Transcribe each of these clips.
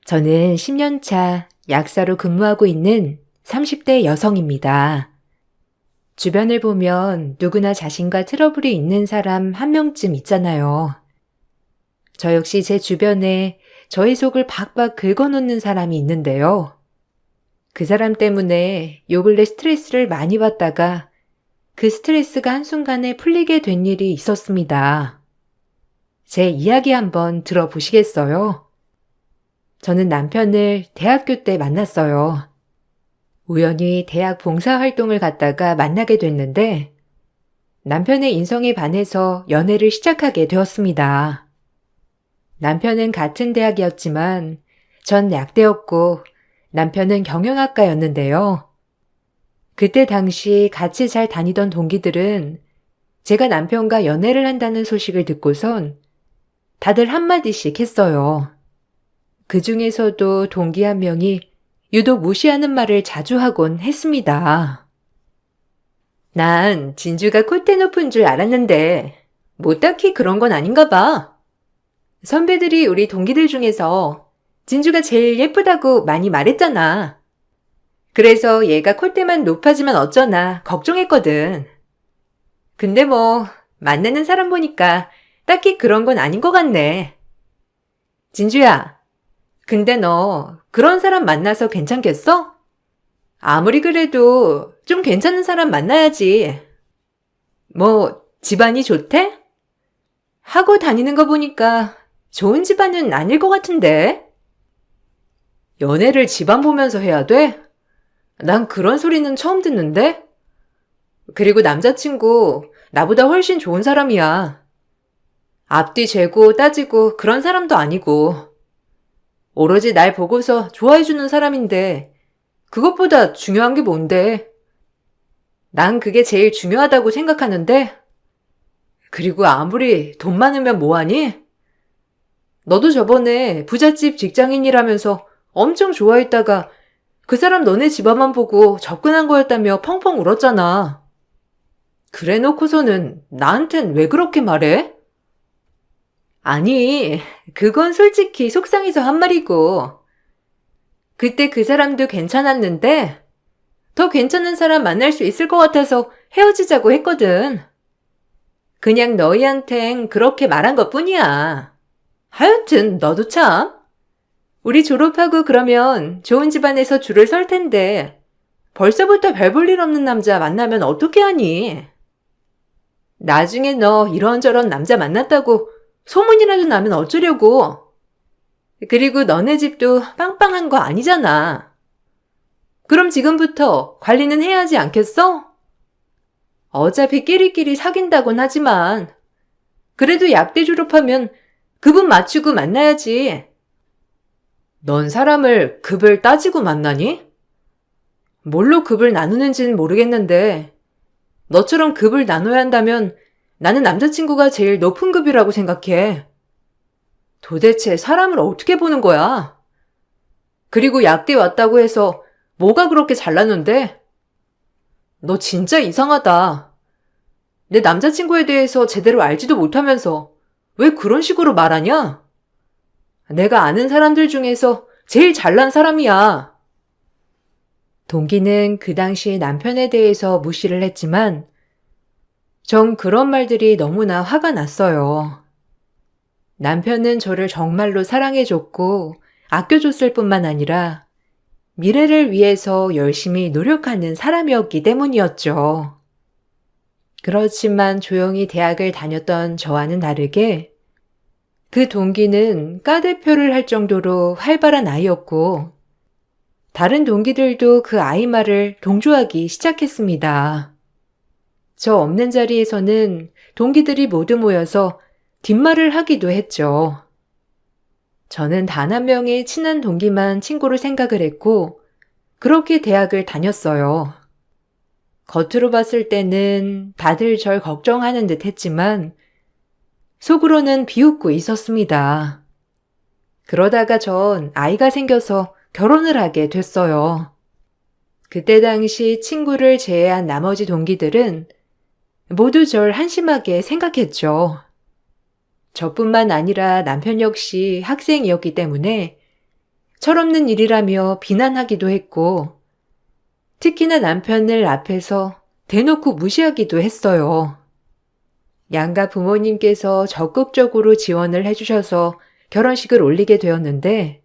저는 10년 차 약사로 근무하고 있는 30대 여성입니다. 주변을 보면 누구나 자신과 트러블이 있는 사람 한 명쯤 있잖아요. 저 역시 제 주변에 저의 속을 박박 긁어놓는 사람이 있는데요. 그 사람 때문에 요 근래 스트레스를 많이 받다가 그 스트레스가 한순간에 풀리게 된 일이 있었습니다. 제 이야기 한번 들어보시겠어요? 저는 남편을 대학교 때 만났어요. 우연히 대학 봉사활동을 갔다가 만나게 됐는데 남편의 인성에 반해서 연애를 시작하게 되었습니다. 남편은 같은 대학이었지만 전 약대였고 남편은 경영학과였는데요. 그때 당시 같이 잘 다니던 동기들은 제가 남편과 연애를 한다는 소식을 듣고선 다들 한마디씩 했어요. 그 중에서도 동기 한 명이 유독 무시하는 말을 자주 하곤 했습니다. 난 진주가 콧대 높은 줄 알았는데 뭐 딱히 그런 건 아닌가 봐. 선배들이 우리 동기들 중에서 진주가 제일 예쁘다고 많이 말했잖아. 그래서 얘가 콧대만 높아지면 어쩌나 걱정했거든. 근데 뭐 만나는 사람 보니까 딱히 그런 건 아닌 것 같네. 진주야, 근데 너 그런 사람 만나서 괜찮겠어? 아무리 그래도 좀 괜찮은 사람 만나야지. 뭐 집안이 좋대? 하고 다니는 거 보니까 좋은 집안은 아닐 것 같은데. 연애를 집안 보면서 해야 돼? 난 그런 소리는 처음 듣는데? 그리고 남자친구 나보다 훨씬 좋은 사람이야. 앞뒤 재고 따지고 그런 사람도 아니고. 오로지 날 보고서 좋아해주는 사람인데 그것보다 중요한 게 뭔데? 난 그게 제일 중요하다고 생각하는데? 그리고 아무리 돈 많으면 뭐하니? 너도 저번에 부잣집 직장인이라면서 엄청 좋아했다가 그 사람 너네 집안만 보고 접근한 거였다며 펑펑 울었잖아. 그래 놓고서는 나한텐 왜 그렇게 말해? 아니, 그건 솔직히 속상해서 한 말이고. 그때 그 사람도 괜찮았는데 더 괜찮은 사람 만날 수 있을 것 같아서 헤어지자고 했거든. 그냥 너희한텐 그렇게 말한 것뿐이야. 하여튼 너도 참. 우리 졸업하고 그러면 좋은 집안에서 줄을 설 텐데 벌써부터 별 볼 일 없는 남자 만나면 어떻게 하니? 나중에 너 이런저런 남자 만났다고 소문이라도 나면 어쩌려고. 그리고 너네 집도 빵빵한 거 아니잖아. 그럼 지금부터 관리는 해야 하지 않겠어? 어차피 끼리끼리 사귄다곤 하지만 그래도 약대 졸업하면 급은 맞추고 만나야지. 넌 사람을 급을 따지고 만나니? 뭘로 급을 나누는지는 모르겠는데 너처럼 급을 나눠야 한다면 나는 남자친구가 제일 높은 급이라고 생각해. 도대체 사람을 어떻게 보는 거야? 그리고 약대 왔다고 해서 뭐가 그렇게 잘났는데? 너 진짜 이상하다. 내 남자친구에 대해서 제대로 알지도 못하면서 왜 그런 식으로 말하냐? 내가 아는 사람들 중에서 제일 잘난 사람이야. 동기는 그 당시 남편에 대해서 무시를 했지만 전 그런 말들이 너무나 화가 났어요. 남편은 저를 정말로 사랑해줬고 아껴줬을 뿐만 아니라 미래를 위해서 열심히 노력하는 사람이었기 때문이었죠. 그렇지만 조용히 대학을 다녔던 저와는 다르게 그 동기는 과대표를 할 정도로 활발한 아이였고 다른 동기들도 그 아이 말을 동조하기 시작했습니다. 저 없는 자리에서는 동기들이 모두 모여서 뒷말을 하기도 했죠. 저는 단 한 명의 친한 동기만 친구로 생각을 했고 그렇게 대학을 다녔어요. 겉으로 봤을 때는 다들 절 걱정하는 듯 했지만 속으로는 비웃고 있었습니다. 그러다가 전 아이가 생겨서 결혼을 하게 됐어요. 그때 당시 친구를 제외한 나머지 동기들은 모두 절 한심하게 생각했죠. 저뿐만 아니라 남편 역시 학생이었기 때문에 철없는 일이라며 비난하기도 했고, 특히나 남편을 앞에서 대놓고 무시하기도 했어요. 양가 부모님께서 적극적으로 지원을 해주셔서 결혼식을 올리게 되었는데,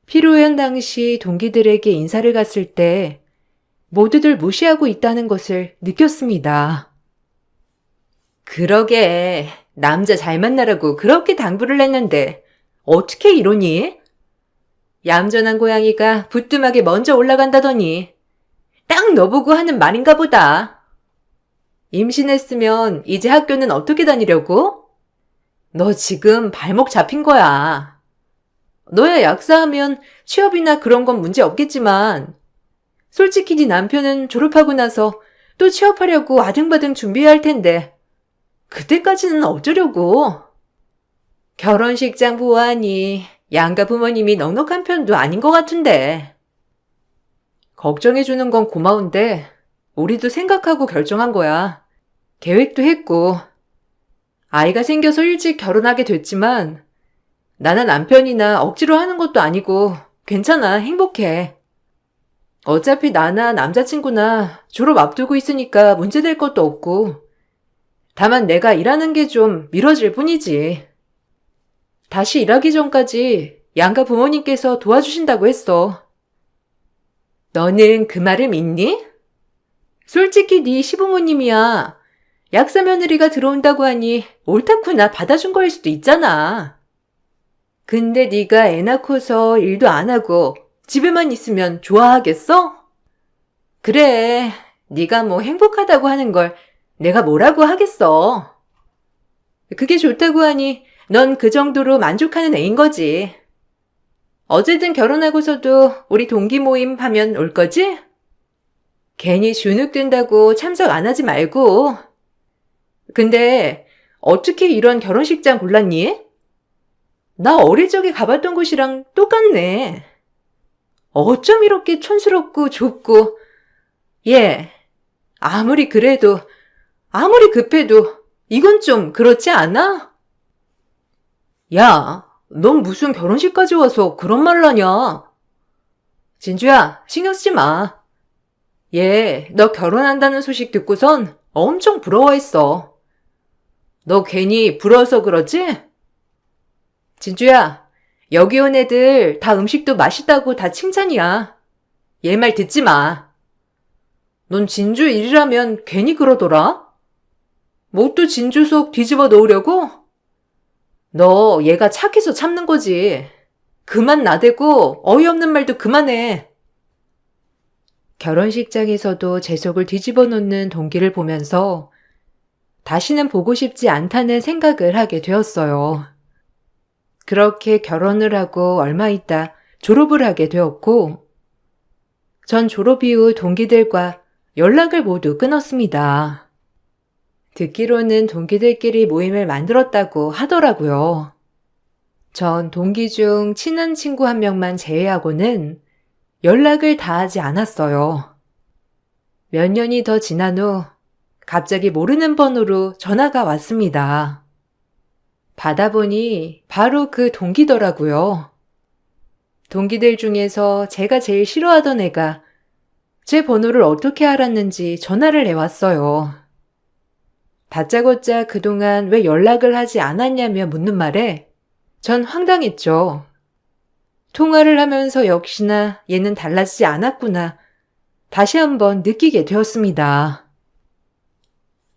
피로연 당시 동기들에게 인사를 갔을 때 모두들 무시하고 있다는 것을 느꼈습니다. 그러게, 남자 잘 만나라고 그렇게 당부를 했는데 어떻게 이러니? 얌전한 고양이가 부뚜막에 먼저 올라간다더니 딱 너보고 하는 말인가 보다. 임신했으면 이제 학교는 어떻게 다니려고? 너 지금 발목 잡힌 거야. 너야 약사하면 취업이나 그런 건 문제 없겠지만 솔직히 네 남편은 졸업하고 나서 또 취업하려고 아등바등 준비해야 할 텐데 그때까지는 어쩌려고? 결혼식장 보아하니 양가 부모님이 넉넉한 편도 아닌 것 같은데. 걱정해주는 건 고마운데 우리도 생각하고 결정한 거야. 계획도 했고. 아이가 생겨서 일찍 결혼하게 됐지만 나나 남편이나 억지로 하는 것도 아니고 괜찮아, 행복해. 어차피 나나 남자친구나 졸업 앞두고 있으니까 문제될 것도 없고 다만 내가 일하는 게 좀 미뤄질 뿐이지. 다시 일하기 전까지 양가 부모님께서 도와주신다고 했어. 너는 그 말을 믿니? 솔직히 네 시부모님이야. 약사 며느리가 들어온다고 하니 옳다구나 받아준 거일 수도 있잖아. 근데 네가 애 낳고서 일도 안 하고 집에만 있으면 좋아하겠어? 그래, 네가 뭐 행복하다고 하는 걸 내가 뭐라고 하겠어. 그게 좋다고 하니 넌 그 정도로 만족하는 애인 거지. 어쨌든 결혼하고서도 우리 동기 모임 하면 올 거지? 괜히 주눅 든다고 참석 안 하지 말고. 근데 어떻게 이런 결혼식장 골랐니? 나 어릴 적에 가봤던 곳이랑 똑같네. 어쩜 이렇게 촌스럽고 좁고. 얘, 아무리 그래도, 아무리 급해도 이건 좀 그렇지 않아? 야, 넌 무슨 결혼식까지 와서 그런 말을 하냐? 진주야, 신경 쓰지 마. 얘, 너 결혼한다는 소식 듣고선 엄청 부러워했어. 너 괜히 부러워서 그러지? 진주야, 여기 온 애들 다 음식도 맛있다고 다 칭찬이야. 얘 말 듣지 마. 넌 진주 일이라면 괜히 그러더라? 뭐 또 진주 속 뒤집어 놓으려고? 너 얘가 착해서 참는 거지. 그만 나대고 어이없는 말도 그만해. 결혼식장에서도 제 속을 뒤집어 놓는 동기를 보면서 다시는 보고 싶지 않다는 생각을 하게 되었어요. 그렇게 결혼을 하고 얼마 있다 졸업을 하게 되었고, 전 졸업 이후 동기들과 연락을 모두 끊었습니다. 듣기로는 동기들끼리 모임을 만들었다고 하더라고요. 전 동기 중 친한 친구 한 명만 제외하고는 연락을 다 하지 않았어요. 몇 년이 더 지난 후 갑자기 모르는 번호로 전화가 왔습니다. 받아보니 바로 그 동기더라고요. 동기들 중에서 제가 제일 싫어하던 애가 제 번호를 어떻게 알았는지 전화를 해왔어요. 다짜고짜 그동안 왜 연락을 하지 않았냐며 묻는 말에 전 황당했죠. 통화를 하면서 역시나 얘는 달라지지 않았구나. 다시 한번 느끼게 되었습니다.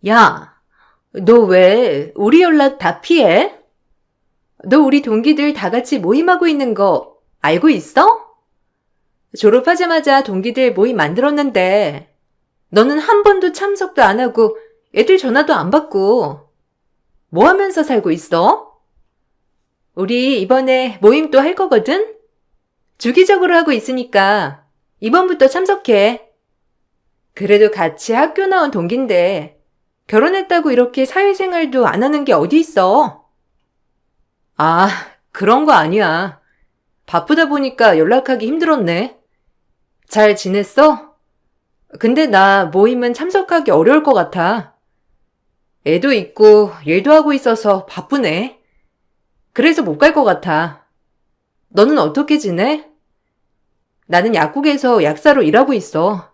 야, 너 왜 우리 연락 다 피해? 너 우리 동기들 다 같이 모임하고 있는 거 알고 있어? 졸업하자마자 동기들 모임 만들었는데 너는 한 번도 참석도 안 하고 애들 전화도 안 받고 뭐 하면서 살고 있어? 우리 이번에 모임 또 할 거거든? 주기적으로 하고 있으니까 이번부터 참석해. 그래도 같이 학교 나온 동기인데 결혼했다고 이렇게 사회생활도 안 하는 게 어디 있어? 아, 그런 거 아니야. 바쁘다 보니까 연락하기 힘들었네. 잘 지냈어? 근데 나 모임은 참석하기 어려울 것 같아. 애도 있고 일도 하고 있어서 바쁘네. 그래서 못 갈 것 같아. 너는 어떻게 지내? 나는 약국에서 약사로 일하고 있어.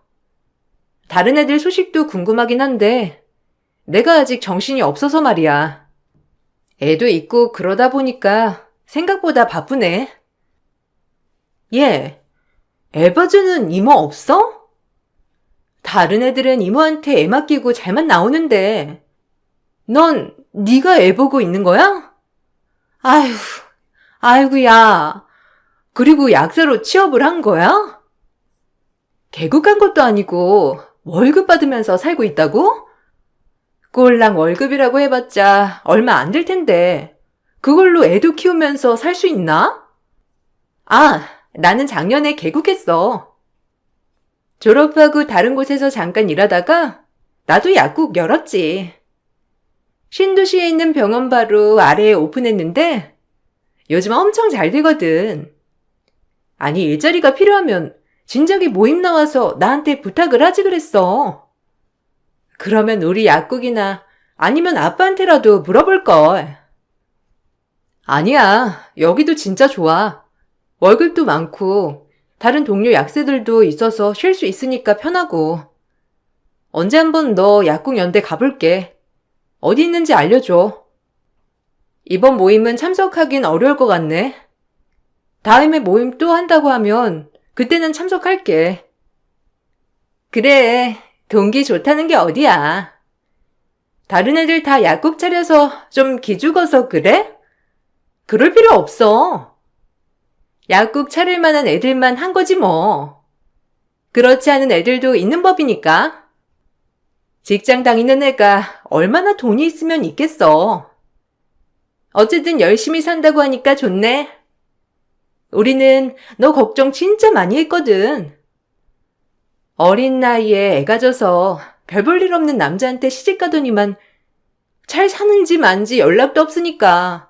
다른 애들 소식도 궁금하긴 한데 내가 아직 정신이 없어서 말이야. 애도 있고 그러다 보니까 생각보다 바쁘네. 얘, 에버즈는 이모 없어? 다른 애들은 이모한테 애 맡기고 잘만 나오는데 넌 네가 애 보고 있는 거야? 아휴, 아이고야. 그리고 약사로 취업을 한 거야? 개국한 것도 아니고 월급 받으면서 살고 있다고? 꼴랑 월급이라고 해봤자 얼마 안 될 텐데 그걸로 애도 키우면서 살 수 있나? 아, 나는 작년에 개국했어. 졸업하고 다른 곳에서 잠깐 일하다가 나도 약국 열었지. 신도시에 있는 병원 바로 아래에 오픈했는데 요즘 엄청 잘 되거든. 아니, 일자리가 필요하면 진작에 모임 나와서 나한테 부탁을 하지 그랬어. 그러면 우리 약국이나 아니면 아빠한테라도 물어볼걸. 아니야, 여기도 진짜 좋아. 월급도 많고 다른 동료 약사들도 있어서 쉴 수 있으니까 편하고. 언제 한번 너 약국 연대 가볼게. 어디 있는지 알려줘. 이번 모임은 참석하긴 어려울 것 같네. 다음에 모임 또 한다고 하면 그때는 참석할게. 그래, 동기 좋다는 게 어디야. 다른 애들 다 약국 차려서 좀 기죽어서 그래? 그럴 필요 없어. 약국 차릴 만한 애들만 한 거지 뭐. 그렇지 않은 애들도 있는 법이니까. 직장 다니는 애가 얼마나 돈이 있으면 있겠어. 어쨌든 열심히 산다고 하니까 좋네. 우리는 너 걱정 진짜 많이 했거든. 어린 나이에 애가 져서 별 볼 일 없는 남자한테 시집 가더니만 잘 사는지 만지 연락도 없으니까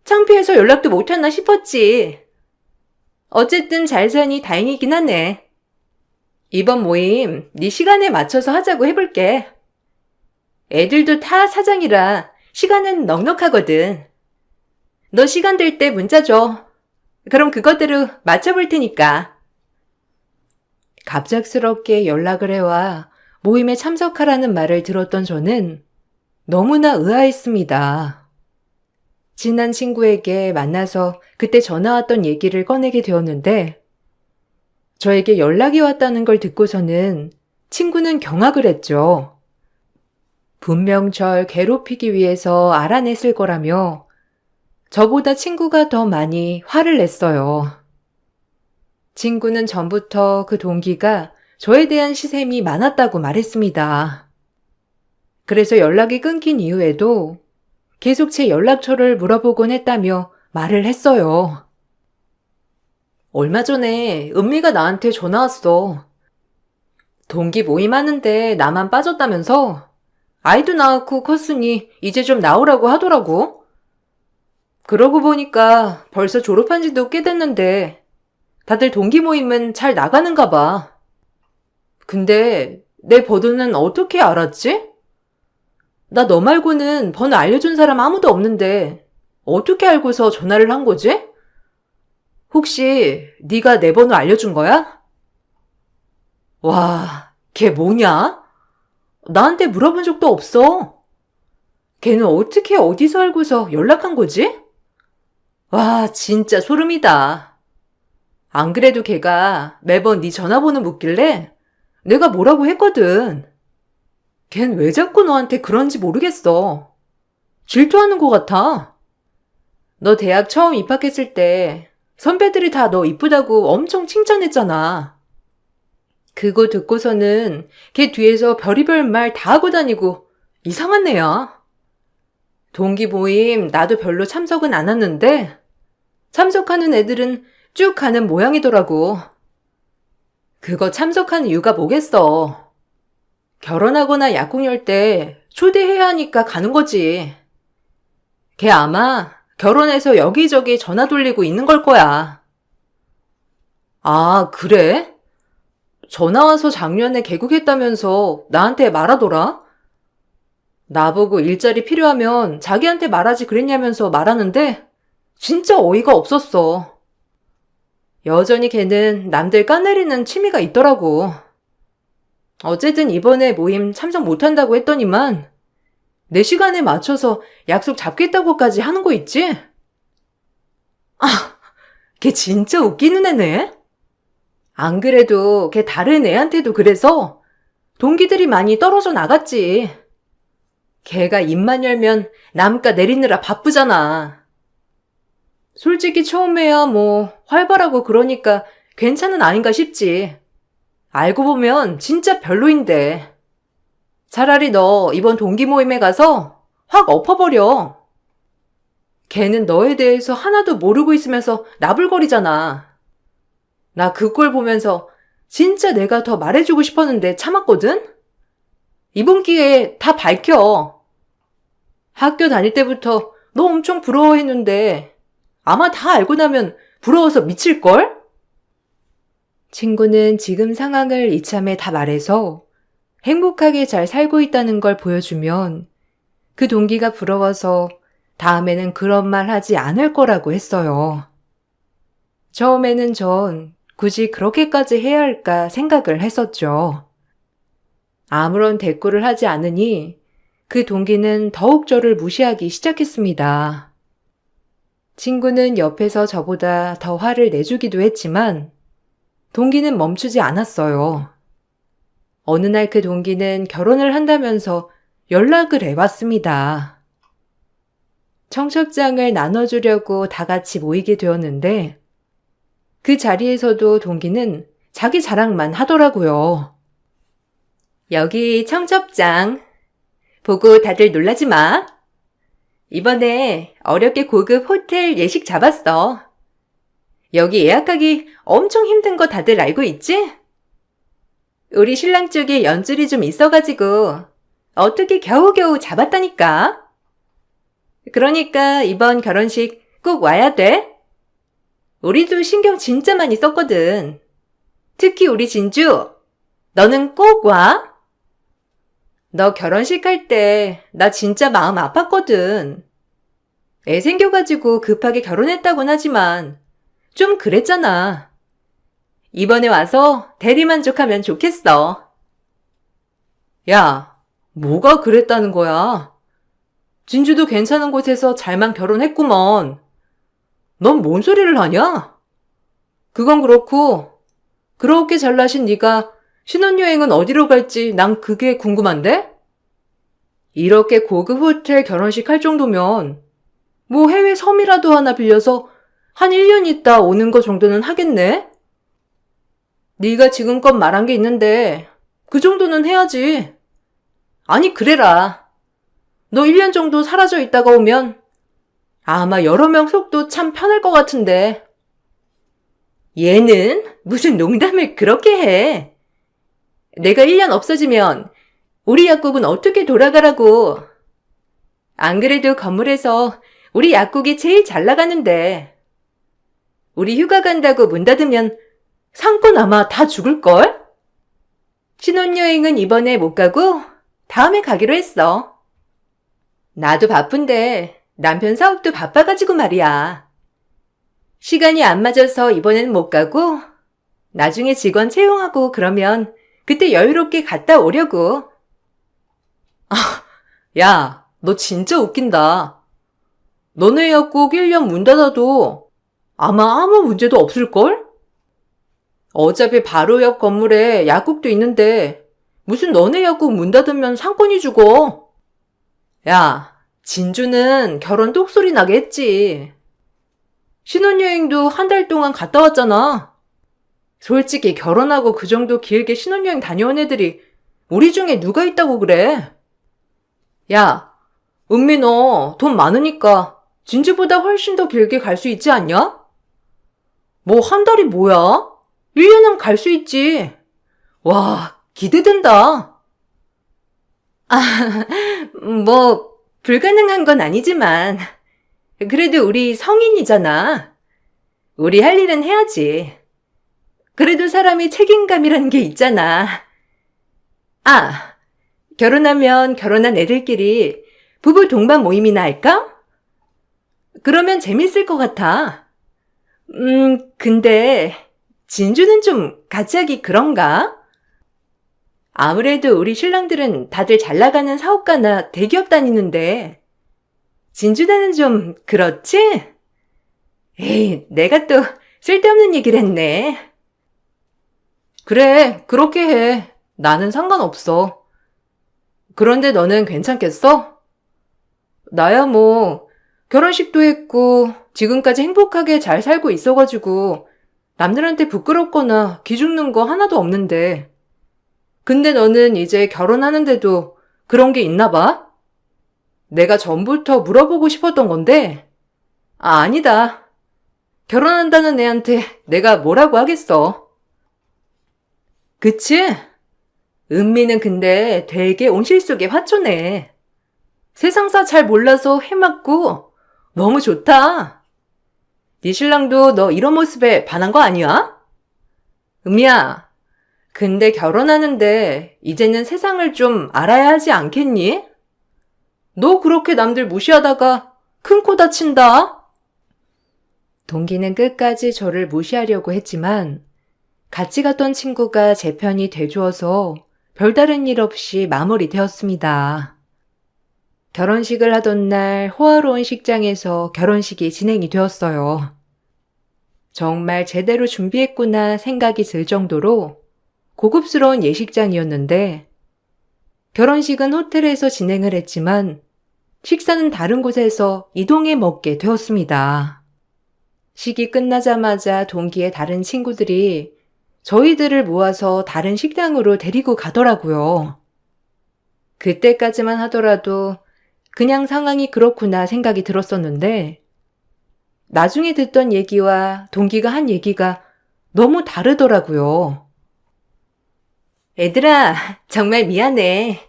창피해서 연락도 못하나 싶었지. 어쨌든 잘 사니 다행이긴 하네. 이번 모임 네 시간에 맞춰서 하자고 해볼게. 애들도 다 사장이라 시간은 넉넉하거든. 너 시간 될 때 문자 줘. 그럼 그것대로 맞춰볼 테니까. 갑작스럽게 연락을 해와 모임에 참석하라는 말을 들었던 저는 너무나 의아했습니다. 친한 친구에게 만나서 그때 전화 왔던 얘기를 꺼내게 되었는데 저에게 연락이 왔다는 걸 듣고서는 친구는 경악을 했죠. 분명 절 괴롭히기 위해서 알아냈을 거라며 저보다 친구가 더 많이 화를 냈어요. 친구는 전부터 그 동기가 저에 대한 시샘이 많았다고 말했습니다. 그래서 연락이 끊긴 이후에도 계속 제 연락처를 물어보곤 했다며 말을 했어요. 얼마 전에 은미가 나한테 전화 왔어. 동기 모임하는데 나만 빠졌다면서 아이도 낳고 컸으니 이제 좀 나오라고 하더라고. 그러고 보니까 벌써 졸업한 지도 꽤 됐는데 다들 동기 모임은 잘 나가는가 봐. 근데 내 번호는 어떻게 알았지? 나 너 말고는 번호 알려준 사람 아무도 없는데 어떻게 알고서 전화를 한 거지? 혹시 네가 내 번호 알려준 거야? 와, 걔 뭐냐? 나한테 물어본 적도 없어. 걔는 어떻게 어디서 알고서 연락한 거지? 와, 진짜 소름이다. 안 그래도 걔가 매번 네 전화번호 묻길래 내가 뭐라고 했거든. 걘 왜 자꾸 너한테 그런지 모르겠어. 질투하는 것 같아. 너 대학 처음 입학했을 때 선배들이 다 너 이쁘다고 엄청 칭찬했잖아. 그거 듣고서는 걔 뒤에서 별의별 말 다 하고 다니고 이상한 애야. 동기 모임 나도 별로 참석은 안 했는데 참석하는 애들은 쭉 가는 모양이더라고. 그거 참석하는 이유가 뭐겠어. 결혼하거나 약국 열 때 초대해야 하니까 가는 거지. 걔 아마 결혼해서 여기저기 전화 돌리고 있는 걸 거야. 아, 그래? 전화 와서 작년에 개국했다면서 나한테 말하더라? 나보고 일자리 필요하면 자기한테 말하지 그랬냐면서 말하는데 진짜 어이가 없었어. 여전히 걔는 남들 까내리는 취미가 있더라고. 어쨌든 이번에 모임 참석 못한다고 했더니만 내 시간에 맞춰서 약속 잡겠다고까지 하는 거 있지? 걔 진짜 웃기는 애네. 안 그래도 걔 다른 애한테도 그래서 동기들이 많이 떨어져 나갔지. 걔가 입만 열면 남가 내리느라 바쁘잖아. 솔직히 처음에야 뭐 활발하고 그러니까 괜찮은 아인가 싶지. 알고 보면 진짜 별로인데. 차라리 너 이번 동기 모임에 가서 확 엎어버려. 걔는 너에 대해서 하나도 모르고 있으면서 나불거리잖아. 나 그 꼴 보면서 진짜 내가 더 말해주고 싶었는데 참았거든? 이번 기회에 다 밝혀. 학교 다닐 때부터 너 엄청 부러워했는데 아마 다 알고 나면 부러워서 미칠걸? 친구는 지금 상황을 이참에 다 말해서 행복하게 잘 살고 있다는 걸 보여주면 그 동기가 부러워서 다음에는 그런 말 하지 않을 거라고 했어요. 처음에는 전 굳이 그렇게까지 해야 할까 생각을 했었죠. 아무런 대꾸를 하지 않으니 그 동기는 더욱 저를 무시하기 시작했습니다. 친구는 옆에서 저보다 더 화를 내주기도 했지만 동기는 멈추지 않았어요. 어느 날 그 동기는 결혼을 한다면서 연락을 해왔습니다. 청첩장을 나눠주려고 다 같이 모이게 되었는데 그 자리에서도 동기는 자기 자랑만 하더라고요. 여기 청첩장. 보고 다들 놀라지 마. 이번에 어렵게 고급 호텔 예식 잡았어. 여기 예약하기 엄청 힘든 거 다들 알고 있지? 우리 신랑 쪽에 연줄이 좀 있어가지고 어떻게 겨우겨우 잡았다니까. 그러니까 이번 결혼식 꼭 와야 돼. 우리도 신경 진짜 많이 썼거든. 특히 우리 진주, 너는 꼭 와. 너 결혼식 할 때 나 진짜 마음 아팠거든. 애 생겨가지고 급하게 결혼했다곤 하지만 좀 그랬잖아. 이번에 와서 대리만족하면 좋겠어. 야, 뭐가 그랬다는 거야? 진주도 괜찮은 곳에서 잘만 결혼했구먼. 넌 뭔 소리를 하냐? 그건 그렇고 그렇게 잘나신 네가 신혼여행은 어디로 갈지 난 그게 궁금한데? 이렇게 고급 호텔 결혼식 할 정도면 뭐 해외 섬이라도 하나 빌려서 한 1년 있다 오는 거 정도는 하겠네? 네가 지금껏 말한 게 있는데 그 정도는 해야지. 아니 그래라. 너 1년 정도 사라져 있다가 오면 아마 여러 명 속도 참 편할 것 같은데. 얘는 무슨 농담을 그렇게 해. 내가 1년 없어지면 우리 약국은 어떻게 돌아가라고. 안 그래도 건물에서 우리 약국이 제일 잘 나가는데. 우리 휴가 간다고 문 닫으면 상권 아마 다 죽을걸? 신혼여행은 이번에 못 가고 다음에 가기로 했어. 나도 바쁜데 남편 사업도 바빠가지고 말이야. 시간이 안 맞아서 이번에는 못 가고 나중에 직원 채용하고 그러면 그때 여유롭게 갔다 오려고. 야, 너 진짜 웃긴다. 너네 약국 1년 문 닫아도 아마 아무 문제도 없을걸? 어차피 바로 옆 건물에 약국도 있는데 무슨 너네 약국 문 닫으면 상권이 죽어. 야, 진주는 결혼 똑소리 나게 했지. 신혼여행도 한 달 동안 갔다 왔잖아. 솔직히 결혼하고 그 정도 길게 신혼여행 다녀온 애들이 우리 중에 누가 있다고 그래? 야, 은미 너 돈 많으니까 진주보다 훨씬 더 길게 갈 수 있지 않냐? 뭐 한 달이 뭐야? 1년은 갈 수 있지. 와, 기대된다. 뭐 불가능한 건 아니지만 그래도 우리 성인이잖아. 우리 할 일은 해야지. 그래도 사람이 책임감이라는 게 있잖아. 아, 결혼하면 결혼한 애들끼리 부부 동반 모임이나 할까? 그러면 재밌을 것 같아. 근데 진주는 좀 갑자기 그런가? 아무래도 우리 신랑들은 다들 잘 나가는 사업가나 대기업 다니는데 진주는 좀 그렇지? 에이, 내가 또 쓸데없는 얘기를 했네. 그래, 그렇게 해. 나는 상관없어. 그런데 너는 괜찮겠어? 나야 뭐 결혼식도 했고 지금까지 행복하게 잘 살고 있어가지고 남들한테 부끄럽거나 기죽는 거 하나도 없는데. 근데 너는 이제 결혼하는데도 그런 게 있나 봐? 내가 전부터 물어보고 싶었던 건데. 아니다. 결혼한다는 애한테 내가 뭐라고 하겠어. 그치? 은미는 근데 되게 온실 속의 화초네. 세상사 잘 몰라서 해맞고 너무 좋다. 네 신랑도 너 이런 모습에 반한 거 아니야? 은미야, 근데 결혼하는데 이제는 세상을 좀 알아야 하지 않겠니? 너 그렇게 남들 무시하다가 큰 코 다친다. 동기는 끝까지 저를 무시하려고 했지만 같이 갔던 친구가 제 편이 돼주어서 별다른 일 없이 마무리되었습니다. 결혼식을 하던 날 호화로운 식장에서 결혼식이 진행이 되었어요. 정말 제대로 준비했구나 생각이 들 정도로 고급스러운 예식장이었는데 결혼식은 호텔에서 진행을 했지만 식사는 다른 곳에서 이동해 먹게 되었습니다. 식이 끝나자마자 동기의 다른 친구들이 저희들을 모아서 다른 식당으로 데리고 가더라고요. 그때까지만 하더라도 그냥 상황이 그렇구나 생각이 들었었는데 나중에 듣던 얘기와 동기가 한 얘기가 너무 다르더라고요. 애들아, 정말 미안해.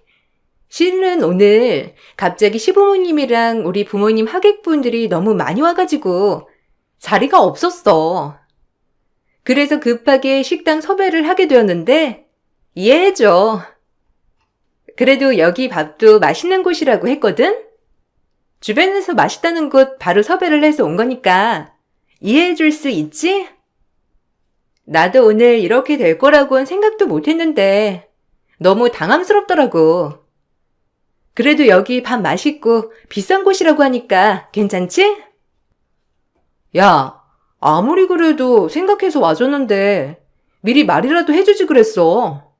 실은 오늘 갑자기 시부모님이랑 우리 부모님 하객분들이 너무 많이 와가지고 자리가 없었어. 그래서 급하게 식당 섭외를 하게 되었는데 이해해줘. 그래도 여기 밥도 맛있는 곳이라고 했거든? 주변에서 맛있다는 곳 바로 섭외를 해서 온 거니까 이해해줄 수 있지? 나도 오늘 이렇게 될 거라고는 생각도 못 했는데 너무 당황스럽더라고. 그래도 여기 밥 맛있고 비싼 곳이라고 하니까 괜찮지? 야, 아무리 그래도 생각해서 와줬는데 미리 말이라도 해주지 그랬어.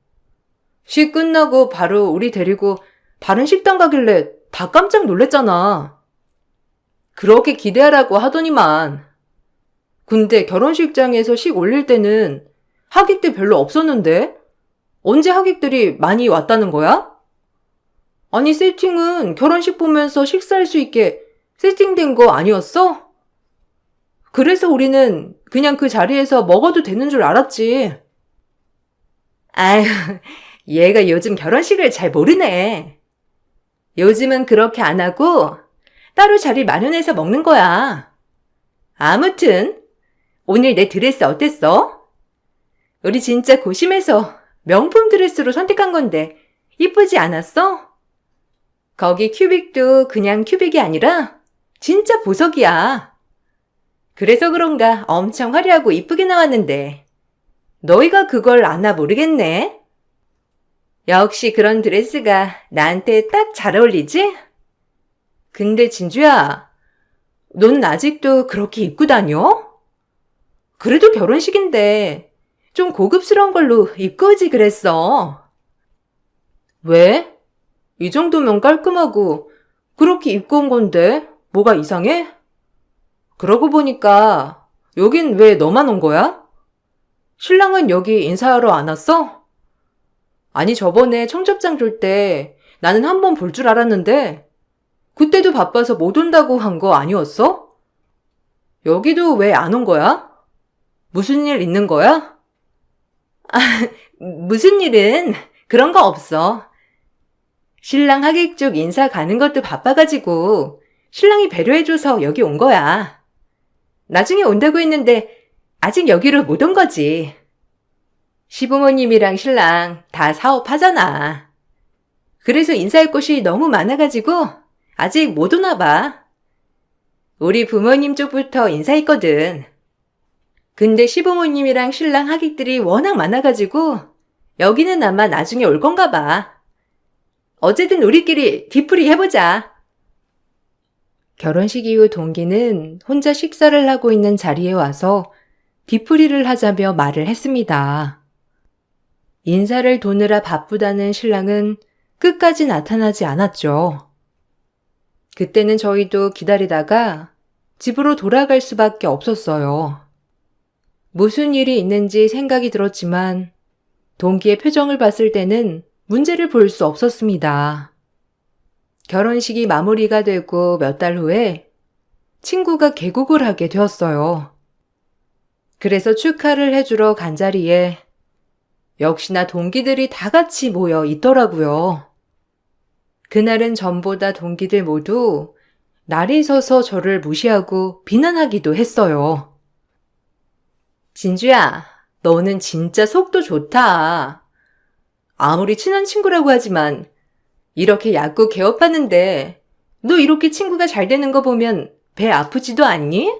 식 끝나고 바로 우리 데리고 다른 식당 가길래 다 깜짝 놀랬잖아. 그렇게 기대하라고 하더니만. 근데 결혼식장에서 식 올릴 때는 하객들 별로 없었는데 언제 하객들이 많이 왔다는 거야? 아니 세팅은 결혼식 보면서 식사할 수 있게 세팅된 거 아니었어? 그래서 우리는 그냥 그 자리에서 먹어도 되는 줄 알았지. 아휴, 얘가 요즘 결혼식을 잘 모르네. 요즘은 그렇게 안 하고 따로 자리 마련해서 먹는 거야. 아무튼 오늘 내 드레스 어땠어? 우리 진짜 고심해서 명품 드레스로 선택한 건데 이쁘지 않았어? 거기 큐빅도 그냥 큐빅이 아니라 진짜 보석이야. 그래서 그런가 엄청 화려하고 이쁘게 나왔는데 너희가 그걸 아나 모르겠네. 역시 그런 드레스가 나한테 딱 잘 어울리지? 근데 진주야, 넌 아직도 그렇게 입고 다녀? 그래도 결혼식인데 좀 고급스러운 걸로 입고 오지 그랬어. 왜? 이 정도면 깔끔하고 그렇게 입고 온 건데 뭐가 이상해? 그러고 보니까 여긴 왜 너만 온 거야? 신랑은 여기 인사하러 안 왔어? 아니 저번에 청첩장 줄 때 나는 한 번 볼 줄 알았는데 그때도 바빠서 못 온다고 한 거 아니었어? 여기도 왜 안 온 거야? 무슨 일 있는 거야? 아, 무슨 일은 그런 거 없어. 신랑 하객 쪽 인사 가는 것도 바빠가지고 신랑이 배려해줘서 여기 온 거야. 나중에 온다고 했는데 아직 여기로 못 온 거지. 시부모님이랑 신랑 다 사업하잖아. 그래서 인사할 곳이 너무 많아가지고 아직 못 오나 봐. 우리 부모님 쪽부터 인사했거든. 근데 시부모님이랑 신랑 하객들이 워낙 많아가지고 여기는 아마 나중에 올 건가 봐. 어쨌든 우리끼리 뒤풀이 해보자. 결혼식 이후 동기는 혼자 식사를 하고 있는 자리에 와서 뒤풀이를 하자며 말을 했습니다. 인사를 도느라 바쁘다는 신랑은 끝까지 나타나지 않았죠. 그때는 저희도 기다리다가 집으로 돌아갈 수밖에 없었어요. 무슨 일이 있는지 생각이 들었지만 동기의 표정을 봤을 때는 문제를 볼 수 없었습니다. 결혼식이 마무리가 되고 몇 달 후에 친구가 개국을 하게 되었어요. 그래서 축하를 해주러 간 자리에 역시나 동기들이 다 같이 모여 있더라고요. 그날은 전보다 동기들 모두 날이 서서 저를 무시하고 비난하기도 했어요. 진주야, 너는 진짜 속도 좋다. 아무리 친한 친구라고 하지만 이렇게 야구 개업하는데 너 이렇게 친구가 잘 되는 거 보면 배 아프지도 않니?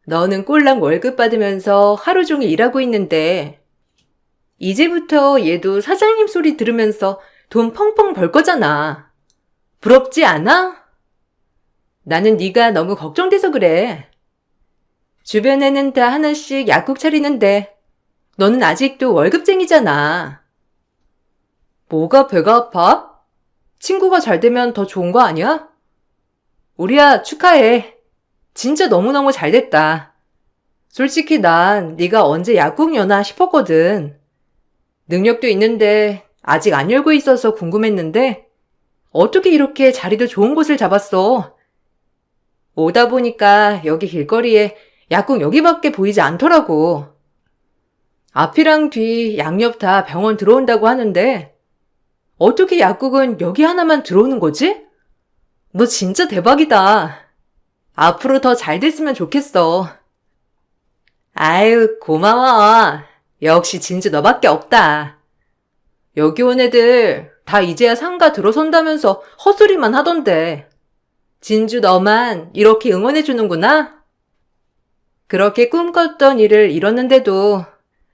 너는 꼴랑 월급 받으면서 하루 종일 일하고 있는데 이제부터 얘도 사장님 소리 들으면서 돈 펑펑 벌 거잖아. 부럽지 않아? 나는 네가 너무 걱정돼서 그래. 주변에는 다 하나씩 약국 차리는데 너는 아직도 월급쟁이잖아. 뭐가 배가 아파? 친구가 잘 되면 더 좋은 거 아니야? 우리야 축하해. 진짜 너무너무 잘 됐다. 솔직히 난 네가 언제 약국 여나 싶었거든. 능력도 있는데 아직 안 열고 있어서 궁금했는데 어떻게 이렇게 자리도 좋은 곳을 잡았어? 오다 보니까 여기 길거리에 약국 여기밖에 보이지 않더라고. 앞이랑 뒤, 양옆 다 병원 들어온다고 하는데 어떻게 약국은 여기 하나만 들어오는 거지? 너 진짜 대박이다. 앞으로 더 잘 됐으면 좋겠어. 아유, 고마워. 역시 진주 너밖에 없다. 여기 온 애들 다 이제야 상가 들어선다면서 헛소리만 하던데. 진주 너만 이렇게 응원해주는구나? 그렇게 꿈꿨던 일을 이뤘는데도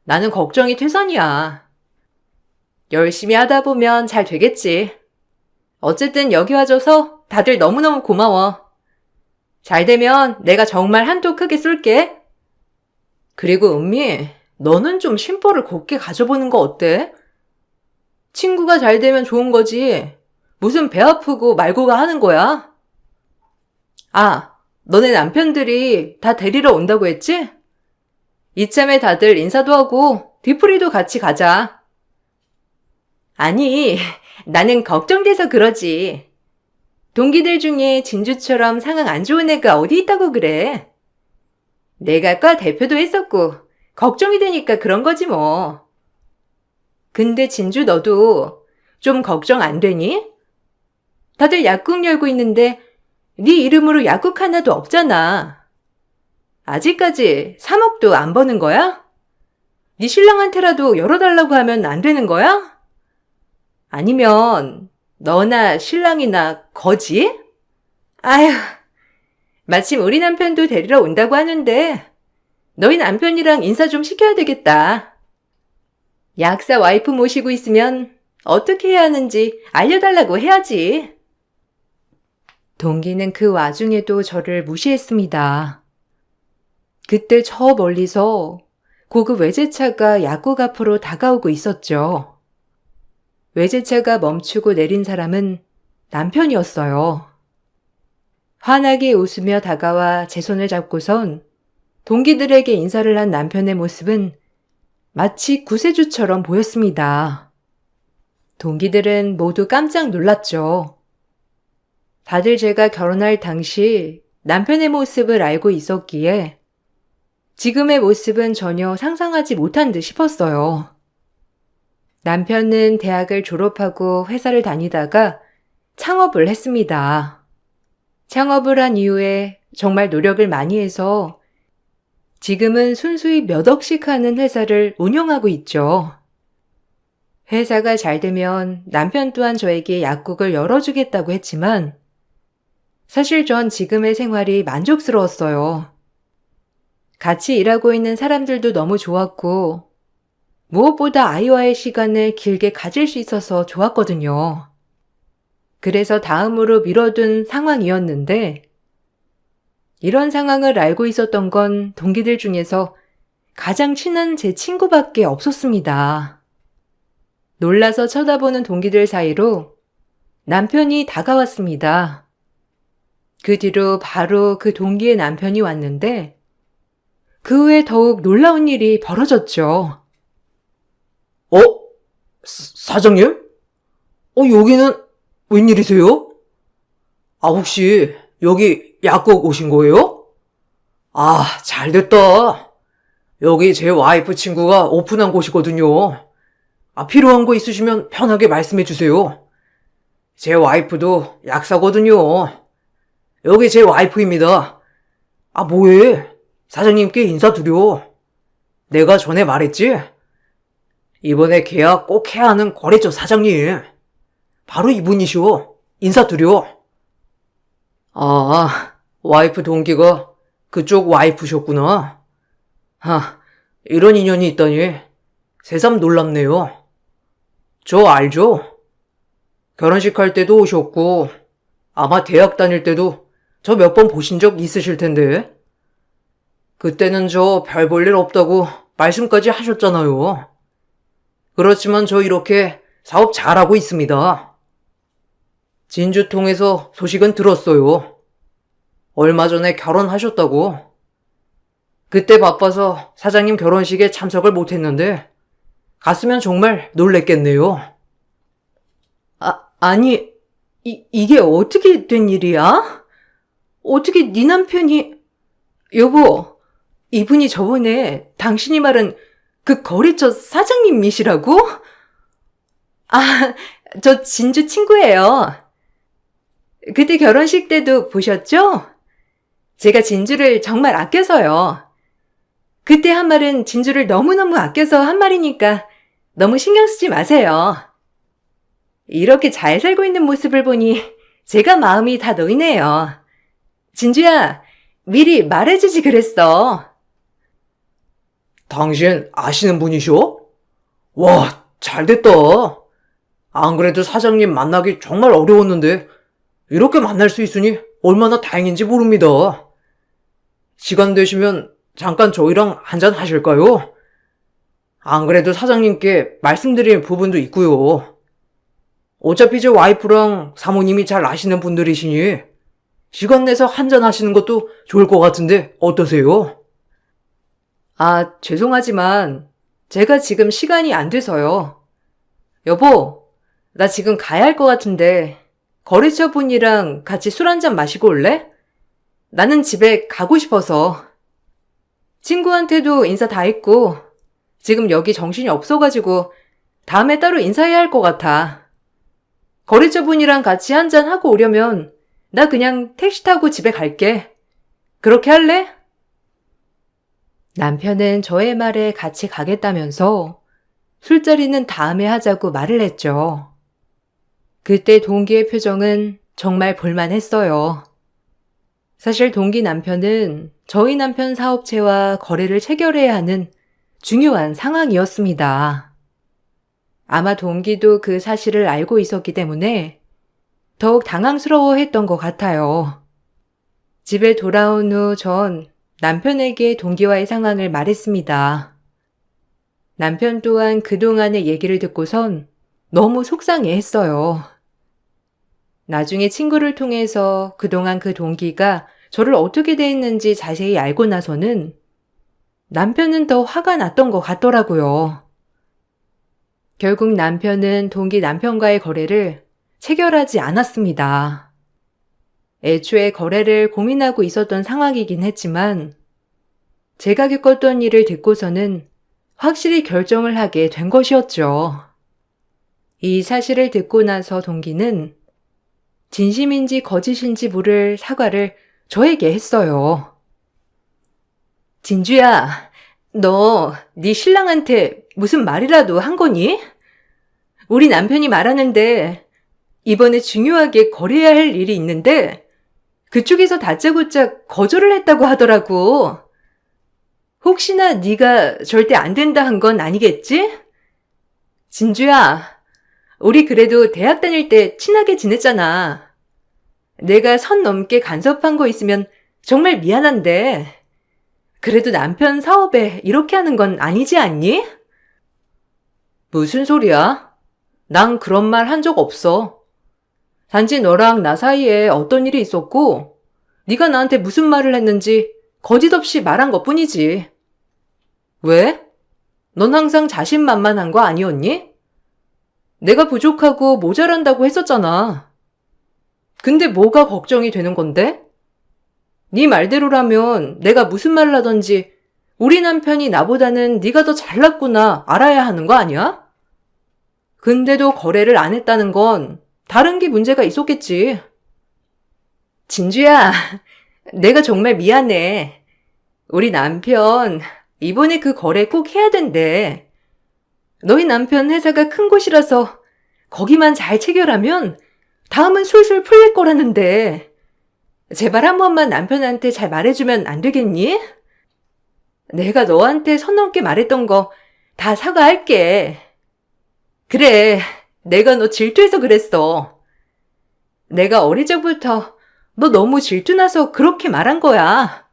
나는 걱정이 퇴선이야. 열심히 하다 보면 잘 되겠지. 어쨌든 여기 와줘서 다들 너무너무 고마워. 잘 되면 내가 정말 한턱 크게 쏠게. 그리고 은미, 너는 좀 심보를 곱게 가져보는 거 어때? 친구가 잘 되면 좋은 거지. 무슨 배 아프고 말고가 하는 거야? 아, 너네 남편들이 다 데리러 온다고 했지? 이참에 다들 인사도 하고 뒤풀이도 같이 가자. 아니, 나는 걱정돼서 그러지. 동기들 중에 진주처럼 상황 안 좋은 애가 어디 있다고 그래. 내가 과 대표도 했었고 걱정이 되니까 그런 거지 뭐. 근데 진주 너도 좀 걱정 안 되니? 다들 약국 열고 있는데 네 이름으로 약국 하나도 없잖아. 아직까지 3억도 안 버는 거야? 네 신랑한테라도 열어달라고 하면 안 되는 거야? 아니면 너나 신랑이나 거지? 아휴, 마침 우리 남편도 데리러 온다고 하는데 너희 남편이랑 인사 좀 시켜야 되겠다. 약사 와이프 모시고 있으면 어떻게 해야 하는지 알려달라고 해야지. 동기는 그 와중에도 저를 무시했습니다. 그때 저 멀리서 고급 외제차가 약국 앞으로 다가오고 있었죠. 외제차가 멈추고 내린 사람은 남편이었어요. 환하게 웃으며 다가와 제 손을 잡고선 동기들에게 인사를 한 남편의 모습은 마치 구세주처럼 보였습니다. 동기들은 모두 깜짝 놀랐죠. 다들 제가 결혼할 당시 남편의 모습을 알고 있었기에 지금의 모습은 전혀 상상하지 못한 듯 싶었어요. 남편은 대학을 졸업하고 회사를 다니다가 창업을 했습니다. 창업을 한 이후에 정말 노력을 많이 해서 지금은 순수히 몇 억씩 하는 회사를 운영하고 있죠. 회사가 잘 되면 남편 또한 저에게 약국을 열어주겠다고 했지만 사실 전 지금의 생활이 만족스러웠어요. 같이 일하고 있는 사람들도 너무 좋았고, 무엇보다 아이와의 시간을 길게 가질 수 있어서 좋았거든요. 그래서 다음으로 미뤄둔 상황이었는데, 이런 상황을 알고 있었던 건 동기들 중에서 가장 친한 제 친구밖에 없었습니다. 놀라서 쳐다보는 동기들 사이로 남편이 다가왔습니다. 그 뒤로 바로 그 동기의 남편이 왔는데, 그 후에 더욱 놀라운 일이 벌어졌죠. 사장님? 여기는 웬일이세요? 혹시 여기 약국 오신 거예요? 잘됐다. 여기 제 와이프 친구가 오픈한 곳이거든요. 필요한 거 있으시면 편하게 말씀해 주세요. 제 와이프도 약사거든요. 여기 제 와이프입니다. 뭐해? 사장님께 인사드려. 내가 전에 말했지? 이번에 계약 꼭 해야 하는 거래처 사장님. 바로 이분이시오. 인사드려. 와이프 동기가 그쪽 와이프셨구나. 이런 인연이 있다니 새삼 놀랍네요. 저 알죠? 결혼식 할 때도 오셨고 아마 대학 다닐 때도 저 몇 번 보신 적 있으실 텐데 그때는 저 별 볼 일 없다고 말씀까지 하셨잖아요. 그렇지만 저 이렇게 사업 잘하고 있습니다. 진주 통해서 소식은 들었어요. 얼마 전에 결혼하셨다고. 그때 바빠서 사장님 결혼식에 참석을 못했는데 갔으면 정말 놀랬겠네요. 아니, 이게 어떻게 된 일이야? 어떻게 네 남편이... 여보, 이분이 저번에 당신이 말한 그 거래처 사장님이시라고? 저 진주 친구예요. 그때 결혼식 때도 보셨죠? 제가 진주를 정말 아껴서요. 그때 한 말은 진주를 너무너무 아껴서 한 말이니까 너무 신경 쓰지 마세요. 이렇게 잘 살고 있는 모습을 보니 제가 마음이 다 놓이네요. 진주야, 미리 말해주지 그랬어. 당신 아시는 분이셔? 와, 잘됐다. 안 그래도 사장님 만나기 정말 어려웠는데 이렇게 만날 수 있으니 얼마나 다행인지 모릅니다. 시간 되시면 잠깐 저희랑 한잔 하실까요? 안 그래도 사장님께 말씀드릴 부분도 있고요. 어차피 제 와이프랑 사모님이 잘 아시는 분들이시니 시간 내서 한잔 하시는 것도 좋을 것 같은데 어떠세요? 죄송하지만 제가 지금 시간이 안 돼서요. 여보, 나 지금 가야 할 것 같은데 거래처 분이랑 같이 술 한잔 마시고 올래? 나는 집에 가고 싶어서. 친구한테도 인사 다 했고 지금 여기 정신이 없어가지고 다음에 따로 인사해야 할 것 같아. 거래처 분이랑 같이 한잔 하고 오려면 나 그냥 택시 타고 집에 갈게. 그렇게 할래? 남편은 저의 말에 같이 가겠다면서 술자리는 다음에 하자고 말을 했죠. 그때 동기의 표정은 정말 볼만했어요. 사실 동기 남편은 저희 남편 사업체와 거래를 체결해야 하는 중요한 상황이었습니다. 아마 동기도 그 사실을 알고 있었기 때문에 더욱 당황스러워했던 것 같아요. 집에 돌아온 후 전 남편에게 동기와의 상황을 말했습니다. 남편 또한 그동안의 얘기를 듣고선 너무 속상해했어요. 나중에 친구를 통해서 그동안 그 동기가 저를 어떻게 대했는지 자세히 알고 나서는 남편은 더 화가 났던 것 같더라고요. 결국 남편은 동기 남편과의 거래를 체결하지 않았습니다. 애초에 거래를 고민하고 있었던 상황이긴 했지만 제가 겪었던 일을 듣고서는 확실히 결정을 하게 된 것이었죠. 이 사실을 듣고 나서 동기는 진심인지 거짓인지 모를 사과를 저에게 했어요. 진주야, 너 네 신랑한테 무슨 말이라도 한 거니? 우리 남편이 말하는데 이번에 중요하게 거래해야 할 일이 있는데 그쪽에서 다짜고짜 거절을 했다고 하더라고. 혹시나 네가 절대 안 된다 한 건 아니겠지? 진주야, 우리 그래도 대학 다닐 때 친하게 지냈잖아. 내가 선 넘게 간섭한 거 있으면 정말 미안한데, 그래도 남편 사업에 이렇게 하는 건 아니지 않니? 무슨 소리야? 난 그런 말 한 적 없어. 단지 너랑 나 사이에 어떤 일이 있었고, 네가 나한테 무슨 말을 했는지 거짓 없이 말한 것뿐이지. 왜? 넌 항상 자신만만한 거 아니었니? 내가 부족하고 모자란다고 했었잖아. 근데 뭐가 걱정이 되는 건데? 네 말대로라면 내가 무슨 말을 하던지 우리 남편이 나보다는 네가 더 잘났구나 알아야 하는 거 아니야? 근데도 거래를 안 했다는 건 다른 게 문제가 있었겠지. 진주야, 내가 정말 미안해. 우리 남편 이번에 그 거래 꼭 해야 된대. 너희 남편 회사가 큰 곳이라서 거기만 잘 체결하면 다음은 술술 풀릴 거라는데 제발 한 번만 남편한테 잘 말해주면 안 되겠니? 내가 너한테 선 넘게 말했던 거 다 사과할게. 그래, 내가 너 질투해서 그랬어. 내가 어릴 적부터 너 너무 질투나서 그렇게 말한 거야.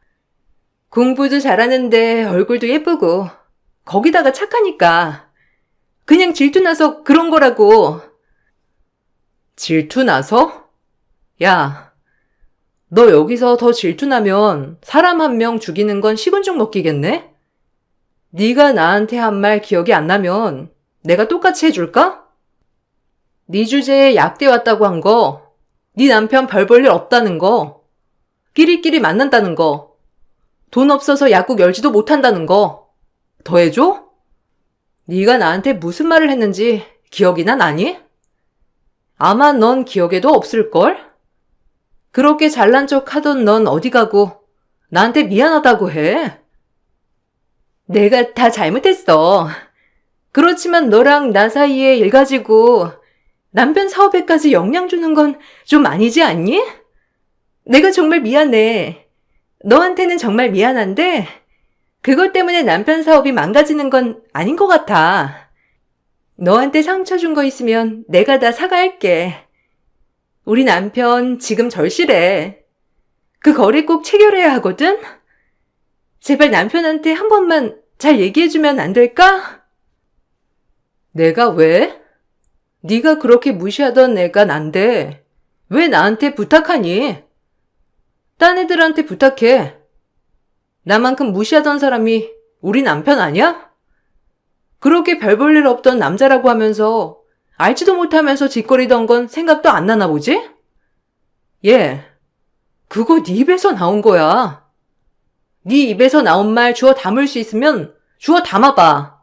공부도 잘하는데 얼굴도 예쁘고 거기다가 착하니까 그냥 질투나서 그런 거라고. 질투나서? 야, 너 여기서 더 질투나면 사람 한 명 죽이는 건 식은죽 먹기겠네? 네가 나한테 한 말 기억이 안 나면 내가 똑같이 해줄까? 네 주제에 약대 왔다고 한 거, 네 남편 별 볼 일 없다는 거, 끼리끼리 만난다는 거, 돈 없어서 약국 열지도 못한다는 거 더 해줘? 네가 나한테 무슨 말을 했는지 기억이나 나니? 아마 넌 기억에도 없을걸? 그렇게 잘난 척 하던 넌 어디 가고 나한테 미안하다고 해. 내가 다 잘못했어. 그렇지만 너랑 나 사이에 일 가지고 남편 사업에까지 영향 주는 건 좀 아니지 않니? 내가 정말 미안해. 너한테는 정말 미안한데 그것 때문에 남편 사업이 망가지는 건 아닌 것 같아. 너한테 상처 준 거 있으면 내가 다 사과할게. 우리 남편 지금 절실해. 그 거래 꼭 체결해야 하거든? 제발 남편한테 한 번만 잘 얘기해주면 안 될까? 내가 왜? 네가 그렇게 무시하던 애가 난데 왜 나한테 부탁하니? 딴 애들한테 부탁해. 나만큼 무시하던 사람이 우리 남편 아니야? 그렇게 별 볼 일 없던 남자라고 하면서 알지도 못하면서 짓거리던 건 생각도 안 나나 보지? 얘, 그거 네 입에서 나온 거야. 네 입에서 나온 말 주워 담을 수 있으면 주워 담아봐.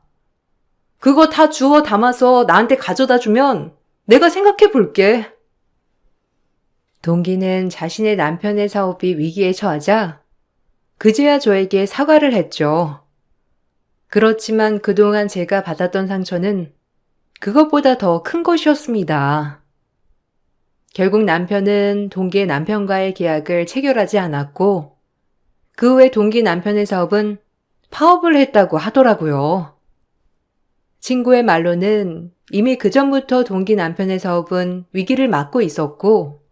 그거 다 주워 담아서 나한테 가져다 주면 내가 생각해 볼게. 동기는 자신의 남편의 사업이 위기에 처하자 그제야 저에게 사과를 했죠. 그렇지만 그동안 제가 받았던 상처는 그것보다 더 큰 것이었습니다. 결국 남편은 동기의 남편과의 계약을 체결하지 않았고 그 후에 동기 남편의 사업은 파업을 했다고 하더라고요. 친구의 말로는 이미 그전부터 동기 남편의 사업은 위기를 맞고 있었고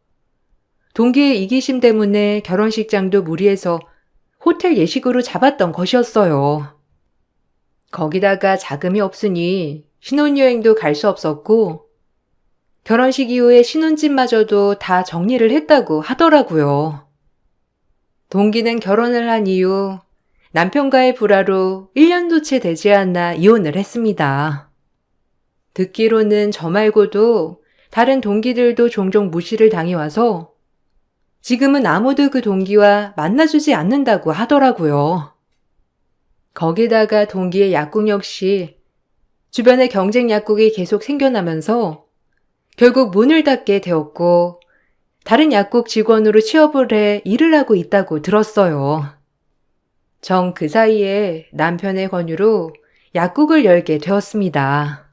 동기의 이기심 때문에 결혼식장도 무리해서 호텔 예식으로 잡았던 것이었어요. 거기다가 자금이 없으니 신혼여행도 갈 수 없었고 결혼식 이후에 신혼집마저도 다 정리를 했다고 하더라고요. 동기는 결혼을 한 이후 남편과의 불화로 1년도 채 되지 않아 이혼을 했습니다. 듣기로는 저 말고도 다른 동기들도 종종 무시를 당해와서 지금은 아무도 그 동기와 만나주지 않는다고 하더라고요. 거기다가 동기의 약국 역시 주변에 경쟁 약국이 계속 생겨나면서 결국 문을 닫게 되었고 다른 약국 직원으로 취업을 해 일을 하고 있다고 들었어요. 정 그 사이에 남편의 권유로 약국을 열게 되었습니다.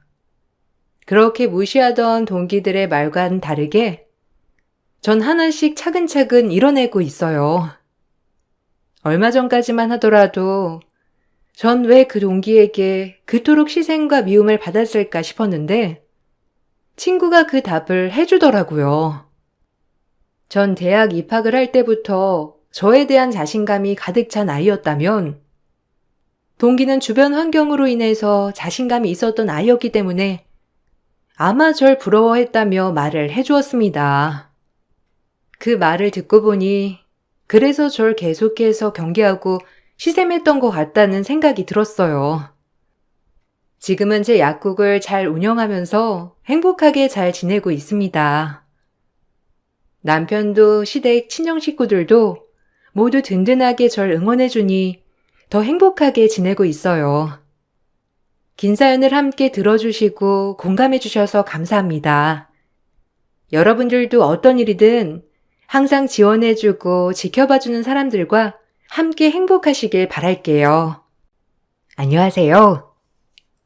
그렇게 무시하던 동기들의 말과는 다르게 전 하나씩 차근차근 이뤄내고 있어요. 얼마 전까지만 하더라도 전 왜 그 동기에게 그토록 시샘과 미움을 받았을까 싶었는데 친구가 그 답을 해주더라고요. 전 대학 입학을 할 때부터 저에 대한 자신감이 가득 찬 아이였다면 동기는 주변 환경으로 인해서 자신감이 있었던 아이였기 때문에 아마 절 부러워했다며 말을 해주었습니다. 그 말을 듣고 보니 그래서 절 계속해서 경계하고 시샘했던 것 같다는 생각이 들었어요. 지금은 제 약국을 잘 운영하면서 행복하게 잘 지내고 있습니다. 남편도 시댁 친정 식구들도 모두 든든하게 절 응원해주니 더 행복하게 지내고 있어요. 긴 사연을 함께 들어주시고 공감해주셔서 감사합니다. 여러분들도 어떤 일이든 항상 지원해주고 지켜봐주는 사람들과 함께 행복하시길 바랄게요. 안녕하세요.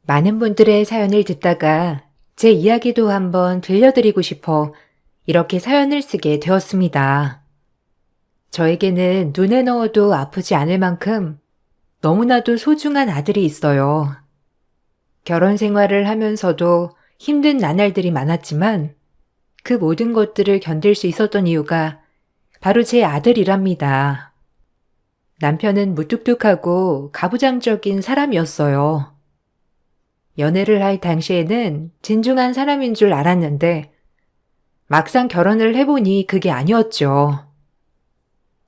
많은 분들의 사연을 듣다가 제 이야기도 한번 들려드리고 싶어 이렇게 사연을 쓰게 되었습니다. 저에게는 눈에 넣어도 아프지 않을 만큼 너무나도 소중한 아들이 있어요. 결혼 생활을 하면서도 힘든 나날들이 많았지만 그 모든 것들을 견딜 수 있었던 이유가 바로 제 아들이랍니다. 남편은 무뚝뚝하고 가부장적인 사람이었어요. 연애를 할 당시에는 진중한 사람인 줄 알았는데 막상 결혼을 해보니 그게 아니었죠.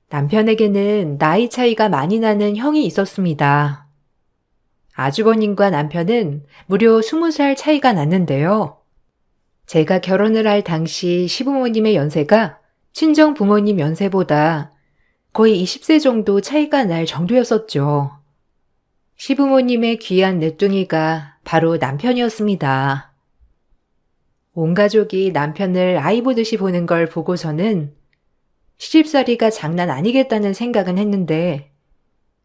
남편에게는 나이 차이가 많이 나는 형이 있었습니다. 아주버님과 남편은 무려 20살 차이가 났는데요. 제가 결혼을 할 당시 시부모님의 연세가 친정 부모님 연세보다 거의 20세 정도 차이가 날 정도였었죠. 시부모님의 귀한 늦둥이가 바로 남편이었습니다. 온 가족이 남편을 아이 보듯이 보는 걸 보고서는 시집살이가 장난 아니겠다는 생각은 했는데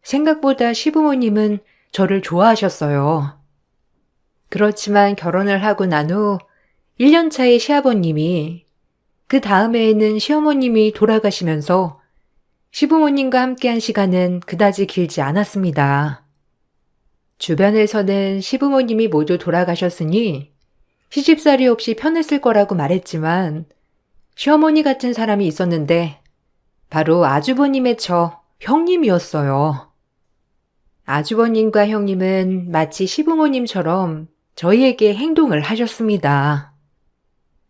생각보다 시부모님은 저를 좋아하셨어요. 그렇지만 결혼을 하고 난 후 1년 차의 시아버님이 그 다음 해에는 시어머님이 돌아가시면서 시부모님과 함께한 시간은 그다지 길지 않았습니다. 주변에서는 시부모님이 모두 돌아가셨으니 시집살이 없이 편했을 거라고 말했지만 시어머니 같은 사람이 있었는데 바로 아주버님의 저 형님이었어요. 아주버님과 형님은 마치 시부모님처럼 저희에게 행동을 하셨습니다.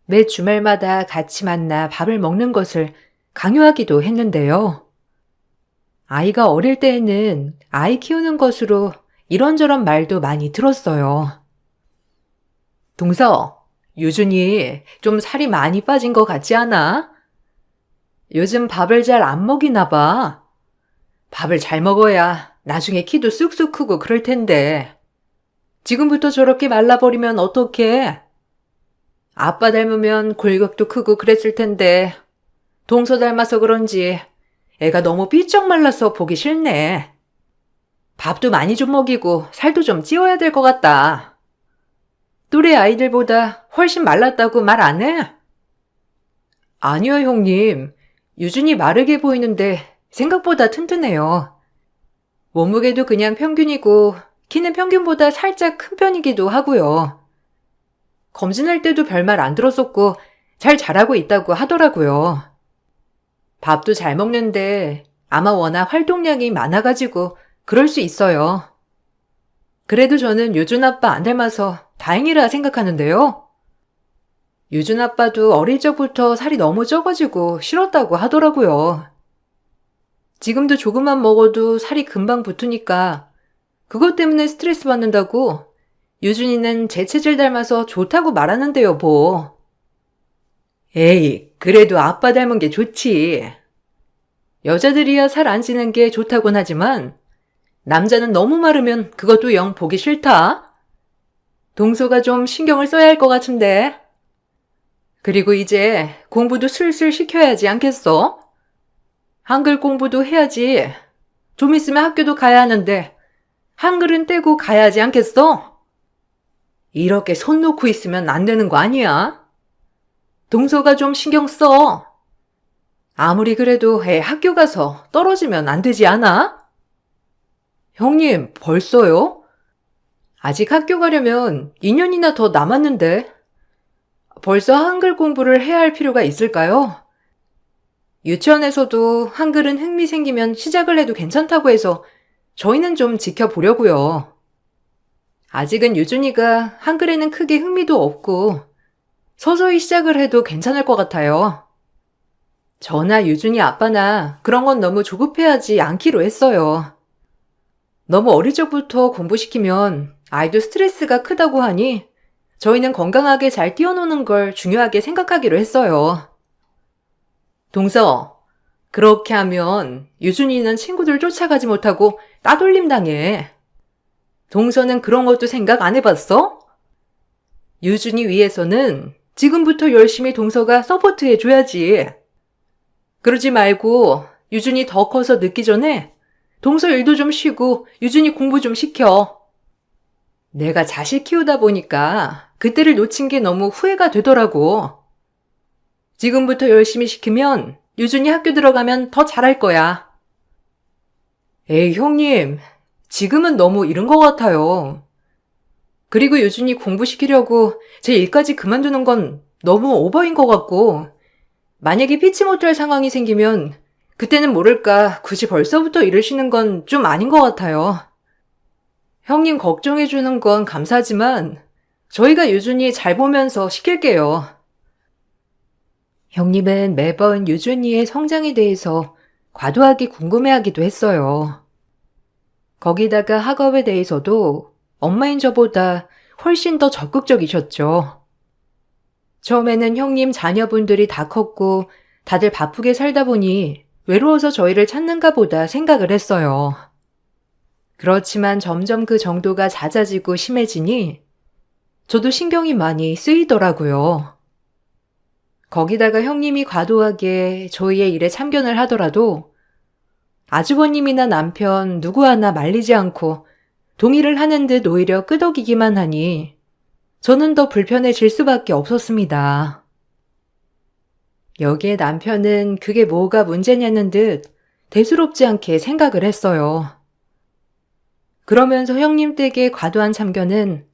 매 주말마다 같이 만나 밥을 먹는 것을 강요하기도 했는데요. 아이가 어릴 때에는 아이 키우는 것으로 이런저런 말도 많이 들었어요. 동서, 유준이 좀 살이 많이 빠진 것 같지 않아? 요즘 밥을 잘 안 먹이나 봐. 밥을 잘 먹어야 나중에 키도 쑥쑥 크고 그럴 텐데. 지금부터 저렇게 말라버리면 어떡해? 아빠 닮으면 골격도 크고 그랬을 텐데. 동서 닮아서 그런지 애가 너무 삐쩍 말라서 보기 싫네. 밥도 많이 좀 먹이고 살도 좀 찌워야 될 것 같다. 또래 아이들보다 훨씬 말랐다고 말 안 해? 아니요, 형님. 유준이 마르게 보이는데 생각보다 튼튼해요. 몸무게도 그냥 평균이고 키는 평균보다 살짝 큰 편이기도 하고요. 검진할 때도 별말 안 들었었고 잘 자라고 있다고 하더라고요. 밥도 잘 먹는데 아마 워낙 활동량이 많아가지고 그럴 수 있어요. 그래도 저는 유준 아빠 안 닮아서 다행이라 생각하는데요. 유준 아빠도 어릴 적부터 살이 너무 쪄가지고 싫었다고 하더라고요. 지금도 조금만 먹어도 살이 금방 붙으니까 그것 때문에 스트레스 받는다고 유준이는 제 체질 닮아서 좋다고 말하는데요, 뭐. 에이, 그래도 아빠 닮은 게 좋지. 여자들이야 살 안 찌는 게 좋다곤 하지만 남자는 너무 마르면 그것도 영 보기 싫다. 동서가 좀 신경을 써야 할 것 같은데. 그리고 이제 공부도 슬슬 시켜야지 않겠어? 한글 공부도 해야지. 좀 있으면 학교도 가야 하는데 한글은 떼고 가야지 않겠어? 이렇게 손 놓고 있으면 안 되는 거 아니야? 동서가 좀 신경 써. 아무리 그래도 애 학교 가서 떨어지면 안 되지 않아? 형님, 벌써요? 아직 학교 가려면 2년이나 더 남았는데. 벌써 한글 공부를 해야 할 필요가 있을까요? 유치원에서도 한글은 흥미 생기면 시작을 해도 괜찮다고 해서 저희는 좀 지켜보려고요. 아직은 유준이가 한글에는 크게 흥미도 없고 서서히 시작을 해도 괜찮을 것 같아요. 저나 유준이 아빠나 그런 건 너무 조급해하지 않기로 했어요. 너무 어릴 적부터 공부시키면 아이도 스트레스가 크다고 하니 저희는 건강하게 잘 뛰어노는 걸 중요하게 생각하기로 했어요. 동서, 그렇게 하면 유준이는 친구들 쫓아가지 못하고 따돌림 당해. 동서는 그런 것도 생각 안 해봤어? 유준이 위해서는 지금부터 열심히 동서가 서포트해줘야지. 그러지 말고 유준이 더 커서 늦기 전에 동서 일도 좀 쉬고 유준이 공부 좀 시켜. 내가 자식 키우다 보니까 그때를 놓친 게 너무 후회가 되더라고. 지금부터 열심히 시키면 유준이 학교 들어가면 더 잘할 거야. 에이, 형님. 지금은 너무 이른 것 같아요. 그리고 유준이 공부시키려고 제 일까지 그만두는 건 너무 오버인 것 같고, 만약에 피치 못할 상황이 생기면 그때는 모를까 굳이 벌써부터 일을 쉬는 건 좀 아닌 것 같아요. 형님 걱정해주는 건 감사하지만 저희가 유준이 잘 보면서 시킬게요. 형님은 매번 유준이의 성장에 대해서 과도하게 궁금해하기도 했어요. 거기다가 학업에 대해서도 엄마인 저보다 훨씬 더 적극적이셨죠. 처음에는 형님 자녀분들이 다 컸고 다들 바쁘게 살다 보니 외로워서 저희를 찾는가 보다 생각을 했어요. 그렇지만 점점 그 정도가 잦아지고 심해지니 저도 신경이 많이 쓰이더라고요. 거기다가 형님이 과도하게 저희의 일에 참견을 하더라도 아주버님이나 남편 누구 하나 말리지 않고 동의를 하는 듯 오히려 끄덕이기만 하니 저는 더 불편해질 수밖에 없었습니다. 여기에 남편은 그게 뭐가 문제냐는 듯 대수롭지 않게 생각을 했어요. 그러면서 형님 댁의 과도한 참견은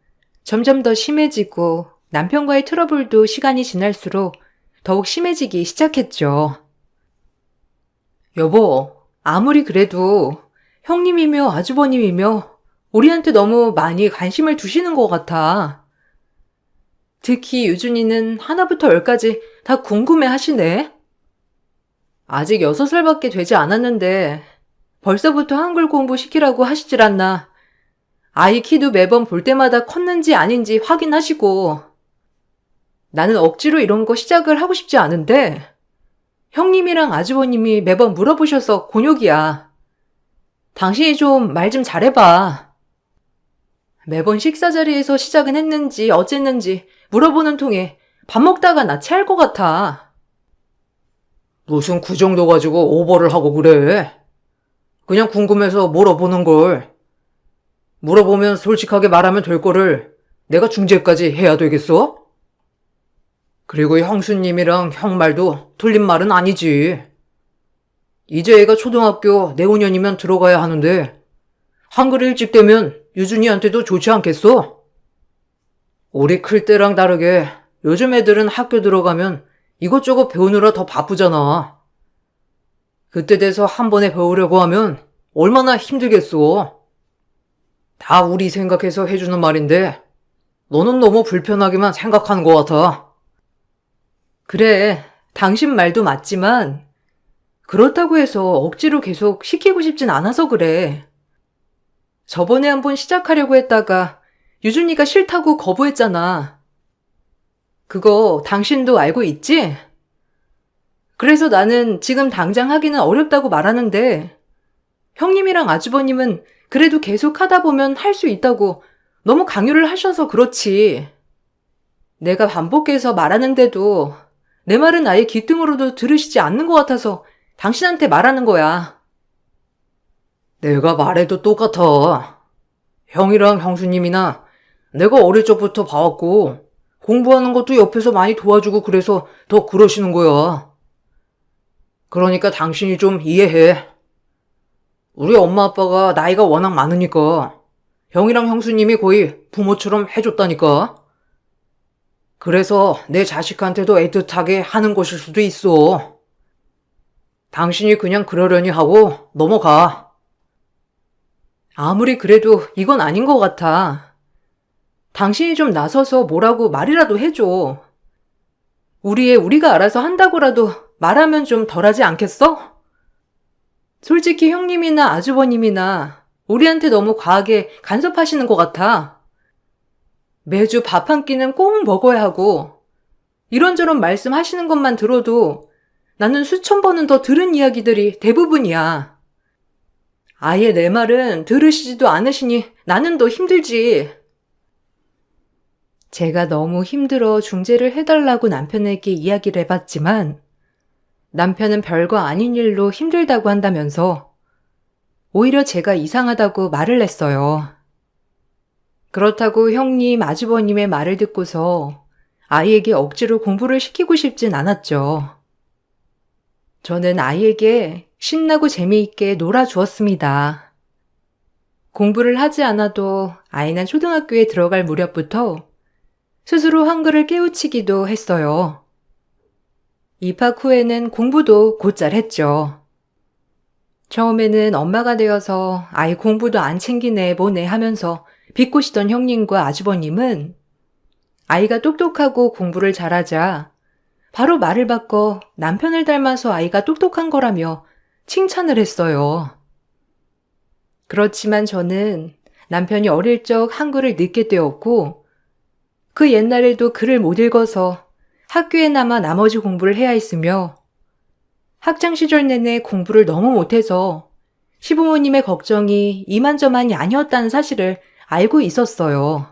점점 더 심해지고 남편과의 트러블도 시간이 지날수록 더욱 심해지기 시작했죠. 여보, 아무리 그래도 형님이며 아주버님이며 우리한테 너무 많이 관심을 두시는 것 같아. 특히 유준이는 하나부터 열까지 다 궁금해 하시네. 아직 6살밖에 되지 않았는데 벌써부터 한글 공부 시키라고 하시질 않나. 아이 키도 매번 볼 때마다 컸는지 아닌지 확인하시고. 나는 억지로 이런 거 시작을 하고 싶지 않은데 형님이랑 아주버님이 매번 물어보셔서 곤욕이야. 당신이 좀 말 좀 잘해봐. 매번 식사 자리에서 시작은 했는지 어쨌는지 물어보는 통에 밥 먹다가 나 체할 것 같아. 무슨 그 정도 가지고 오버를 하고 그래? 그냥 궁금해서 물어보는 걸. 물어보면 솔직하게 말하면 될 거를 내가 중재까지 해야 되겠어? 그리고 형수님이랑 형 말도 틀린 말은 아니지. 이제 애가 초등학교 내후년이면 들어가야 하는데 한글 일찍 되면 유준이한테도 좋지 않겠어? 우리 클 때랑 다르게 요즘 애들은 학교 들어가면 이것저것 배우느라 더 바쁘잖아. 그때 돼서 한 번에 배우려고 하면 얼마나 힘들겠어. 다 우리 생각해서 해주는 말인데 너는 너무 불편하게만 생각하는 것 같아. 그래, 당신 말도 맞지만 그렇다고 해서 억지로 계속 시키고 싶진 않아서 그래. 저번에 한번 시작하려고 했다가 유준이가 싫다고 거부했잖아. 그거 당신도 알고 있지? 그래서 나는 지금 당장 하기는 어렵다고 말하는데 형님이랑 아주버님은 그래도 계속 하다 보면 할 수 있다고 너무 강요를 하셔서 그렇지. 내가 반복해서 말하는데도 내 말은 아예 귀등으로도 들으시지 않는 것 같아서 당신한테 말하는 거야. 내가 말해도 똑같아. 형이랑 형수님이나 내가 어릴 적부터 봐왔고 공부하는 것도 옆에서 많이 도와주고 그래서 더 그러시는 거야. 그러니까 당신이 좀 이해해. 우리 엄마 아빠가 나이가 워낙 많으니까 형이랑 형수님이 거의 부모처럼 해줬다니까. 그래서 내 자식한테도 애틋하게 하는 것일 수도 있어. 당신이 그냥 그러려니 하고 넘어가. 아무리 그래도 이건 아닌 것 같아. 당신이 좀 나서서 뭐라고 말이라도 해줘. 우리 애 우리가 알아서 한다고라도 말하면 좀 덜하지 않겠어? 솔직히 형님이나 아주버님이나 우리한테 너무 과하게 간섭하시는 것 같아. 매주 밥 한 끼는 꼭 먹어야 하고 이런저런 말씀하시는 것만 들어도 나는 수천 번은 더 들은 이야기들이 대부분이야. 아예 내 말은 들으시지도 않으시니 나는 더 힘들지. 제가 너무 힘들어 중재를 해달라고 남편에게 이야기를 해봤지만 남편은 별거 아닌 일로 힘들다고 한다면서 오히려 제가 이상하다고 말을 했어요. 그렇다고 형님, 아주버님의 말을 듣고서 아이에게 억지로 공부를 시키고 싶진 않았죠. 저는 아이에게 신나고 재미있게 놀아주었습니다. 공부를 하지 않아도 아이는 초등학교에 들어갈 무렵부터 스스로 한글을 깨우치기도 했어요. 입학 후에는 공부도 곧잘 했죠. 처음에는 엄마가 되어서 아이 공부도 안 챙기네 뭐네 하면서 비꼬시던 형님과 아주버님은 아이가 똑똑하고 공부를 잘하자 바로 말을 바꿔 남편을 닮아서 아이가 똑똑한 거라며 칭찬을 했어요. 그렇지만 저는 남편이 어릴 적 한글을 늦게 떼었고 그 옛날에도 글을 못 읽어서 학교에나마 나머지 공부를 해야 했으며 학창 시절 내내 공부를 너무 못해서 시부모님의 걱정이 이만저만이 아니었다는 사실을 알고 있었어요.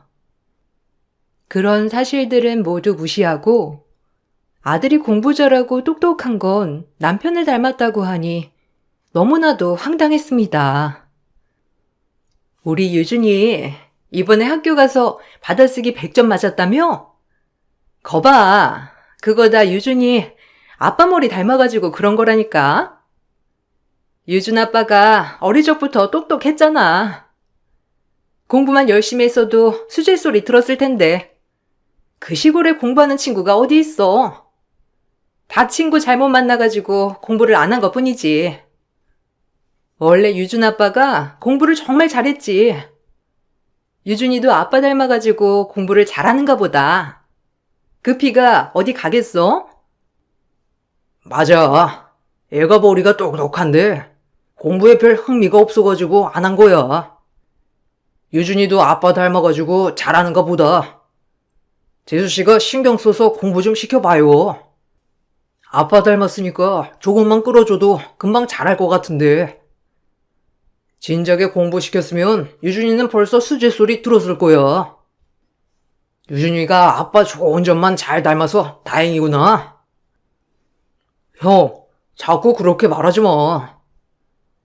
그런 사실들은 모두 무시하고 아들이 공부 잘하고 똑똑한 건 남편을 닮았다고 하니 너무나도 황당했습니다. 우리 유준이 이번에 학교 가서 받아쓰기 100점 맞았다며? 거봐, 그거 다 유준이 아빠 머리 닮아가지고 그런 거라니까. 유준 아빠가 어릴 적부터 똑똑했잖아. 공부만 열심히 했어도 수질 소리 들었을 텐데 그 시골에 공부하는 친구가 어디 있어? 다 친구 잘못 만나가지고 공부를 안 한 것뿐이지. 원래 유준 아빠가 공부를 정말 잘했지. 유준이도 아빠 닮아가지고 공부를 잘하는가 보다. 그 피가 어디 가겠어? 맞아. 애가 머리가 똑똑한데 공부에 별 흥미가 없어가지고 안 한 거야. 유준이도 아빠 닮아가지고 잘하는가 보다. 재수씨가 신경 써서 공부 좀 시켜봐요. 아빠 닮았으니까 조금만 끌어줘도 금방 잘할 것 같은데. 진작에 공부시켰으면 유준이는 벌써 수제 소리 들었을 거야. 유준이가 아빠 좋은 점만 잘 닮아서 다행이구나. 형, 자꾸 그렇게 말하지 마.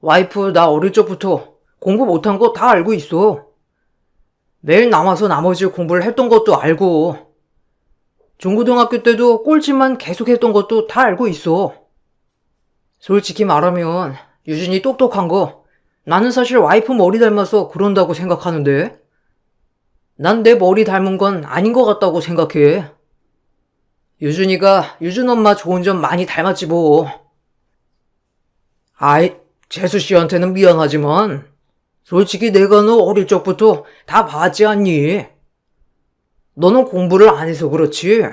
와이프 나 어릴 적부터 공부 못한 거 다 알고 있어. 매일 남아서 나머지 공부를 했던 것도 알고, 중고등학교 때도 꼴찌만 계속 했던 것도 다 알고 있어. 솔직히 말하면 유준이 똑똑한 거 나는 사실 와이프 머리 닮아서 그런다고 생각하는데 난 내 머리 닮은 건 아닌 것 같다고 생각해. 유준이가 유준 엄마 좋은 점 많이 닮았지 뭐. 아이, 재수씨한테는 미안하지만 솔직히 내가 너 어릴 적부터 다 봤지 않니? 너는 공부를 안 해서 그렇지.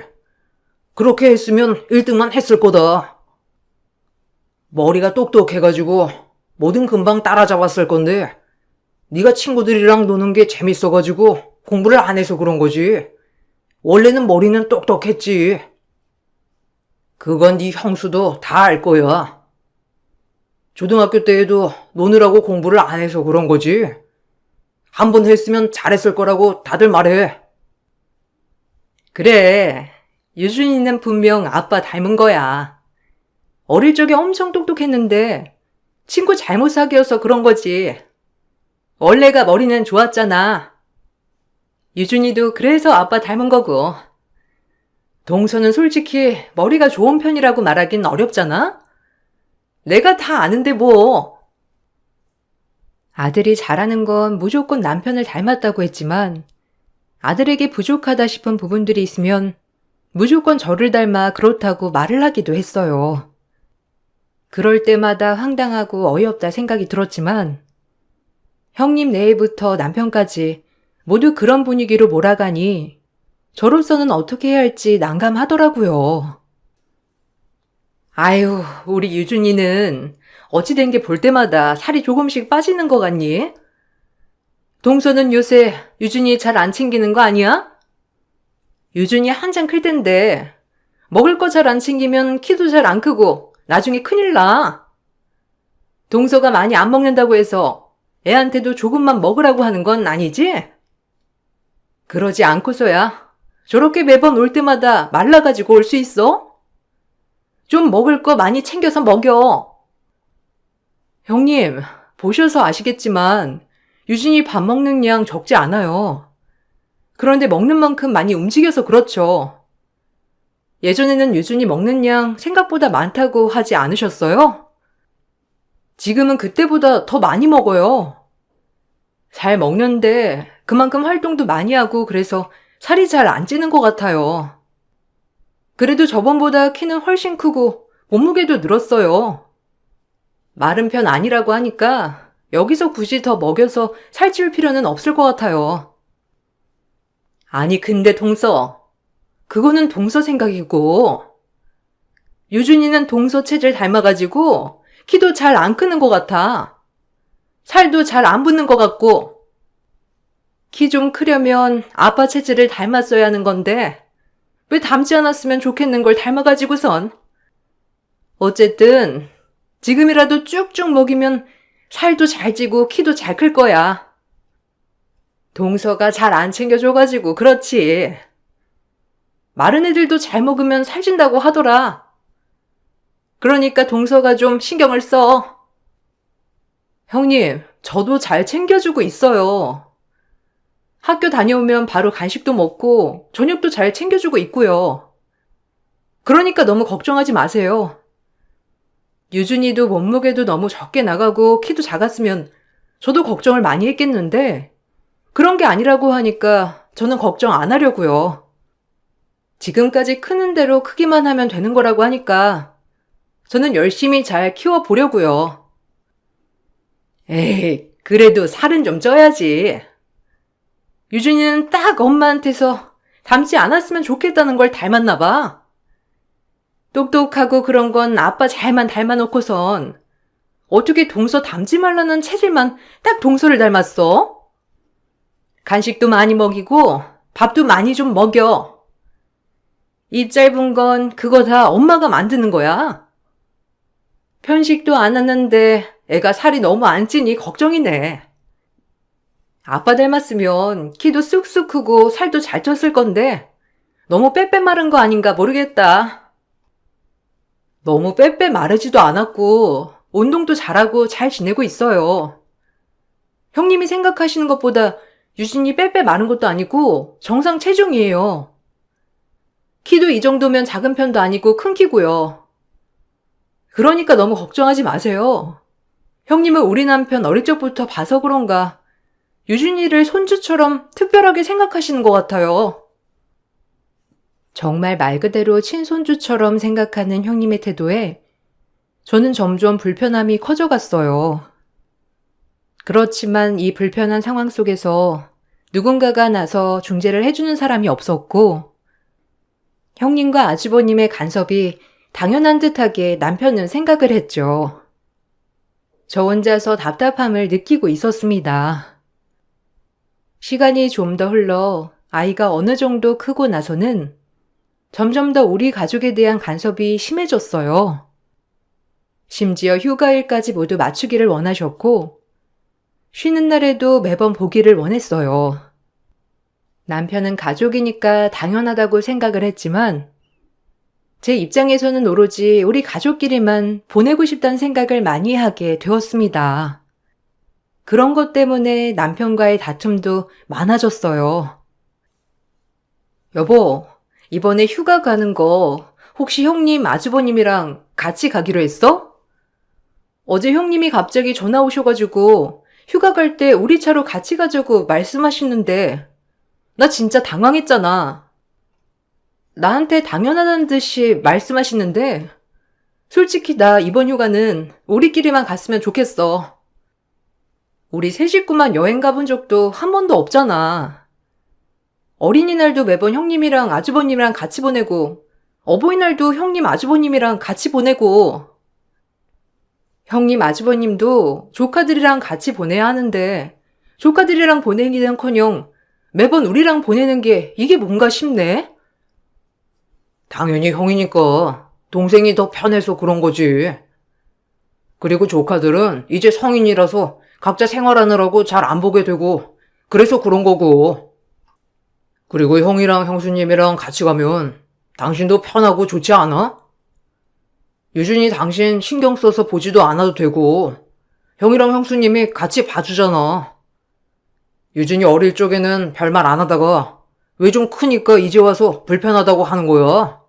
그렇게 했으면 1등만 했을 거다. 머리가 똑똑해가지고 뭐든 금방 따라잡았을 건데 네가 친구들이랑 노는 게 재밌어가지고 공부를 안 해서 그런 거지. 원래는 머리는 똑똑했지. 그건 네 형수도 다 알 거야. 초등학교 때에도 노느라고 공부를 안 해서 그런 거지. 한 번 했으면 잘했을 거라고 다들 말해. 그래, 유준이는 분명 아빠 닮은 거야. 어릴 적에 엄청 똑똑했는데 친구 잘못 사귀어서 그런 거지. 원래가 머리는 좋았잖아. 유준이도 그래서 아빠 닮은 거고. 동서는 솔직히 머리가 좋은 편이라고 말하긴 어렵잖아? 내가 다 아는데 뭐. 아들이 잘하는 건 무조건 남편을 닮았다고 했지만 아들에게 부족하다 싶은 부분들이 있으면 무조건 저를 닮아 그렇다고 말을 하기도 했어요. 그럴 때마다 황당하고 어이없다 생각이 들었지만 형님 내외부터 남편까지 모두 그런 분위기로 몰아가니 저로서는 어떻게 해야 할지 난감하더라고요. 아유, 우리 유준이는 어찌 된 게 볼 때마다 살이 조금씩 빠지는 것 같니? 동서는 요새 유준이 잘 안 챙기는 거 아니야? 유준이 한창 클 텐데 먹을 거 잘 안 챙기면 키도 잘 안 크고 나중에 큰일 나. 동서가 많이 안 먹는다고 해서 애한테도 조금만 먹으라고 하는 건 아니지? 그러지 않고서야 저렇게 매번 올 때마다 말라가지고 올 수 있어? 좀 먹을 거 많이 챙겨서 먹여. 형님, 보셔서 아시겠지만 유진이 밥 먹는 양 적지 않아요. 그런데 먹는 만큼 많이 움직여서 그렇죠. 예전에는 유준이 먹는 양 생각보다 많다고 하지 않으셨어요? 지금은 그때보다 더 많이 먹어요. 잘 먹는데 그만큼 활동도 많이 하고 그래서 살이 잘 안 찌는 것 같아요. 그래도 저번보다 키는 훨씬 크고 몸무게도 늘었어요. 마른 편 아니라고 하니까 여기서 굳이 더 먹여서 살찌울 필요는 없을 것 같아요. 아니 근데 동서, 그거는 동서 생각이고 유준이는 동서 체질 닮아가지고 키도 잘 안 크는 것 같아. 살도 잘 안 붙는 것 같고 키 좀 크려면 아빠 체질을 닮았어야 하는 건데 왜 닮지 않았으면 좋겠는 걸 닮아가지고선. 어쨌든 지금이라도 쭉쭉 먹이면 살도 잘 찌고 키도 잘 클 거야. 동서가 잘 안 챙겨줘가지고 그렇지. 마른 애들도 잘 먹으면 살찐다고 하더라. 그러니까 동서가 좀 신경을 써. 형님, 저도 잘 챙겨주고 있어요. 학교 다녀오면 바로 간식도 먹고 저녁도 잘 챙겨주고 있고요. 그러니까 너무 걱정하지 마세요. 유준이도 몸무게도 너무 적게 나가고 키도 작았으면 저도 걱정을 많이 했겠는데 그런 게 아니라고 하니까 저는 걱정 안 하려고요. 지금까지 크는 대로 크기만 하면 되는 거라고 하니까 저는 열심히 잘 키워보려고요. 에이, 그래도 살은 좀 쪄야지. 유준이는 딱 엄마한테서 닮지 않았으면 좋겠다는 걸 닮았나 봐. 똑똑하고 그런 건 아빠 잘만 닮아놓고선 어떻게 동서 닮지 말라는 체질만 딱 동서를 닮았어? 간식도 많이 먹이고 밥도 많이 좀 먹여. 입 짧은 건 그거 다 엄마가 만드는 거야. 편식도 안 하는데 애가 살이 너무 안 찌니 걱정이네. 아빠 닮았으면 키도 쑥쑥 크고 살도 잘 쪘을 건데 너무 빼빼 마른 거 아닌가 모르겠다. 너무 빼빼 마르지도 않았고 운동도 잘하고 잘 지내고 있어요. 형님이 생각하시는 것보다 유진이 빼빼 마른 것도 아니고 정상 체중이에요. 키도 이 정도면 작은 편도 아니고 큰 키고요. 그러니까 너무 걱정하지 마세요. 형님은 우리 남편 어릴 적부터 봐서 그런가 유진이를 손주처럼 특별하게 생각하시는 것 같아요. 정말 말 그대로 친손주처럼 생각하는 형님의 태도에 저는 점점 불편함이 커져갔어요. 그렇지만 이 불편한 상황 속에서 누군가가 나서 중재를 해주는 사람이 없었고 형님과 아주버님의 간섭이 당연한 듯하게 남편은 생각을 했죠. 저 혼자서 답답함을 느끼고 있었습니다. 시간이 좀 더 흘러 아이가 어느 정도 크고 나서는 점점 더 우리 가족에 대한 간섭이 심해졌어요. 심지어 휴가일까지 모두 맞추기를 원하셨고 쉬는 날에도 매번 보기를 원했어요. 남편은 가족이니까 당연하다고 생각을 했지만 제 입장에서는 오로지 우리 가족끼리만 보내고 싶다는 생각을 많이 하게 되었습니다. 그런 것 때문에 남편과의 다툼도 많아졌어요. 여보, 이번에 휴가 가는 거 혹시 형님, 아주버님이랑 같이 가기로 했어? 어제 형님이 갑자기 전화 오셔가지고 휴가 갈 때 우리 차로 같이 가자고 말씀하시는데 나 진짜 당황했잖아. 나한테 당연하다는 듯이 말씀하시는데 솔직히 나 이번 휴가는 우리끼리만 갔으면 좋겠어. 우리 세 식구만 여행 가본 적도 한 번도 없잖아. 어린이날도 매번 형님이랑 아주버님이랑 같이 보내고 어버이날도 형님 아주버님이랑 같이 보내고 형님 아주버님도 조카들이랑 같이 보내야 하는데 조카들이랑 보내기는커녕 매번 우리랑 보내는 게 이게 뭔가 싶네. 당연히 형이니까 동생이 더 편해서 그런 거지. 그리고 조카들은 이제 성인이라서 각자 생활하느라고 잘 안 보게 되고 그래서 그런 거고. 그리고 형이랑 형수님이랑 같이 가면 당신도 편하고 좋지 않아? 유준이 당신 신경 써서 보지도 않아도 되고 형이랑 형수님이 같이 봐주잖아. 유준이 어릴 적에는 별말 안 하다가 왜 좀 크니까 이제 와서 불편하다고 하는 거야.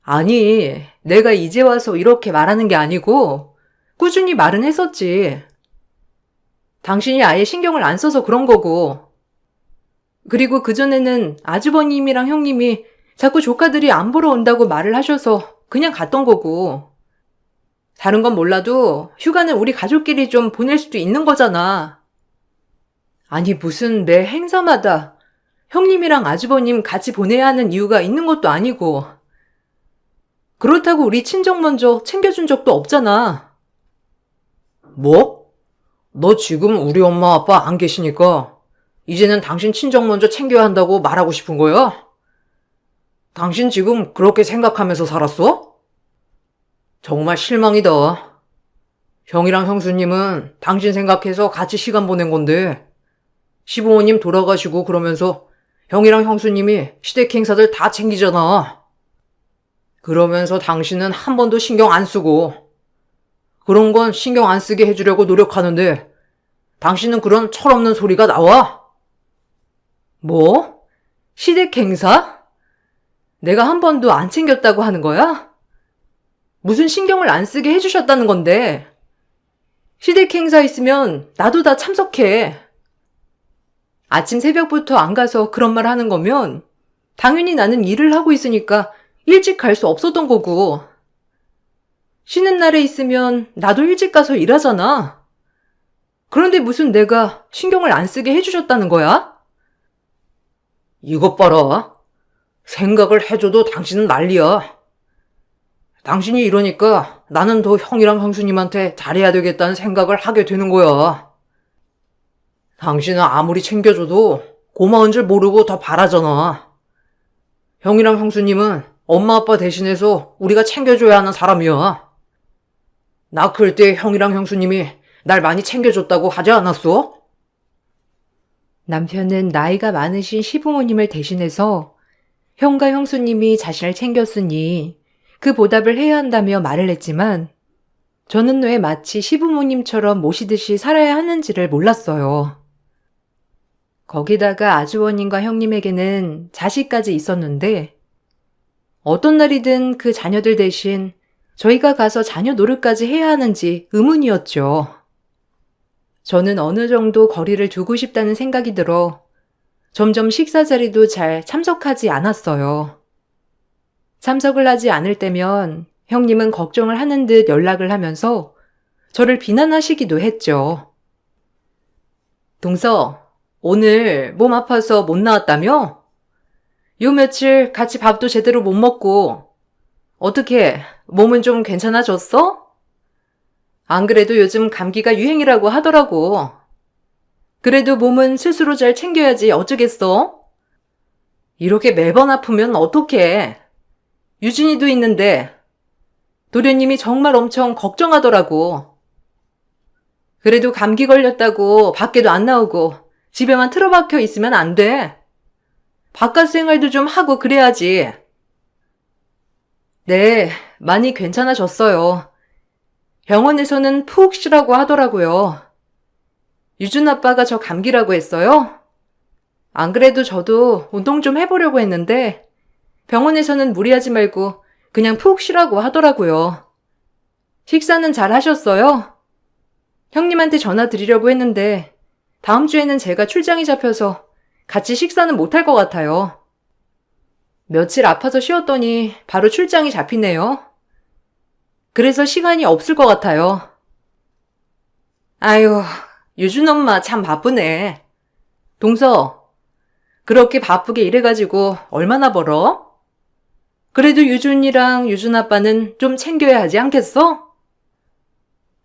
아니, 내가 이제 와서 이렇게 말하는 게 아니고 꾸준히 말은 했었지. 당신이 아예 신경을 안 써서 그런 거고. 그리고 그전에는 아주버님이랑 형님이 자꾸 조카들이 안 보러 온다고 말을 하셔서 그냥 갔던 거고. 다른 건 몰라도 휴가는 우리 가족끼리 좀 보낼 수도 있는 거잖아. 아니, 무슨 매 행사마다 형님이랑 아주버님 같이 보내야 하는 이유가 있는 것도 아니고. 그렇다고 우리 친정 먼저 챙겨준 적도 없잖아. 뭐? 너 지금 우리 엄마 아빠 안 계시니까 이제는 당신 친정 먼저 챙겨야 한다고 말하고 싶은 거야? 당신 지금 그렇게 생각하면서 살았어? 정말 실망이다. 형이랑 형수님은 당신 생각해서 같이 시간 보낸 건데 시부모님 돌아가시고 그러면서 형이랑 형수님이 시댁 행사들 다 챙기잖아. 그러면서 당신은 한 번도 신경 안 쓰고 그런 건 신경 안 쓰게 해주려고 노력하는데 당신은 그런 철없는 소리가 나와? 뭐? 시댁 행사? 내가 한 번도 안 챙겼다고 하는 거야? 무슨 신경을 안 쓰게 해주셨다는 건데. 시댁 행사 있으면 나도 다 참석해. 아침 새벽부터 안 가서 그런 말 하는 거면 당연히 나는 일을 하고 있으니까 일찍 갈 수 없었던 거고. 쉬는 날에 있으면 나도 일찍 가서 일하잖아. 그런데 무슨 내가 신경을 안 쓰게 해주셨다는 거야? 이것 봐라. 생각을 해줘도 당신은 난리야. 당신이 이러니까 나는 더 형이랑 형수님한테 잘해야 되겠다는 생각을 하게 되는 거야. 당신은 아무리 챙겨줘도 고마운 줄 모르고 더 바라잖아. 형이랑 형수님은 엄마 아빠 대신해서 우리가 챙겨줘야 하는 사람이야. 나 클 때 형이랑 형수님이 날 많이 챙겨줬다고 하지 않았어? 남편은 나이가 많으신 시부모님을 대신해서 형과 형수님이 자신을 챙겼으니 그 보답을 해야 한다며 말을 했지만 저는 왜 마치 시부모님처럼 모시듯이 살아야 하는지를 몰랐어요. 거기다가 아주버님과 형님에게는 자식까지 있었는데 어떤 날이든 그 자녀들 대신 저희가 가서 자녀 노릇까지 해야 하는지 의문이었죠. 저는 어느 정도 거리를 두고 싶다는 생각이 들어 점점 식사 자리도 잘 참석하지 않았어요. 참석을 하지 않을 때면 형님은 걱정을 하는 듯 연락을 하면서 저를 비난하시기도 했죠. 동서, 오늘 몸 아파서 못 나왔다며? 요 며칠 같이 밥도 제대로 못 먹고 어떻게 몸은 좀 괜찮아졌어? 안 그래도 요즘 감기가 유행이라고 하더라고. 그래도 몸은 스스로 잘 챙겨야지 어쩌겠어? 이렇게 매번 아프면 어떡해. 유진이도 있는데 도련님이 정말 엄청 걱정하더라고. 그래도 감기 걸렸다고 밖에도 안 나오고 집에만 틀어박혀 있으면 안 돼. 바깥 생활도 좀 하고 그래야지. 네, 많이 괜찮아졌어요. 병원에서는 푹 쉬라고 하더라고요. 유준 아빠가 저 감기라고 했어요? 안 그래도 저도 운동 좀 해보려고 했는데 병원에서는 무리하지 말고 그냥 푹 쉬라고 하더라고요. 식사는 잘 하셨어요? 형님한테 전화 드리려고 했는데 다음 주에는 제가 출장이 잡혀서 같이 식사는 못할 것 같아요. 며칠 아파서 쉬었더니 바로 출장이 잡히네요. 그래서 시간이 없을 것 같아요. 아유, 유준 엄마 참 바쁘네. 동서, 그렇게 바쁘게 일해가지고 얼마나 벌어? 그래도 유준이랑 유준 아빠는 좀 챙겨야 하지 않겠어?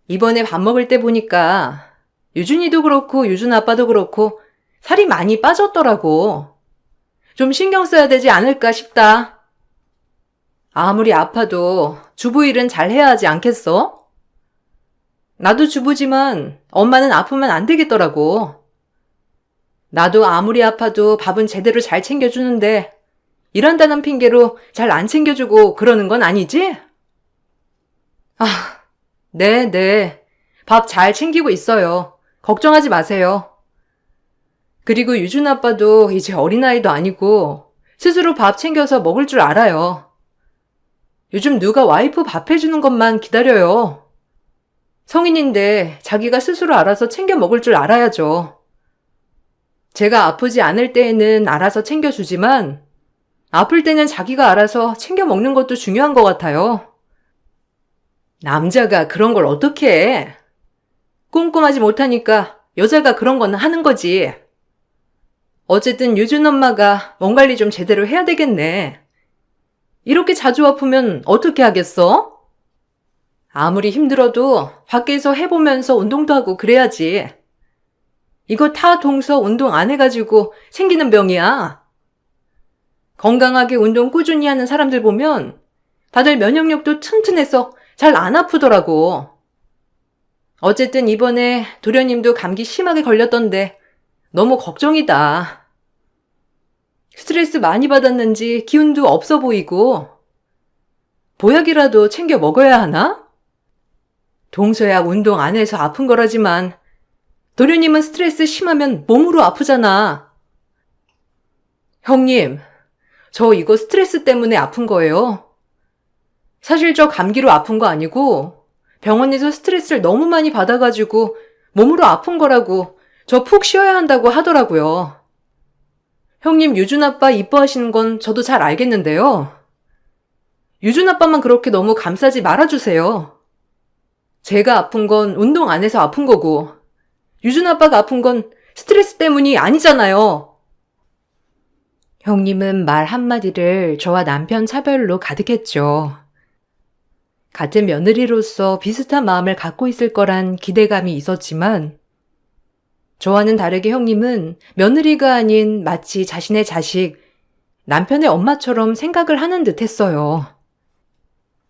이번에 밥 먹을 때 보니까 유준이도 그렇고 유준 아빠도 그렇고 살이 많이 빠졌더라고. 좀 신경 써야 되지 않을까 싶다. 아무리 아파도 주부 일은 잘 해야 하지 않겠어? 나도 주부지만 엄마는 아프면 안 되겠더라고. 나도 아무리 아파도 밥은 제대로 잘 챙겨주는데 일한다는 핑계로 잘 안 챙겨주고 그러는 건 아니지? 아, 네. 밥 잘 챙기고 있어요. 걱정하지 마세요. 그리고 유준 아빠도 이제 어린아이도 아니고 스스로 밥 챙겨서 먹을 줄 알아요. 요즘 누가 와이프 밥 해주는 것만 기다려요. 성인인데 자기가 스스로 알아서 챙겨 먹을 줄 알아야죠. 제가 아프지 않을 때에는 알아서 챙겨주지만 아플 때는 자기가 알아서 챙겨 먹는 것도 중요한 것 같아요. 남자가 그런 걸 어떻게 해? 꼼꼼하지 못하니까 여자가 그런 건 하는 거지. 어쨌든 유준 엄마가 몸 관리 좀 제대로 해야 되겠네. 이렇게 자주 아프면 어떻게 하겠어? 아무리 힘들어도 밖에서 해보면서 운동도 하고 그래야지. 이거 다 동서 운동 안 해가지고 생기는 병이야. 건강하게 운동 꾸준히 하는 사람들 보면 다들 면역력도 튼튼해서 잘 안 아프더라고. 어쨌든 이번에 도련님도 감기 심하게 걸렸던데 너무 걱정이다. 스트레스 많이 받았는지 기운도 없어 보이고 보약이라도 챙겨 먹어야 하나? 동서야 운동 안 해서 아픈 거라지만 도련님은 스트레스 심하면 몸으로 아프잖아. 형님, 저 이거 스트레스 때문에 아픈 거예요. 사실 저 감기로 아픈 거 아니고 병원에서 스트레스를 너무 많이 받아가지고 몸으로 아픈 거라고 저 푹 쉬어야 한다고 하더라고요. 형님 유준 아빠 이뻐하시는 건 저도 잘 알겠는데요. 유준 아빠만 그렇게 너무 감싸지 말아주세요. 제가 아픈 건 운동 안 해서 아픈 거고 유준 아빠가 아픈 건 스트레스 때문이 아니잖아요. 형님은 말 한마디를 저와 남편 차별로 가득했죠. 같은 며느리로서 비슷한 마음을 갖고 있을 거란 기대감이 있었지만 저와는 다르게 형님은 며느리가 아닌 마치 자신의 자식, 남편의 엄마처럼 생각을 하는 듯 했어요.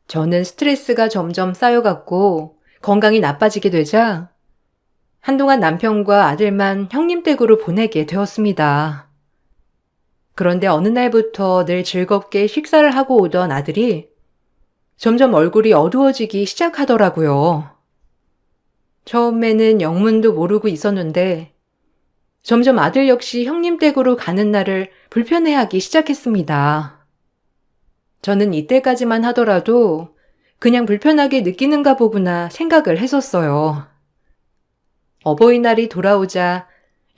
저는 스트레스가 점점 쌓여갔고 건강이 나빠지게 되자 한동안 남편과 아들만 형님 댁으로 보내게 되었습니다. 그런데 어느 날부터 늘 즐겁게 식사를 하고 오던 아들이 점점 얼굴이 어두워지기 시작하더라고요. 처음에는 영문도 모르고 있었는데 점점 아들 역시 형님 댁으로 가는 날을 불편해하기 시작했습니다. 저는 이때까지만 하더라도 그냥 불편하게 느끼는가 보구나 생각을 했었어요. 어버이날이 돌아오자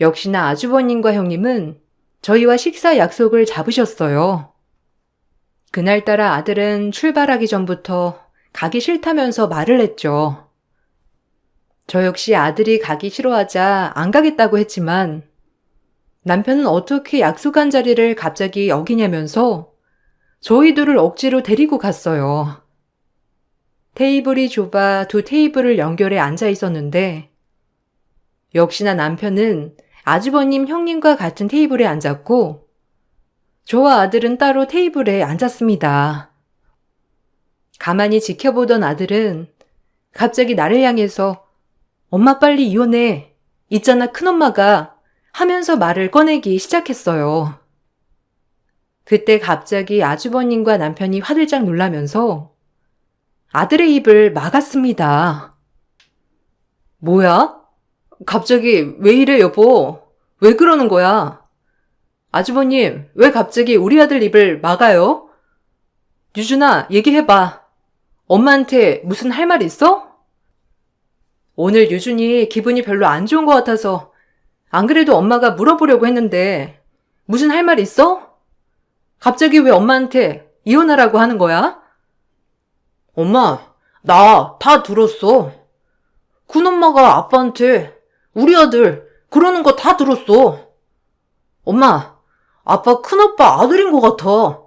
역시나 아주버님과 형님은 저희와 식사 약속을 잡으셨어요. 그날따라 아들은 출발하기 전부터 가기 싫다면서 말을 했죠. 저 역시 아들이 가기 싫어하자 안 가겠다고 했지만 남편은 어떻게 약속한 자리를 갑자기 어기냐면서 저희들을 억지로 데리고 갔어요. 테이블이 좁아 두 테이블을 연결해 앉아 있었는데 역시나 남편은 아주버님 형님과 같은 테이블에 앉았고 저와 아들은 따로 테이블에 앉았습니다. 가만히 지켜보던 아들은 갑자기 나를 향해서 엄마 빨리 이혼해. 있잖아 큰엄마가 하면서 말을 꺼내기 시작했어요. 그때 갑자기 아주버님과 남편이 화들짝 놀라면서 아들의 입을 막았습니다. 뭐야? 갑자기 왜 이래 여보? 왜 그러는 거야? 아주버님, 왜 갑자기 우리 아들 입을 막아요? 유준아, 얘기해봐. 엄마한테 무슨 할 말 있어? 오늘 유준이 기분이 별로 안 좋은 것 같아서 안 그래도 엄마가 물어보려고 했는데 무슨 할 말 있어? 갑자기 왜 엄마한테 이혼하라고 하는 거야? 엄마, 나 다 들었어. 큰엄마가 아빠한테 우리 아들 그러는 거 다 들었어. 엄마, 아빠 큰아빠 아들인 것 같아.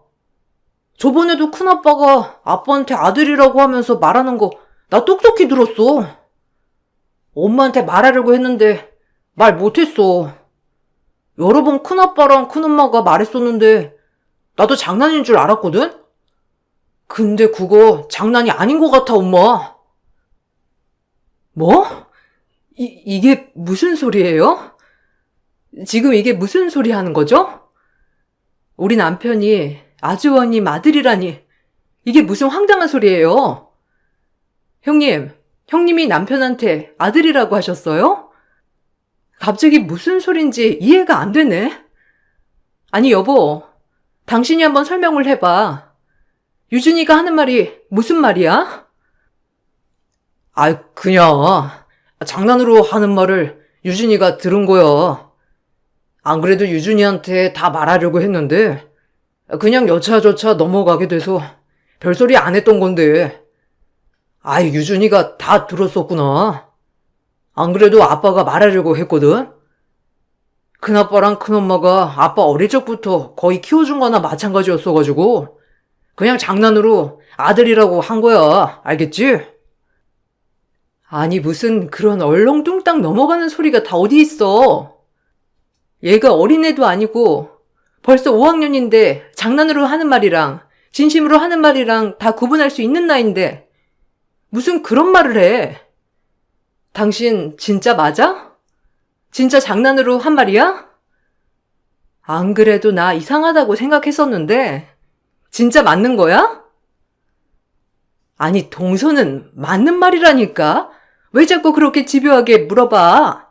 저번에도 큰아빠가 아빠한테 아들이라고 하면서 말하는 거 나 똑똑히 들었어. 엄마한테 말하려고 했는데 말 못했어. 여러 번 큰아빠랑 큰엄마가 말했었는데 나도 장난인 줄 알았거든? 근데 그거 장난이 아닌 것 같아, 엄마. 뭐? 이게 무슨 소리예요? 지금 이게 무슨 소리 하는 거죠? 우리 남편이 아주버님 아들이라니 이게 무슨 황당한 소리예요? 형님이 남편한테 아들이라고 하셨어요? 갑자기 무슨 소린지 이해가 안 되네. 아니 여보, 당신이 한번 설명을 해봐. 유준이가 하는 말이 무슨 말이야? 그냥 장난으로 하는 말을 유진이가 들은 거야. 안 그래도 유진이한테 다 말하려고 했는데 그냥 여차저차 넘어가게 돼서 별소리 안 했던 건데. 유진이가 다 들었었구나. 안 그래도 아빠가 말하려고 했거든. 큰아빠랑 큰엄마가 아빠 어릴 적부터 거의 키워준 거나 마찬가지였어가지고 그냥 장난으로 아들이라고 한 거야. 알겠지? 아니 무슨 그런 얼렁뚱땅 넘어가는 소리가 다 어디 있어. 얘가 어린애도 아니고 벌써 5학년인데 장난으로 하는 말이랑 진심으로 하는 말이랑 다 구분할 수 있는 나이인데 무슨 그런 말을 해. 당신 진짜 맞아? 진짜 장난으로 한 말이야? 안 그래도 나 이상하다고 생각했었는데 진짜 맞는 거야? 아니 동서는 맞는 말이라니까. 왜 자꾸 그렇게 집요하게 물어봐?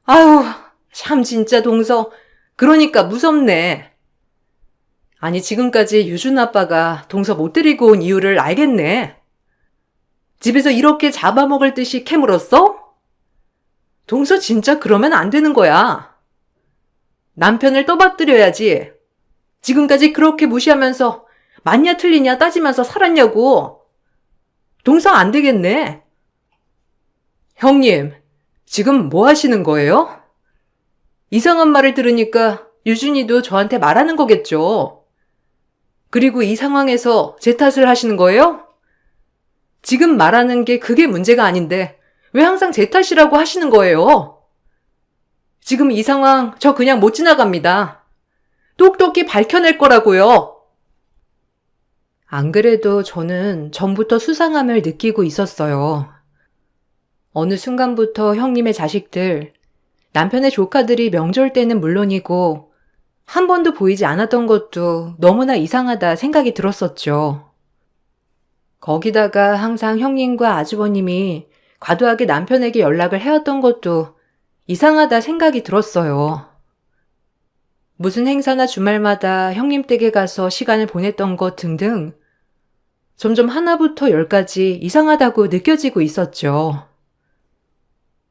아유, 참 진짜 동서. 그러니까 무섭네. 아니 지금까지 유준 아빠가 동서 못 데리고 온 이유를 알겠네. 집에서 이렇게 잡아먹을 듯이 캐물었어? 동서 진짜 그러면 안 되는 거야. 남편을 떠받들여야지. 지금까지 그렇게 무시하면서 맞냐 틀리냐 따지면서 살았냐고. 동서 안 되겠네. 형님, 지금 뭐 하시는 거예요? 이상한 말을 들으니까 유준이도 저한테 말하는 거겠죠. 그리고 이 상황에서 제 탓을 하시는 거예요? 지금 말하는 게 그게 문제가 아닌데 왜 항상 제 탓이라고 하시는 거예요? 지금 이 상황 저 그냥 못 지나갑니다. 똑똑히 밝혀낼 거라고요. 안 그래도 저는 전부터 수상함을 느끼고 있었어요. 어느 순간부터 형님의 자식들, 남편의 조카들이 명절 때는 물론이고 한 번도 보이지 않았던 것도 너무나 이상하다 생각이 들었었죠. 거기다가 항상 형님과 아주버님이 과도하게 남편에게 연락을 해왔던 것도 이상하다 생각이 들었어요. 무슨 행사나 주말마다 형님 댁에 가서 시간을 보냈던 것 등등 점점 하나부터 열까지 이상하다고 느껴지고 있었죠.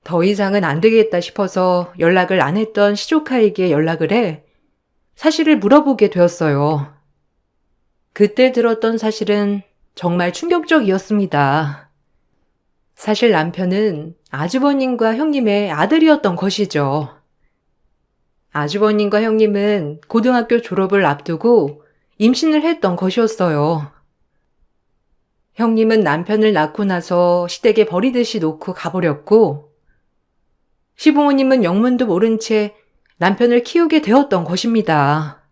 더 이상은 안 되겠다 싶어서 연락을 안 했던 시조카에게 연락을 해 사실을 물어보게 되었어요. 그때 들었던 사실은 정말 충격적이었습니다. 사실 남편은 아주버님과 형님의 아들이었던 것이죠. 아주버님과 형님은 고등학교 졸업을 앞두고 임신을 했던 것이었어요. 형님은 남편을 낳고 나서 시댁에 버리듯이 놓고 가버렸고 시부모님은 영문도 모른 채 남편을 키우게 되었던 것입니다.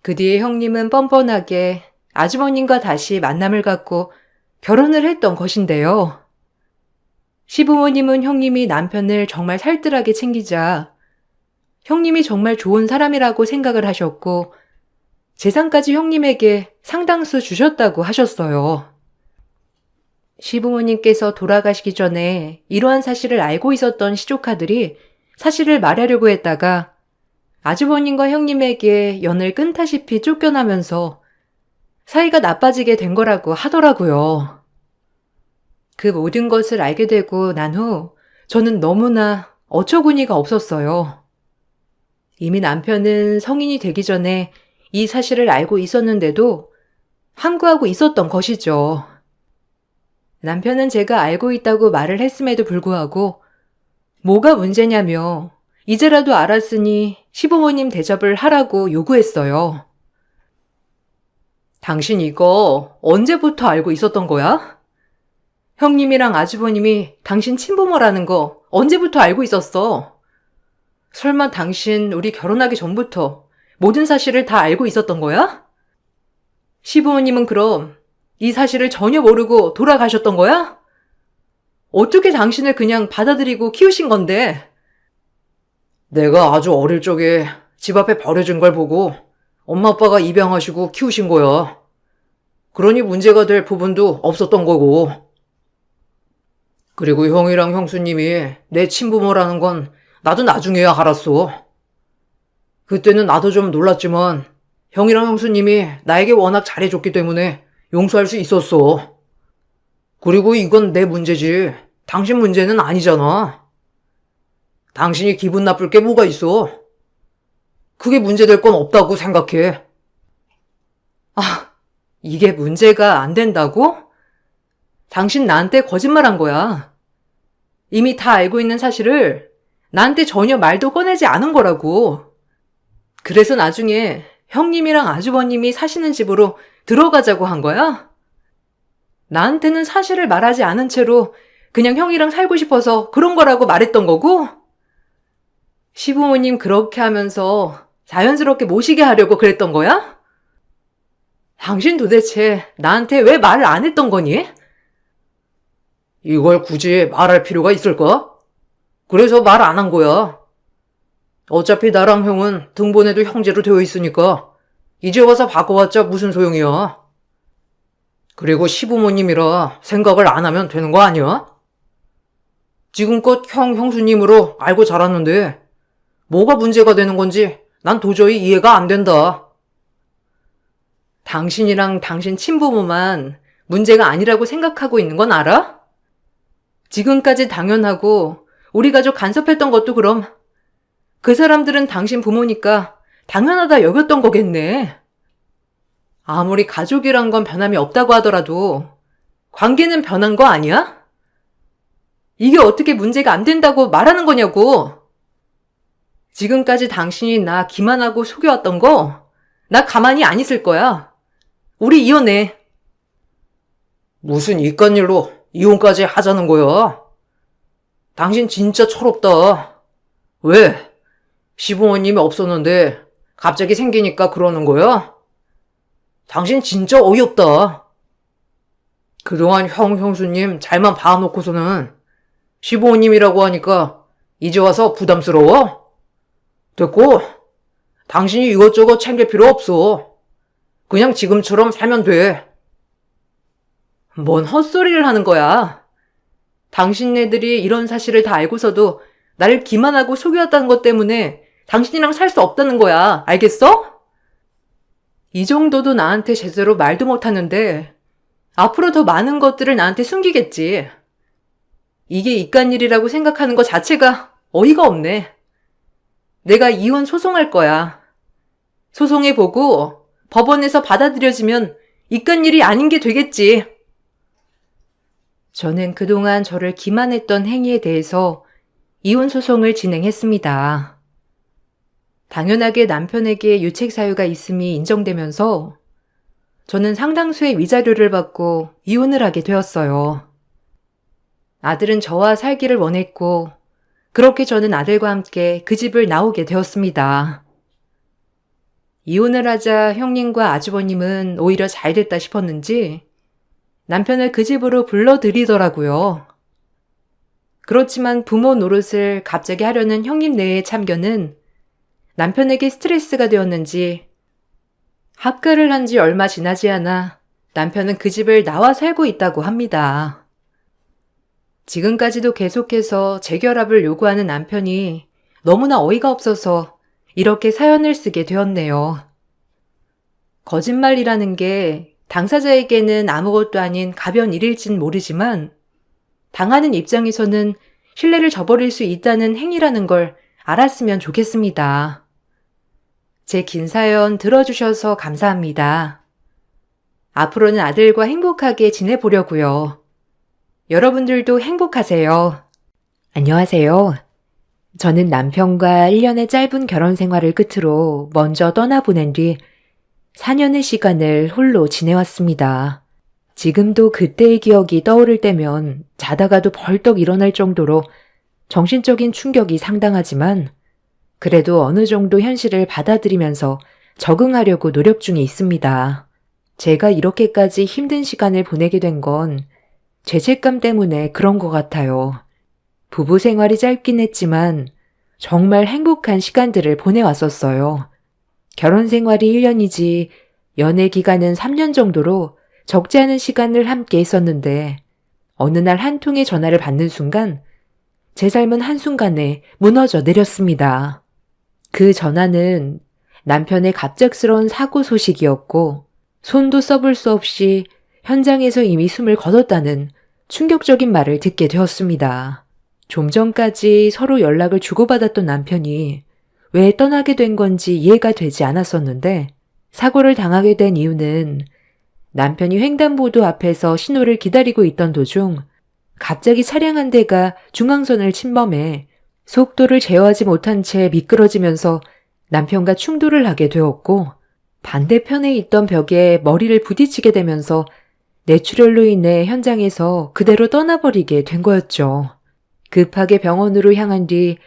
그 뒤에 형님은 뻔뻔하게 아주버님과 다시 만남을 갖고 결혼을 했던 것인데요. 시부모님은 형님이 남편을 정말 살뜰하게 챙기자 형님이 정말 좋은 사람이라고 생각을 하셨고 재산까지 형님에게 상당수 주셨다고 하셨어요. 시부모님께서 돌아가시기 전에 이러한 사실을 알고 있었던 시조카들이 사실을 말하려고 했다가 아주버님과 형님에게 연을 끊다시피 쫓겨나면서 사이가 나빠지게 된 거라고 하더라고요. 그 모든 것을 알게 되고 난 후 저는 너무나 어처구니가 없었어요. 이미 남편은 성인이 되기 전에 이 사실을 알고 있었는데도 항구하고 있었던 것이죠. 남편은 제가 알고 있다고 말을 했음에도 불구하고 뭐가 문제냐며 이제라도 알았으니 시부모님 대접을 하라고 요구했어요. 당신 이거 언제부터 알고 있었던 거야? 형님이랑 아주버님이 당신 친부모라는 거 언제부터 알고 있었어? 설마 당신 우리 결혼하기 전부터 모든 사실을 다 알고 있었던 거야? 시부모님은 그럼 이 사실을 전혀 모르고 돌아가셨던 거야? 어떻게 당신을 그냥 받아들이고 키우신 건데? 내가 아주 어릴 적에 집 앞에 버려진 걸 보고 엄마 아빠가 입양하시고 키우신 거야. 그러니 문제가 될 부분도 없었던 거고. 그리고 형이랑 형수님이 내 친부모라는 건 나도 나중에야 알았어. 그때는 나도 좀 놀랐지만 형이랑 형수님이 나에게 워낙 잘해줬기 때문에 용서할 수 있었어. 그리고 이건 내 문제지 당신 문제는 아니잖아. 당신이 기분 나쁠 게 뭐가 있어? 그게 문제될 건 없다고 생각해. 이게 문제가 안 된다고? 당신 나한테 거짓말한 거야. 이미 다 알고 있는 사실을 나한테 전혀 말도 꺼내지 않은 거라고. 그래서 나중에 형님이랑 아주버님이 사시는 집으로 들어가자고 한 거야? 나한테는 사실을 말하지 않은 채로 그냥 형이랑 살고 싶어서 그런 거라고 말했던 거고? 시부모님 그렇게 하면서 자연스럽게 모시게 하려고 그랬던 거야? 당신 도대체 나한테 왜 말을 안 했던 거니? 이걸 굳이 말할 필요가 있을까? 그래서 말 안 한 거야. 어차피 나랑 형은 등본에도 형제로 되어 있으니까 이제 와서 바꿔봤자 무슨 소용이야. 그리고 시부모님이라 생각을 안 하면 되는 거 아니야? 지금껏 형, 형수님으로 알고 자랐는데 뭐가 문제가 되는 건지 난 도저히 이해가 안 된다. 당신이랑 당신 친부모만 문제가 아니라고 생각하고 있는 건 알아? 지금까지 당연하고 우리 가족 간섭했던 것도 그럼 그 사람들은 당신 부모니까 당연하다 여겼던 거겠네. 아무리 가족이란 건 변함이 없다고 하더라도 관계는 변한 거 아니야? 이게 어떻게 문제가 안 된다고 말하는 거냐고. 지금까지 당신이 나 기만하고 속여왔던 거 나 가만히 안 있을 거야. 우리 이혼해. 무슨 이깟 일로 이혼까지 하자는 거야? 당신 진짜 철없다. 왜? 시부모님이 없었는데 갑자기 생기니까 그러는 거야? 당신 진짜 어이없다. 그동안 형, 형수님 잘만 봐놓고서는 시부모님이라고 하니까 이제 와서 부담스러워? 됐고, 당신이 이것저것 챙길 필요 없어. 그냥 지금처럼 살면 돼. 뭔 헛소리를 하는 거야. 당신네들이 이런 사실을 다 알고서도 나를 기만하고 속여왔다는 것 때문에 당신이랑 살 수 없다는 거야. 알겠어? 이 정도도 나한테 제대로 말도 못하는데 앞으로 더 많은 것들을 나한테 숨기겠지. 이게 이깟 일이라고 생각하는 것 자체가 어이가 없네. 내가 이혼 소송할 거야. 소송해보고 법원에서 받아들여지면 이깟 일이 아닌 게 되겠지. 저는 그동안 저를 기만했던 행위에 대해서 이혼 소송을 진행했습니다. 당연하게 남편에게 유책 사유가 있음이 인정되면서 저는 상당수의 위자료를 받고 이혼을 하게 되었어요. 아들은 저와 살기를 원했고 그렇게 저는 아들과 함께 그 집을 나오게 되었습니다. 이혼을 하자 형님과 아주버님은 오히려 잘 됐다 싶었는지 남편을 그 집으로 불러들이더라고요. 그렇지만 부모 노릇을 갑자기 하려는 형님네의 참견은 남편에게 스트레스가 되었는지 합가를 한 지 얼마 지나지 않아 남편은 그 집을 나와 살고 있다고 합니다. 지금까지도 계속해서 재결합을 요구하는 남편이 너무나 어이가 없어서 이렇게 사연을 쓰게 되었네요. 거짓말이라는 게 당사자에게는 아무것도 아닌 가벼운 일일진 모르지만 당하는 입장에서는 신뢰를 저버릴 수 있다는 행위라는 걸 알았으면 좋겠습니다. 제 긴 사연 들어주셔서 감사합니다. 앞으로는 아들과 행복하게 지내보려고요. 여러분들도 행복하세요. 안녕하세요. 저는 남편과 1년의 짧은 결혼 생활을 끝으로 먼저 떠나보낸 뒤 4년의 시간을 홀로 지내왔습니다. 지금도 그때의 기억이 떠오를 때면 자다가도 벌떡 일어날 정도로 정신적인 충격이 상당하지만 그래도 어느 정도 현실을 받아들이면서 적응하려고 노력 중에 있습니다. 제가 이렇게까지 힘든 시간을 보내게 된 건 죄책감 때문에 그런 것 같아요. 부부 생활이 짧긴 했지만 정말 행복한 시간들을 보내왔었어요. 결혼 생활이 1년이지 연애 기간은 3년 정도로 적지 않은 시간을 함께 있었는데 어느 날 한 통의 전화를 받는 순간 제 삶은 한순간에 무너져 내렸습니다. 그 전화는 남편의 갑작스러운 사고 소식이었고 손도 써볼 수 없이 현장에서 이미 숨을 거뒀다는 충격적인 말을 듣게 되었습니다. 좀 전까지 서로 연락을 주고받았던 남편이 왜 떠나게 된 건지 이해가 되지 않았었는데 사고를 당하게 된 이유는 남편이 횡단보도 앞에서 신호를 기다리고 있던 도중 갑자기 차량 한 대가 중앙선을 침범해 속도를 제어하지 못한 채 미끄러지면서 남편과 충돌을 하게 되었고 반대편에 있던 벽에 머리를 부딪히게 되면서 뇌출혈로 인해 현장에서 그대로 떠나버리게 된 거였죠. 급하게 병원으로 향한 뒤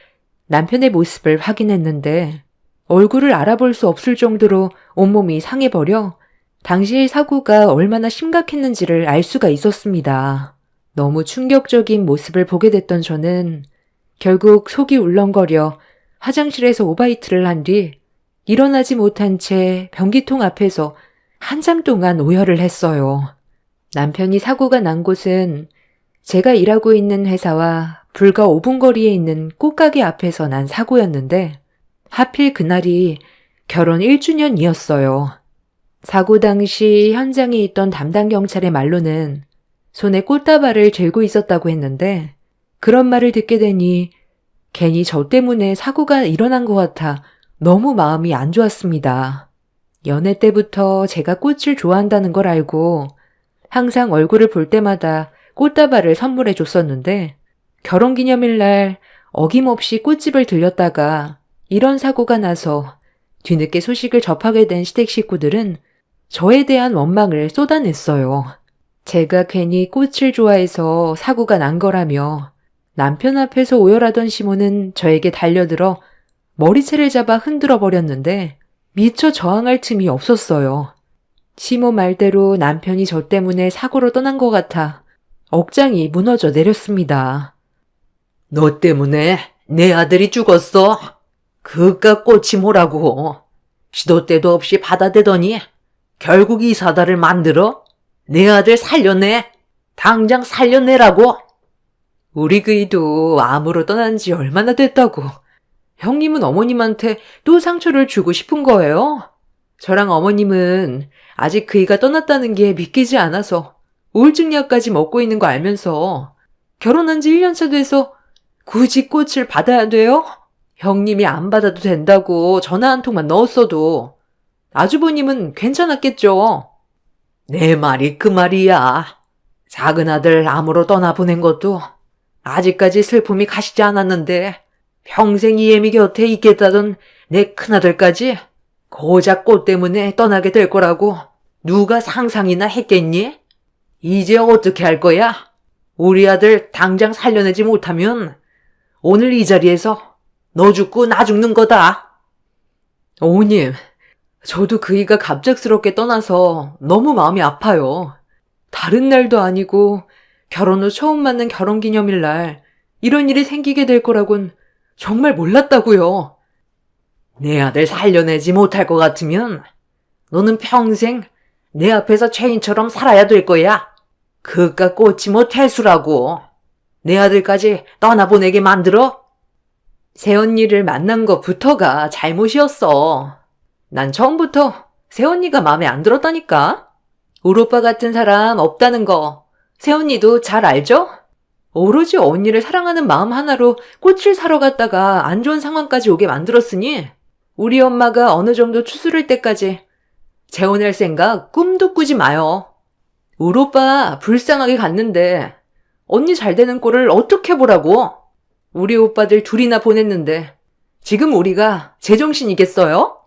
남편의 모습을 확인했는데 얼굴을 알아볼 수 없을 정도로 온몸이 상해버려 당시의 사고가 얼마나 심각했는지를 알 수가 있었습니다. 너무 충격적인 모습을 보게 됐던 저는 결국 속이 울렁거려 화장실에서 오바이트를 한 뒤 일어나지 못한 채 변기통 앞에서 한참 동안 오열을 했어요. 남편이 사고가 난 곳은 제가 일하고 있는 회사와 불과 5분 거리에 있는 꽃가게 앞에서 난 사고였는데 하필 그날이 결혼 1주년이었어요. 사고 당시 현장에 있던 담당 경찰의 말로는 손에 꽃다발을 들고 있었다고 했는데 그런 말을 듣게 되니 괜히 저 때문에 사고가 일어난 것 같아 너무 마음이 안 좋았습니다. 연애 때부터 제가 꽃을 좋아한다는 걸 알고 항상 얼굴을 볼 때마다 꽃다발을 선물해 줬었는데 결혼기념일날 어김없이 꽃집을 들렸다가 이런 사고가 나서 뒤늦게 소식을 접하게 된 시댁 식구들은 저에 대한 원망을 쏟아냈어요. 제가 괜히 꽃을 좋아해서 사고가 난 거라며 남편 앞에서 오열하던 시모는 저에게 달려들어 머리채를 잡아 흔들어 버렸는데 미처 저항할 틈이 없었어요. 시모 말대로 남편이 저 때문에 사고로 떠난 것 같아 억장이 무너져 내렸습니다. 너 때문에 내 아들이 죽었어. 그깟 꽃이 뭐라고. 시도 때도 없이 받아대더니 결국 이 사다를 만들어 내 아들 살려내. 당장 살려내라고. 우리 그이도 암으로 떠난 지 얼마나 됐다고. 형님은 어머님한테 또 상처를 주고 싶은 거예요? 저랑 어머님은 아직 그이가 떠났다는 게 믿기지 않아서 우울증약까지 먹고 있는 거 알면서 결혼한 지 1년차 돼서 굳이 꽃을 받아야 돼요? 형님이 안 받아도 된다고 전화 한 통만 넣었어도 아주버님은 괜찮았겠죠. 내 말이 그 말이야. 작은 아들 암으로 떠나보낸 것도 아직까지 슬픔이 가시지 않았는데 평생 이애미 곁에 있겠다던 내 큰아들까지 고작 꽃 때문에 떠나게 될 거라고 누가 상상이나 했겠니? 이제 어떻게 할 거야? 우리 아들 당장 살려내지 못하면 오늘 이 자리에서 너 죽고 나 죽는 거다. 어머님, 저도 그이가 갑작스럽게 떠나서 너무 마음이 아파요. 다른 날도 아니고 결혼 후 처음 맞는 결혼기념일날 이런 일이 생기게 될 거라곤 정말 몰랐다고요. 내 아들 살려내지 못할 것 같으면 너는 평생 내 앞에서 죄인처럼 살아야 될 거야. 그깟 꽃이 뭐 태수라고. 내 아들까지 떠나보내게 만들어? 새언니를 만난 것부터가 잘못이었어. 난 처음부터 새언니가 마음에 안 들었다니까. 우리 오빠 같은 사람 없다는 거 새언니도 잘 알죠? 오로지 언니를 사랑하는 마음 하나로 꽃을 사러 갔다가 안 좋은 상황까지 오게 만들었으니 우리 엄마가 어느 정도 추스를 때까지 재혼할 생각 꿈도 꾸지 마요. 우리 오빠 불쌍하게 갔는데 언니 잘 되는 꼴을 어떻게 보라고? 우리 오빠들 둘이나 보냈는데 지금 우리가 제정신이겠어요?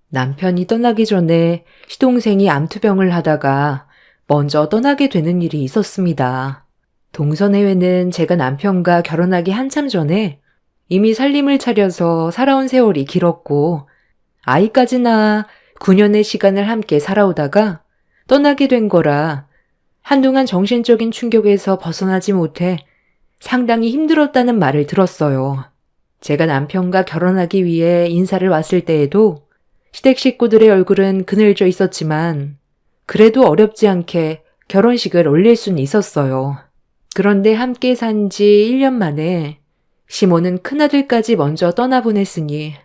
남편이 떠나기 전에 시동생이 암투병을 하다가 먼저 떠나게 되는 일이 있었습니다. 동서내외는 제가 남편과 결혼하기 한참 전에 이미 살림을 차려서 살아온 세월이 길었고 아이까지 낳아 9년의 시간을 함께 살아오다가 떠나게 된 거라 한동안 정신적인 충격에서 벗어나지 못해 상당히 힘들었다는 말을 들었어요. 제가 남편과 결혼하기 위해 인사를 왔을 때에도 시댁 식구들의 얼굴은 그늘져 있었지만 그래도 어렵지 않게 결혼식을 올릴 수는 있었어요. 그런데 함께 산 지 1년 만에 시모는 큰아들까지 먼저 떠나보냈으니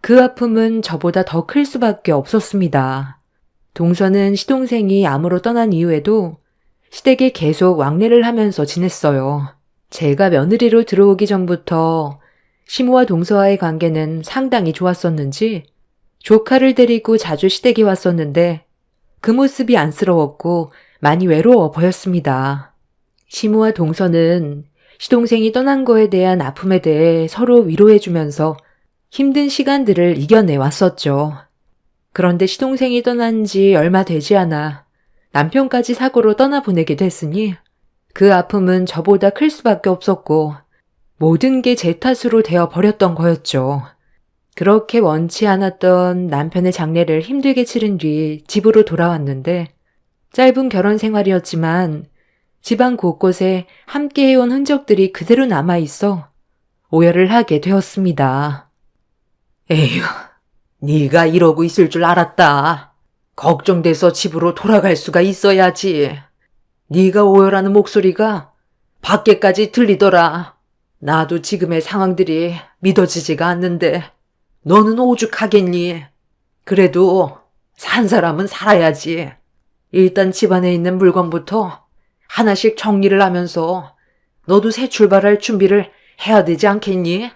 그 아픔은 저보다 더 클 수밖에 없었습니다. 동서는 시동생이 암으로 떠난 이후에도 시댁에 계속 왕래를 하면서 지냈어요. 제가 며느리로 들어오기 전부터 시모와 동서와의 관계는 상당히 좋았었는지 조카를 데리고 자주 시댁에 왔었는데 그 모습이 안쓰러웠고 많이 외로워 보였습니다. 시모와 동서는 시동생이 떠난 거에 대한 아픔에 대해 서로 위로해주면서 힘든 시간들을 이겨내 왔었죠. 그런데 시동생이 떠난 지 얼마 되지 않아 남편까지 사고로 떠나보내게 됐으니 그 아픔은 저보다 클 수밖에 없었고 모든 게 제 탓으로 되어 버렸던 거였죠. 그렇게 원치 않았던 남편의 장례를 힘들게 치른 뒤 집으로 돌아왔는데 짧은 결혼 생활이었지만 집안 곳곳에 함께 해온 흔적들이 그대로 남아있어 오열을 하게 되었습니다. 에휴, 네가 이러고 있을 줄 알았다. 걱정돼서 집으로 돌아갈 수가 있어야지. 네가 오열하는 목소리가 밖에까지 들리더라. 나도 지금의 상황들이 믿어지지가 않는데 너는 오죽하겠니? 그래도 산 사람은 살아야지. 일단 집안에 있는 물건부터 하나씩 정리를 하면서 너도 새 출발할 준비를 해야 되지 않겠니?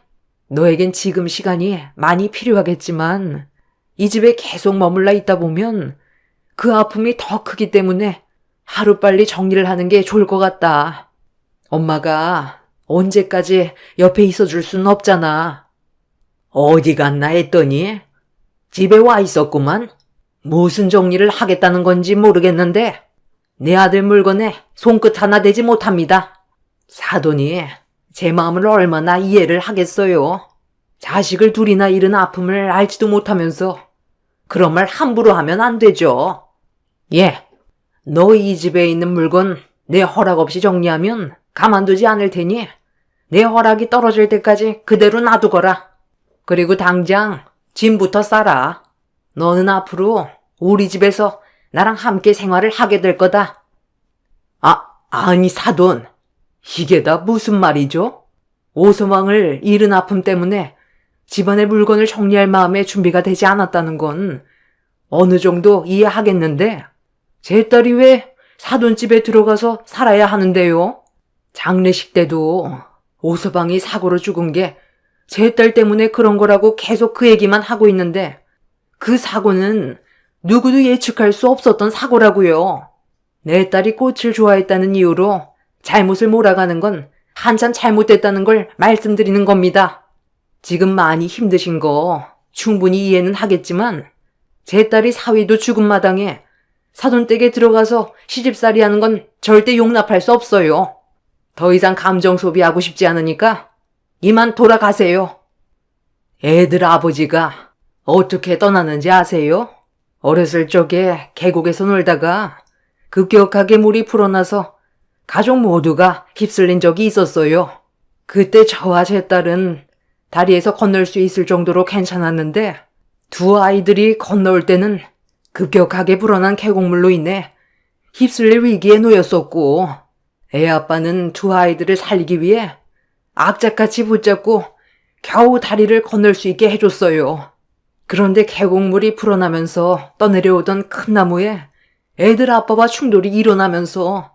너에겐 지금 시간이 많이 필요하겠지만 이 집에 계속 머물러 있다 보면 그 아픔이 더 크기 때문에 하루빨리 정리를 하는 게 좋을 것 같다. 엄마가 언제까지 옆에 있어줄 수는 없잖아. 어디 갔나 했더니 집에 와 있었구만. 무슨 정리를 하겠다는 건지 모르겠는데 내 아들 물건에 손끝 하나 대지 못합니다. 사돈이 제 마음을 얼마나 이해를 하겠어요. 자식을 둘이나 잃은 아픔을 알지도 못하면서 그런 말 함부로 하면 안 되죠. 예, 너 이 집에 있는 물건 내 허락 없이 정리하면 가만두지 않을 테니 내 허락이 떨어질 때까지 그대로 놔두거라. 그리고 당장 짐부터 싸라. 너는 앞으로 우리 집에서 나랑 함께 생활을 하게 될 거다. 아니 사돈. 이게 다 무슨 말이죠? 오소망을 잃은 아픔 때문에 집안의 물건을 정리할 마음의 준비가 되지 않았다는 건 어느 정도 이해하겠는데 제 딸이 왜 사돈집에 들어가서 살아야 하는데요? 장례식 때도 오서방이 사고로 죽은 게 제 딸 때문에 그런 거라고 계속 그 얘기만 하고 있는데 그 사고는 누구도 예측할 수 없었던 사고라고요. 내 딸이 꽃을 좋아했다는 이유로 잘못을 몰아가는 건 한참 잘못됐다는 걸 말씀드리는 겁니다. 지금 많이 힘드신 거 충분히 이해는 하겠지만 제 딸이 사위도 죽은 마당에 사돈댁에 들어가서 시집살이 하는 건 절대 용납할 수 없어요. 더 이상 감정 소비하고 싶지 않으니까 이만 돌아가세요. 애들 아버지가 어떻게 떠나는지 아세요? 어렸을 적에 계곡에서 놀다가 급격하게 물이 불어나서 가족 모두가 휩쓸린 적이 있었어요. 그때 저와 제 딸은 다리에서 건널 수 있을 정도로 괜찮았는데 두 아이들이 건너올 때는 급격하게 불어난 계곡물로 인해 휩쓸릴 위기에 놓였었고 애 아빠는 두 아이들을 살리기 위해 악착같이 붙잡고 겨우 다리를 건널 수 있게 해줬어요. 그런데 계곡물이 불어나면서 떠내려오던 큰 나무에 애들 아빠와 충돌이 일어나면서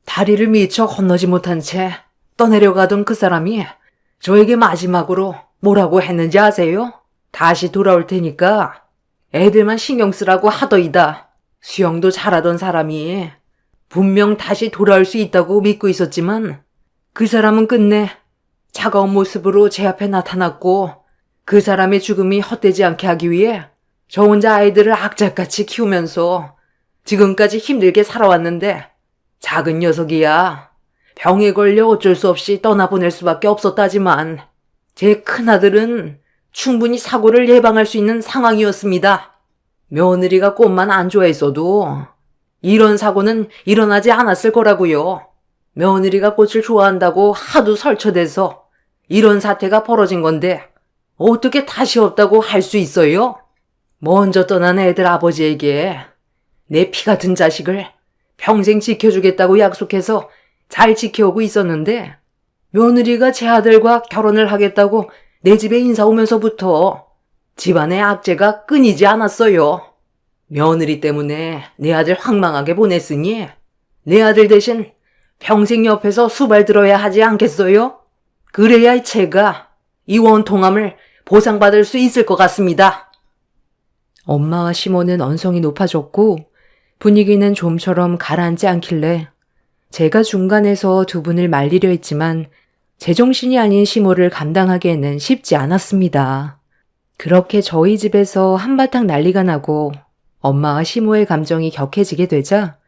다리를 미처 건너지 못한 채 떠내려가던 그 사람이 저에게 마지막으로 뭐라고 했는지 아세요? 다시 돌아올 테니까 애들만 신경 쓰라고 하더이다. 수영도 잘하던 사람이 분명 다시 돌아올 수 있다고 믿고 있었지만 그 사람은 끝내 차가운 모습으로 제 앞에 나타났고 그 사람의 죽음이 헛되지 않게 하기 위해 저 혼자 아이들을 악착같이 키우면서 지금까지 힘들게 살아왔는데 작은 녀석이야. 병에 걸려 어쩔 수 없이 떠나보낼 수밖에 없었다지만 제 큰아들은 충분히 사고를 예방할 수 있는 상황이었습니다. 며느리가 꽃만 안 좋아했어도 이런 사고는 일어나지 않았을 거라고요. 며느리가 꽃을 좋아한다고 하도 설쳐대서 이런 사태가 벌어진 건데 어떻게 다시 없다고 할 수 있어요? 먼저 떠난 애들 아버지에게 내 피 같은 자식을 평생 지켜주겠다고 약속해서 잘 지켜오고 있었는데 며느리가 제 아들과 결혼을 하겠다고 내 집에 인사 오면서부터 집안의 악재가 끊이지 않았어요. 며느리 때문에 내 아들 황망하게 보냈으니 내 아들 대신 평생 옆에서 수발 들어야 하지 않겠어요? 그래야 제가 이 원통함을 보상받을 수 있을 것 같습니다. 엄마와 시모는 언성이 높아졌고 분위기는 좀처럼 가라앉지 않길래 제가 중간에서 두 분을 말리려 했지만 제정신이 아닌 시모를 감당하기에는 쉽지 않았습니다. 그렇게 저희 집에서 한바탕 난리가 나고 엄마와 시모의 감정이 격해지게 되자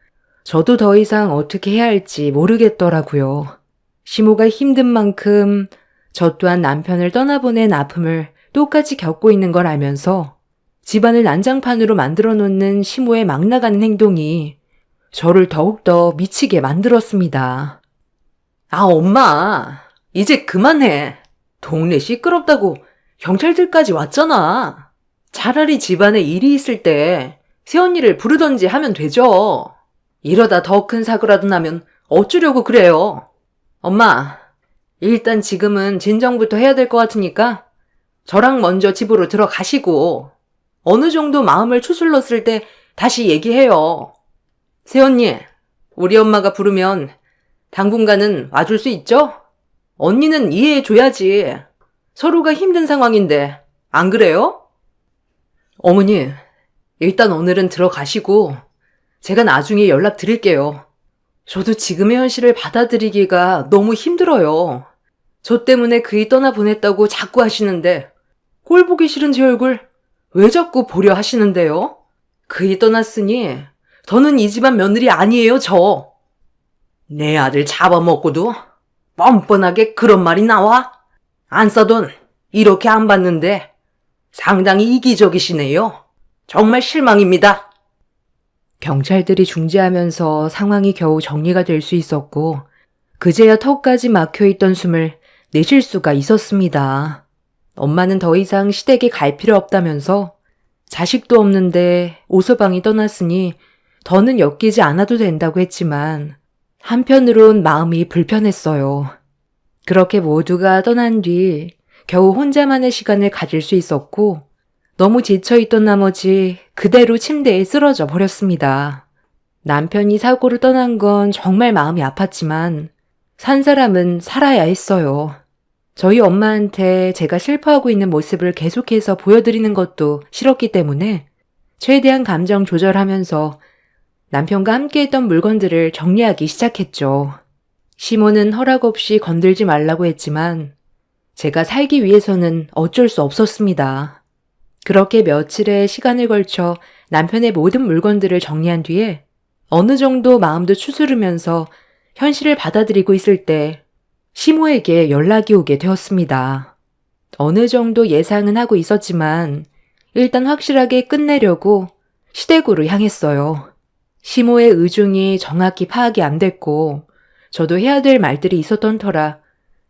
저도 더 이상 어떻게 해야 할지 모르겠더라고요. 시모가 힘든 만큼 저 또한 남편을 떠나보낸 아픔을 똑같이 겪고 있는 걸 알면서 집안을 난장판으로 만들어 놓는 시모의 막 나가는 행동이 저를 더욱더 미치게 만들었습니다. 아, 엄마. 이제 그만해. 동네 시끄럽다고 경찰들까지 왔잖아. 차라리 집안에 일이 있을 때 새언니를 부르던지 하면 되죠. 이러다 더 큰 사고라도 나면 어쩌려고 그래요. 엄마, 일단 지금은 진정부터 해야 될 것 같으니까 저랑 먼저 집으로 들어가시고 어느 정도 마음을 추스렀을 때 다시 얘기해요. 새언니, 우리 엄마가 부르면 당분간은 와줄 수 있죠? 언니는 이해해줘야지. 서로가 힘든 상황인데 안 그래요? 어머니, 일단 오늘은 들어가시고 제가 나중에 연락드릴게요. 저도 지금의 현실을 받아들이기가 너무 힘들어요. 저 때문에 그이 떠나보냈다고 자꾸 하시는데 꼴 보기 싫은 제 얼굴 왜 자꾸 보려 하시는데요? 그이 떠났으니 더는 이 집안 며느리 아니에요, 저. 내 아들 잡아먹고도 뻔뻔하게 그런 말이 나와? 안 싸돈 이렇게 안 받는데 상당히 이기적이시네요. 정말 실망입니다. 경찰들이 중재하면서 상황이 겨우 정리가 될 수 있었고 그제야 턱까지 막혀있던 숨을 내쉴 수가 있었습니다. 엄마는 더 이상 시댁에 갈 필요 없다면서 자식도 없는데 오서방이 떠났으니 더는 엮이지 않아도 된다고 했지만 한편으론 마음이 불편했어요. 그렇게 모두가 떠난 뒤 겨우 혼자만의 시간을 가질 수 있었고 너무 지쳐있던 나머지 그대로 침대에 쓰러져 버렸습니다. 남편이 사고로 떠난 건 정말 마음이 아팠지만 산 사람은 살아야 했어요. 저희 엄마한테 제가 슬퍼하고 있는 모습을 계속해서 보여드리는 것도 싫었기 때문에 최대한 감정 조절하면서 남편과 함께했던 물건들을 정리하기 시작했죠. 시모는 허락 없이 건들지 말라고 했지만 제가 살기 위해서는 어쩔 수 없었습니다. 그렇게 며칠의 시간을 걸쳐 남편의 모든 물건들을 정리한 뒤에 어느 정도 마음도 추스르면서 현실을 받아들이고 있을 때 시모에게 연락이 오게 되었습니다. 어느 정도 예상은 하고 있었지만 일단 확실하게 끝내려고 시댁으로 향했어요. 시모의 의중이 정확히 파악이 안 됐고 저도 해야 될 말들이 있었던 터라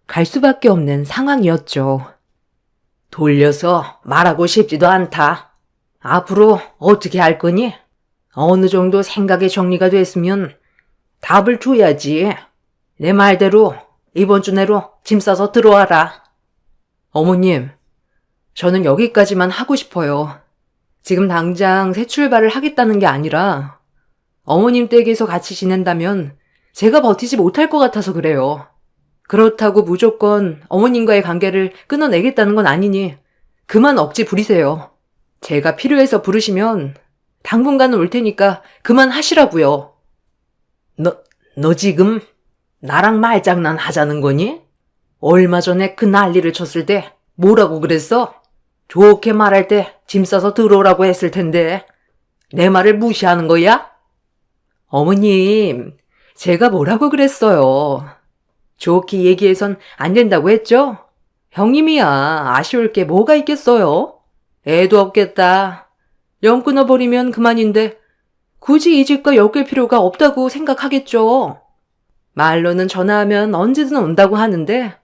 갈 수밖에 없는 상황이었죠. 돌려서 말하고 싶지도 않다. 앞으로 어떻게 할 거니? 어느 정도 생각의 정리가 됐으면 답을 줘야지. 내 말대로 이번 주 내로 짐 싸서 들어와라. 어머님, 저는 여기까지만 하고 싶어요. 지금 당장 새 출발을 하겠다는 게 아니라 어머님 댁에서 같이 지낸다면 제가 버티지 못할 것 같아서 그래요. 그렇다고 무조건 어머님과의 관계를 끊어내겠다는 건 아니니 그만 억지 부리세요. 제가 필요해서 부르시면 당분간은 올 테니까 그만 하시라고요. 너 지금 나랑 말장난 하자는 거니? 얼마 전에 그 난리를 쳤을 때 뭐라고 그랬어? 좋게 말할 때 짐 싸서 들어오라고 했을 텐데 내 말을 무시하는 거야? 어머님, 제가 뭐라고 그랬어요. 좋게 얘기해선 안 된다고 했죠? 형님이야, 아쉬울 게 뭐가 있겠어요? 애도 없겠다. 영 끊어버리면 그만인데 굳이 이 집과 엮일 필요가 없다고 생각하겠죠. 말로는 전화하면 언제든 온다고 하는데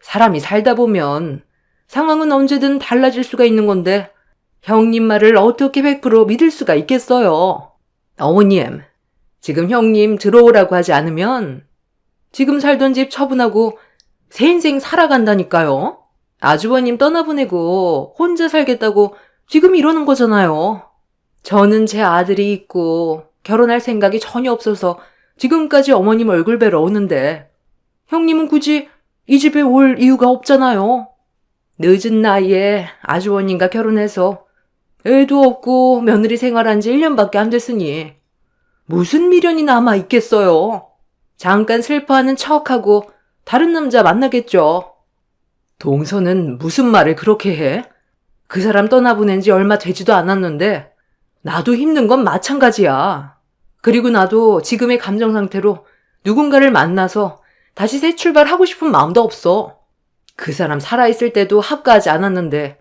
사람이 살다 보면 상황은 언제든 달라질 수가 있는 건데 형님 말을 어떻게 100% 믿을 수가 있겠어요. 어머님, 지금 형님 들어오라고 하지 않으면 지금 살던 집 처분하고 새 인생 살아간다니까요. 아주버님 떠나보내고 혼자 살겠다고 지금 이러는 거잖아요. 저는 제 아들이 있고 결혼할 생각이 전혀 없어서 지금까지 어머님 얼굴 뵈러 오는데 형님은 굳이 이 집에 올 이유가 없잖아요. 늦은 나이에 아주버님과 결혼해서 애도 없고 며느리 생활한 지 1년밖에 안 됐으니 무슨 미련이 남아 있겠어요. 잠깐 슬퍼하는 척하고 다른 남자 만나겠죠. 동서는 무슨 말을 그렇게 해? 그 사람 떠나보낸 지 얼마 되지도 않았는데 나도 힘든 건 마찬가지야. 그리고 나도 지금의 감정 상태로 누군가를 만나서 다시 새 출발하고 싶은 마음도 없어. 그 사람 살아있을 때도 합가하지 않았는데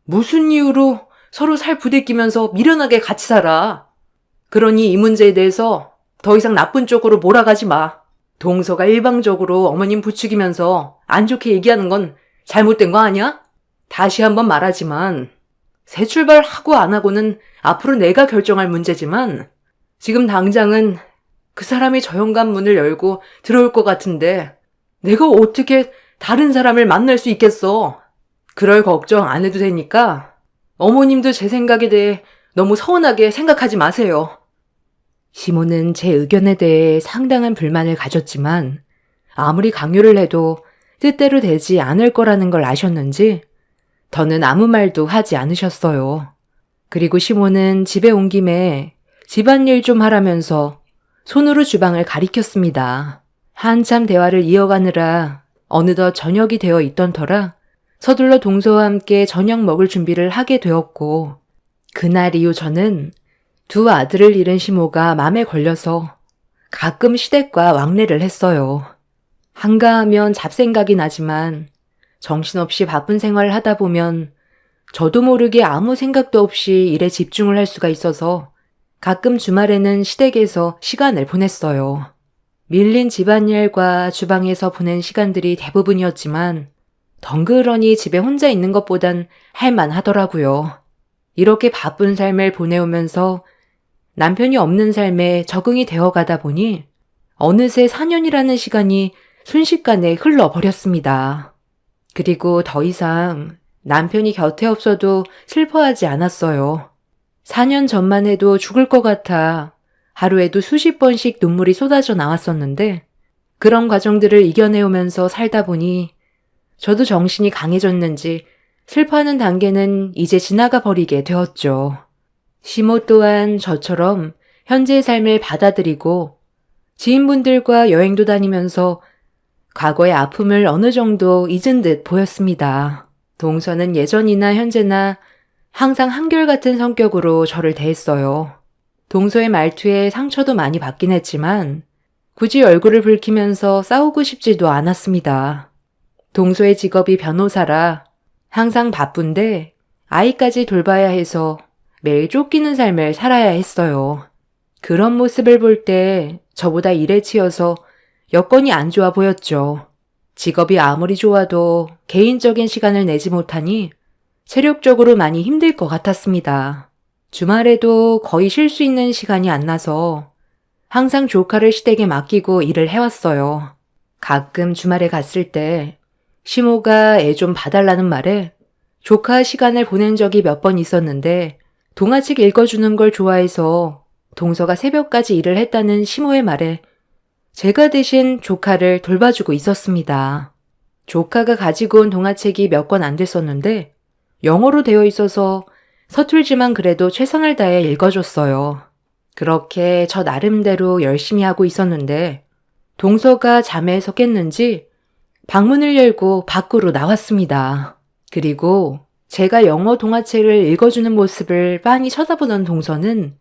무슨 이유로 서로 살 부대끼면서 미련하게 같이 살아. 그러니 이 문제에 대해서 더 이상 나쁜 쪽으로 몰아가지 마. 동서가 일방적으로 어머님 부추기면서 안 좋게 얘기하는 건 잘못된 거 아니야? 다시 한번 말하지만 새 출발하고 안 하고는 앞으로 내가 결정할 문제지만 지금 당장은 그 사람이 저 현관문을 열고 들어올 것 같은데 내가 어떻게 다른 사람을 만날 수 있겠어? 그럴 걱정 안 해도 되니까 어머님도 제 생각에 대해 너무 서운하게 생각하지 마세요. 시모는 제 의견에 대해 상당한 불만을 가졌지만 아무리 강요를 해도 뜻대로 되지 않을 거라는 걸 아셨는지 더는 아무 말도 하지 않으셨어요. 그리고 시모는 집에 온 김에 집안일 좀 하라면서 손으로 주방을 가리켰습니다. 한참 대화를 이어가느라 어느덧 저녁이 되어 있던 터라 서둘러 동서와 함께 저녁 먹을 준비를 하게 되었고 그날 이후 저는 두 아들을 잃은 시모가 맘에 걸려서 가끔 시댁과 왕래를 했어요. 한가하면 잡생각이 나지만 정신없이 바쁜 생활을 하다 보면 저도 모르게 아무 생각도 없이 일에 집중을 할 수가 있어서 가끔 주말에는 시댁에서 시간을 보냈어요. 밀린 집안일과 주방에서 보낸 시간들이 대부분이었지만 덩그러니 집에 혼자 있는 것보단 할만하더라고요. 이렇게 바쁜 삶을 보내오면서 남편이 없는 삶에 적응이 되어가다 보니 어느새 4년이라는 시간이 순식간에 흘러버렸습니다. 그리고 더 이상 남편이 곁에 없어도 슬퍼하지 않았어요. 4년 전만 해도 죽을 것 같아 하루에도 수십 번씩 눈물이 쏟아져 나왔었는데 그런 과정들을 이겨내오면서 살다 보니 저도 정신이 강해졌는지 슬퍼하는 단계는 이제 지나가 버리게 되었죠. 시모 또한 저처럼 현재의 삶을 받아들이고 지인분들과 여행도 다니면서 과거의 아픔을 어느 정도 잊은 듯 보였습니다. 동서는 예전이나 현재나 항상 한결같은 성격으로 저를 대했어요. 동서의 말투에 상처도 많이 받긴 했지만 굳이 얼굴을 붉히면서 싸우고 싶지도 않았습니다. 동서의 직업이 변호사라 항상 바쁜데 아이까지 돌봐야 해서 매일 쫓기는 삶을 살아야 했어요. 그런 모습을 볼 때 저보다 일에 치여서 여건이 안 좋아 보였죠. 직업이 아무리 좋아도 개인적인 시간을 내지 못하니 체력적으로 많이 힘들 것 같았습니다. 주말에도 거의 쉴 수 있는 시간이 안 나서 항상 조카를 시댁에 맡기고 일을 해왔어요. 가끔 주말에 갔을 때 시모가 애 좀 봐달라는 말에 조카 시간을 보낸 적이 몇 번 있었는데 동화책 읽어주는 걸 좋아해서 동서가 새벽까지 일을 했다는 시모의 말에 제가 대신 조카를 돌봐주고 있었습니다. 조카가 가지고 온 동화책이 몇 권 안 됐었는데 영어로 되어 있어서 서툴지만 그래도 최선을 다해 읽어줬어요. 그렇게 저 나름대로 열심히 하고 있었는데 동서가 잠에서 깼는지 방문을 열고 밖으로 나왔습니다. 그리고 제가 영어 동화책을 읽어주는 모습을 빤히 쳐다보던 동서는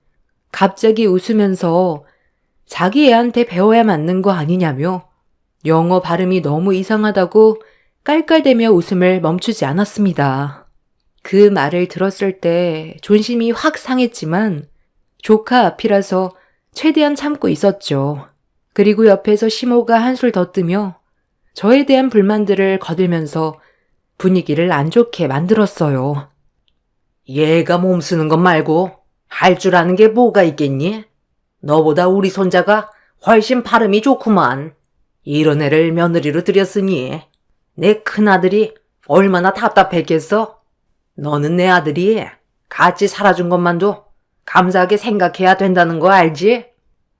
갑자기 웃으면서 자기 애한테 배워야 맞는 거 아니냐며 영어 발음이 너무 이상하다고 깔깔대며 웃음을 멈추지 않았습니다. 그 말을 들었을 때 존심이 확 상했지만 조카 앞이라서 최대한 참고 있었죠. 그리고 옆에서 시모가 한술 더 뜨며 저에 대한 불만들을 거들면서 분위기를 안 좋게 만들었어요. 얘가 몸 쓰는 것 말고 할 줄 아는 게 뭐가 있겠니? 너보다 우리 손자가 훨씬 발음이 좋구만. 이런 애를 며느리로 들였으니 내 큰아들이 얼마나 답답했겠어? 너는 내 아들이 같이 살아준 것만도 감사하게 생각해야 된다는 거 알지?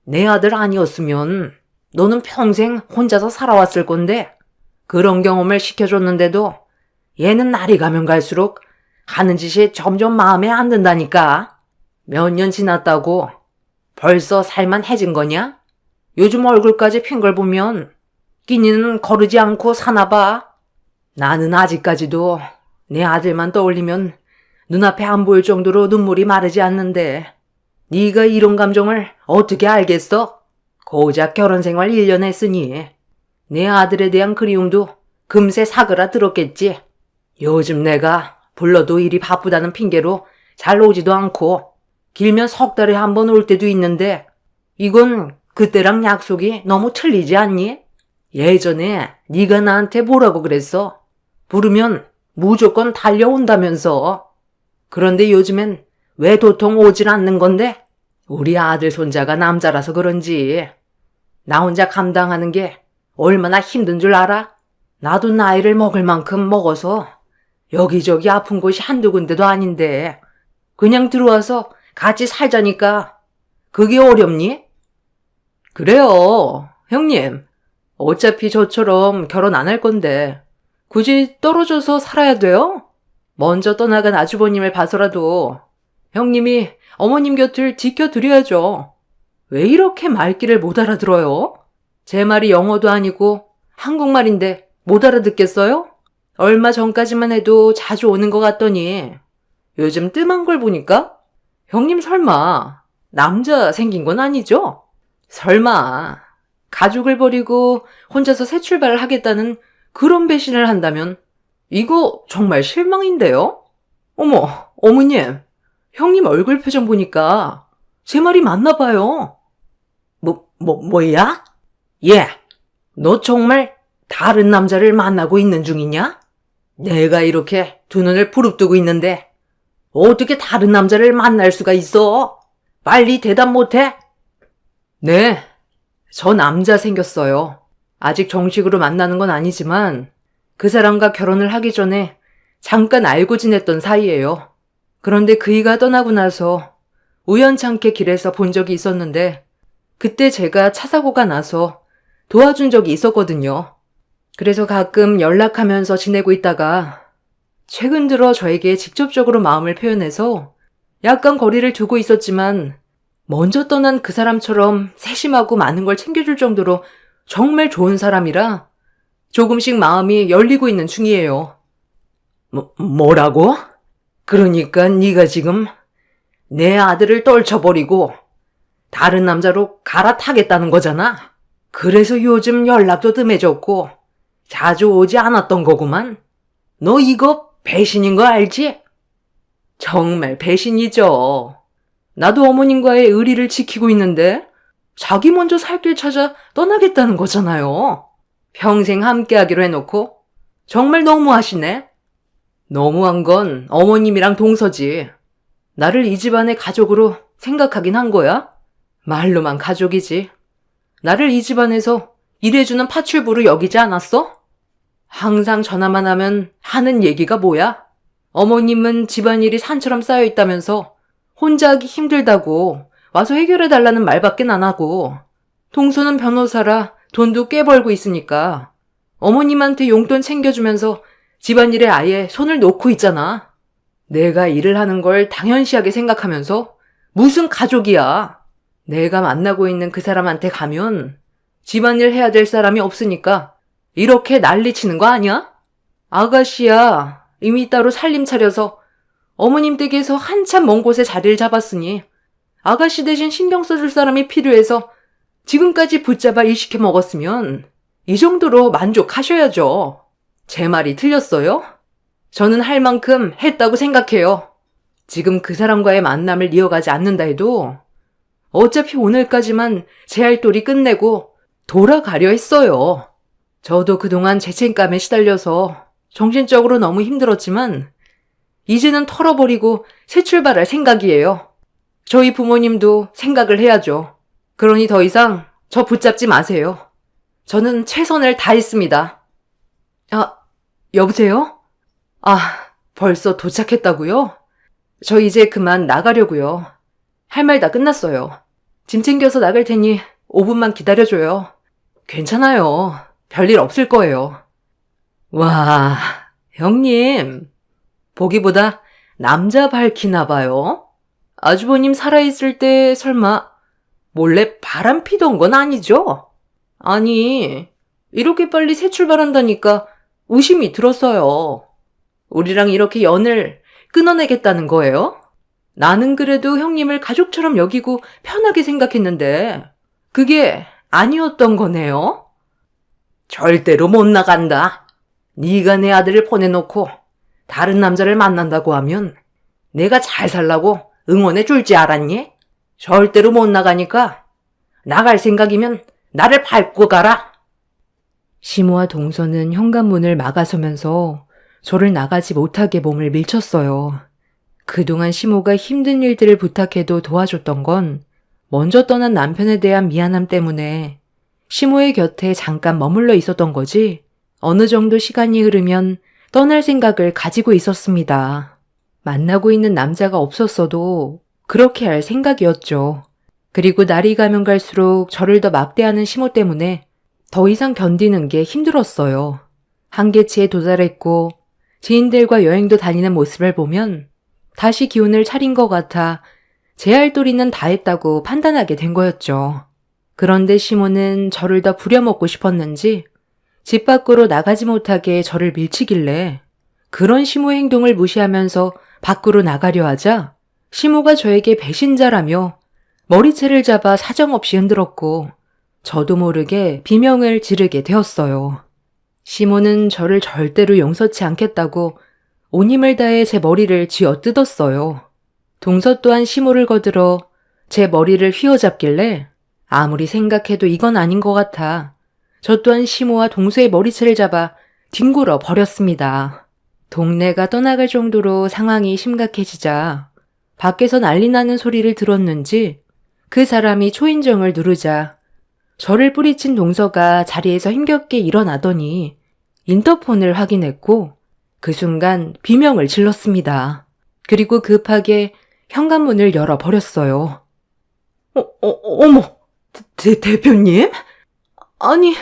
내 아들 아니었으면 너는 평생 혼자서 살아왔을 건데 그런 경험을 시켜줬는데도 얘는 날이 가면 갈수록 하는 짓이 점점 마음에 안 든다니까. 몇 년 지났다고 벌써 살만해진 거냐? 요즘 얼굴까지 핀 걸 보면 끼니는 거르지 않고 사나 봐. 나는 아직까지도 내 아들만 떠올리면 눈앞에 안 보일 정도로 눈물이 마르지 않는데 네가 이런 감정을 어떻게 알겠어? 고작 결혼 생활 1년 했으니 내 아들에 대한 그리움도 금세 사그라들었겠지. 요즘 내가 불러도 일이 바쁘다는 핑계로 잘 오지도 않고 길면 석 달에 한 번 올 때도 있는데 이건 그때랑 약속이 너무 틀리지 않니? 예전에 네가 나한테 뭐라고 그랬어? 부르면 무조건 달려온다면서. 그런데 요즘엔 왜 도통 오질 않는 건데? 우리 아들 손자가 남자라서 그런지 나 혼자 감당하는 게 얼마나 힘든 줄 알아? 나도 나이를 먹을 만큼 먹어서 여기저기 아픈 곳이 한두 군데도 아닌데 그냥 들어와서 같이 살자니까 그게 어렵니? 그래요, 형님. 어차피 저처럼 결혼 안 할 건데 굳이 떨어져서 살아야 돼요? 먼저 떠나간 아주버님을 봐서라도 형님이 어머님 곁을 지켜드려야죠. 왜 이렇게 말귀를 못 알아들어요? 제 말이 영어도 아니고 한국말인데 못 알아듣겠어요? 얼마 전까지만 해도 자주 오는 것 같더니 요즘 뜸한 걸 보니까 형님 설마 남자 생긴 건 아니죠? 설마 가족을 버리고 혼자서 새 출발을 하겠다는 그런 배신을 한다면 이거 정말 실망인데요? 어머, 어머님, 형님 얼굴 표정 보니까 제 말이 맞나 봐요. 뭐야? 예, 너 정말 다른 남자를 만나고 있는 중이냐? 내가 이렇게 두 눈을 부릅뜨고 있는데 어떻게 다른 남자를 만날 수가 있어? 빨리 대답 못해? 네, 저 남자 생겼어요. 아직 정식으로 만나는 건 아니지만 그 사람과 결혼을 하기 전에 잠깐 알고 지냈던 사이예요. 그런데 그이가 떠나고 나서 우연찮게 길에서 본 적이 있었는데 그때 제가 차 사고가 나서 도와준 적이 있었거든요. 그래서 가끔 연락하면서 지내고 있다가 최근 들어 저에게 직접적으로 마음을 표현해서 약간 거리를 두고 있었지만 먼저 떠난 그 사람처럼 세심하고 많은 걸 챙겨줄 정도로 정말 좋은 사람이라 조금씩 마음이 열리고 있는 중이에요. 뭐라고? 그러니까 네가 지금 내 아들을 떨쳐버리고 다른 남자로 갈아타겠다는 거잖아. 그래서 요즘 연락도 뜸해졌고 자주 오지 않았던 거구만. 너 이거 배신인 거 알지? 정말 배신이죠. 나도 어머님과의 의리를 지키고 있는데 자기 먼저 살 길 찾아 떠나겠다는 거잖아요. 평생 함께하기로 해놓고 정말 너무하시네. 너무한 건 어머님이랑 동서지. 나를 이 집안의 가족으로 생각하긴 한 거야? 말로만 가족이지. 나를 이 집안에서 일해주는 파출부로 여기지 않았어? 항상 전화만 하면 하는 얘기가 뭐야? 어머님은 집안일이 산처럼 쌓여있다면서 혼자 하기 힘들다고 와서 해결해달라는 말밖엔 안 하고 동서는 변호사라 돈도 꽤 벌고 있으니까 어머님한테 용돈 챙겨주면서 집안일에 아예 손을 놓고 있잖아. 내가 일을 하는 걸 당연시하게 생각하면서 무슨 가족이야. 내가 만나고 있는 그 사람한테 가면 집안일 해야 될 사람이 없으니까 이렇게 난리치는 거 아니야? 아가씨야 이미 따로 살림 차려서 어머님 댁에서 한참 먼 곳에 자리를 잡았으니 아가씨 대신 신경 써줄 사람이 필요해서 지금까지 붙잡아 일시켜 먹었으면 이 정도로 만족하셔야죠. 제 말이 틀렸어요? 저는 할 만큼 했다고 생각해요. 지금 그 사람과의 만남을 이어가지 않는다 해도 어차피 오늘까지만 제 할 도리 끝내고 돌아가려 했어요. 저도 그동안 죄책감에 시달려서 정신적으로 너무 힘들었지만 이제는 털어버리고 새 출발할 생각이에요. 저희 부모님도 생각을 해야죠. 그러니 더 이상 저 붙잡지 마세요. 저는 최선을 다했습니다. 아, 여보세요? 아, 벌써 도착했다고요? 저 이제 그만 나가려고요. 할 말 다 끝났어요. 짐 챙겨서 나갈 테니 5분만 기다려줘요. 괜찮아요. 별일 없을 거예요. 와, 형님. 보기보다 남자 밝히나 봐요. 아주버님 살아있을 때 설마 몰래 바람 피던 건 아니죠? 아니, 이렇게 빨리 새 출발한다니까 의심이 들었어요. 우리랑 이렇게 연을 끊어내겠다는 거예요? 나는 그래도 형님을 가족처럼 여기고 편하게 생각했는데 그게 아니었던 거네요? 절대로 못 나간다. 네가 내 아들을 보내놓고 다른 남자를 만난다고 하면 내가 잘 살라고 응원해 줄지 알았니? 절대로 못 나가니까 나갈 생각이면 나를 밟고 가라. 시모와 동서는 현관문을 막아서면서 저를 나가지 못하게 몸을 밀쳤어요. 그동안 시모가 힘든 일들을 부탁해도 도와줬던 건 먼저 떠난 남편에 대한 미안함 때문에 시모의 곁에 잠깐 머물러 있었던 거지 어느 정도 시간이 흐르면 떠날 생각을 가지고 있었습니다. 만나고 있는 남자가 없었어도 그렇게 할 생각이었죠. 그리고 날이 가면 갈수록 저를 더 막대하는 시모 때문에 더 이상 견디는 게 힘들었어요. 한계치에 도달했고 지인들과 여행도 다니는 모습을 보면 다시 기운을 차린 것 같아 제 할 도리는 다 했다고 판단하게 된 거였죠. 그런데 시모는 저를 더 부려먹고 싶었는지 집 밖으로 나가지 못하게 저를 밀치길래 그런 시모의 행동을 무시하면서 밖으로 나가려 하자 시모가 저에게 배신자라며 머리채를 잡아 사정없이 흔들었고 저도 모르게 비명을 지르게 되었어요. 시모는 저를 절대로 용서치 않겠다고 온 힘을 다해 제 머리를 쥐어뜯었어요. 동서 또한 시모를 거들어 제 머리를 휘어잡길래 아무리 생각해도 이건 아닌 것 같아 저 또한 시모와 동서의 머리채를 잡아 뒹굴어 버렸습니다. 동네가 떠나갈 정도로 상황이 심각해지자 밖에서 난리 나는 소리를 들었는지 그 사람이 초인종을 누르자 저를 뿌리친 동서가 자리에서 힘겹게 일어나더니 인터폰을 확인했고 그 순간 비명을 질렀습니다. 그리고 급하게 현관문을 열어버렸어요. 어머, 대표님? 아니,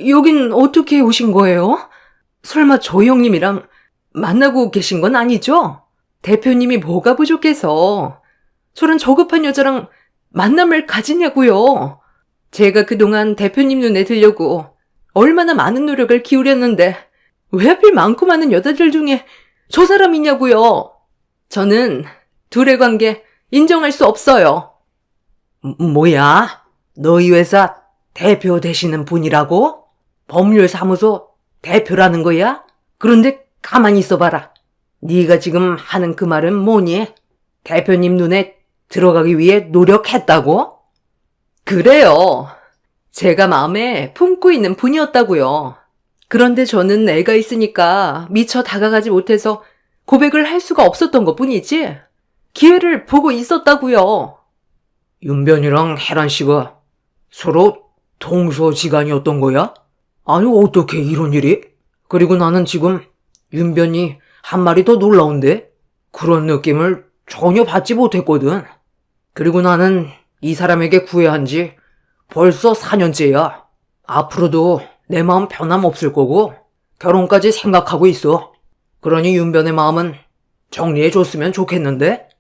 여긴 어떻게 오신 거예요? 설마 저 형님이랑 만나고 계신 건 아니죠? 대표님이 뭐가 부족해서 저런 저급한 여자랑 만남을 가지냐고요. 제가 그동안 대표님 눈에 들려고 얼마나 많은 노력을 기울였는데 왜 하필 많고 많은 여자들 중에 저 사람이냐고요. 저는 둘의 관계 인정할 수 없어요. 뭐야? 너희 회사 대표 되시는 분이라고? 법률사무소 대표라는 거야? 그런데 가만히 있어봐라. 네가 지금 하는 그 말은 뭐니? 대표님 눈에 들어가기 위해 노력했다고? 그래요. 제가 마음에 품고 있는 분이었다고요. 그런데 저는 애가 있으니까 미처 다가가지 못해서 고백을 할 수가 없었던 것뿐이지 기회를 보고 있었다고요. 윤변이랑 혜란 씨가 서로 동서지간이었던 거야? 아니 어떻게 이런 일이? 그리고 나는 지금 윤변이 한 마리 더 놀라운데 그런 느낌을 전혀 받지 못했거든. 그리고 나는 이 사람에게 구애한 지 벌써 4년째야. 앞으로도 내 마음 변함없을 거고 결혼까지 생각하고 있어. 그러니 윤변의 마음은 정리해줬으면 좋겠는데?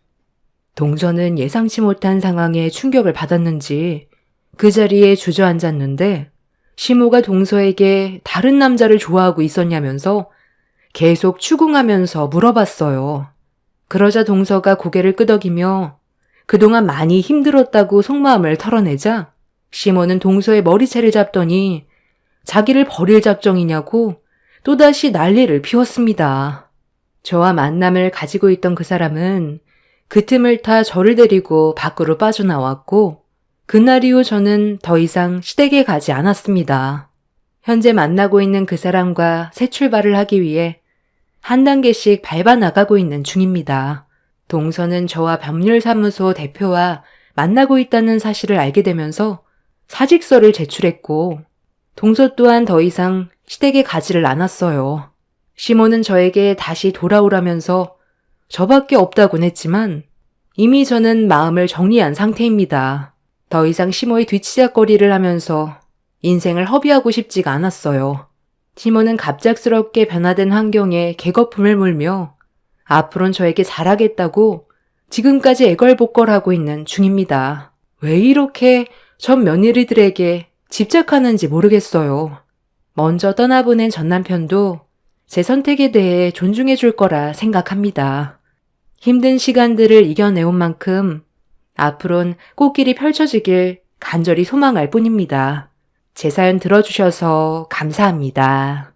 동서는 예상치 못한 상황에 충격을 받았는지 그 자리에 주저앉았는데 시모가 동서에게 다른 남자를 좋아하고 있었냐면서 계속 추궁하면서 물어봤어요. 그러자 동서가 고개를 끄덕이며 그동안 많이 힘들었다고 속마음을 털어내자 시모는 동서의 머리채를 잡더니 자기를 버릴 작정이냐고 또다시 난리를 피웠습니다. 저와 만남을 가지고 있던 그 사람은 그 틈을 타 저를 데리고 밖으로 빠져나왔고 그날 이후 저는 더 이상 시댁에 가지 않았습니다. 현재 만나고 있는 그 사람과 새 출발을 하기 위해 한 단계씩 밟아 나가고 있는 중입니다. 동서는 저와 법률사무소 대표와 만나고 있다는 사실을 알게 되면서 사직서를 제출했고 동서 또한 더 이상 시댁에 가지를 않았어요. 시모는 저에게 다시 돌아오라면서 저밖에 없다곤 했지만 이미 저는 마음을 정리한 상태입니다. 더 이상 시모의 뒤치작거리를 하면서 인생을 허비하고 싶지가 않았어요. 시모는 갑작스럽게 변화된 환경에 개거품을 물며 앞으론 저에게 잘하겠다고 지금까지 애걸복걸하고 있는 중입니다. 왜 이렇게 전 며느리들에게 집착하는지 모르겠어요. 먼저 떠나보낸 전 남편도 제 선택에 대해 존중해 줄 거라 생각합니다. 힘든 시간들을 이겨내온 만큼 앞으론 꽃길이 펼쳐지길 간절히 소망할 뿐입니다. 제 사연 들어주셔서 감사합니다.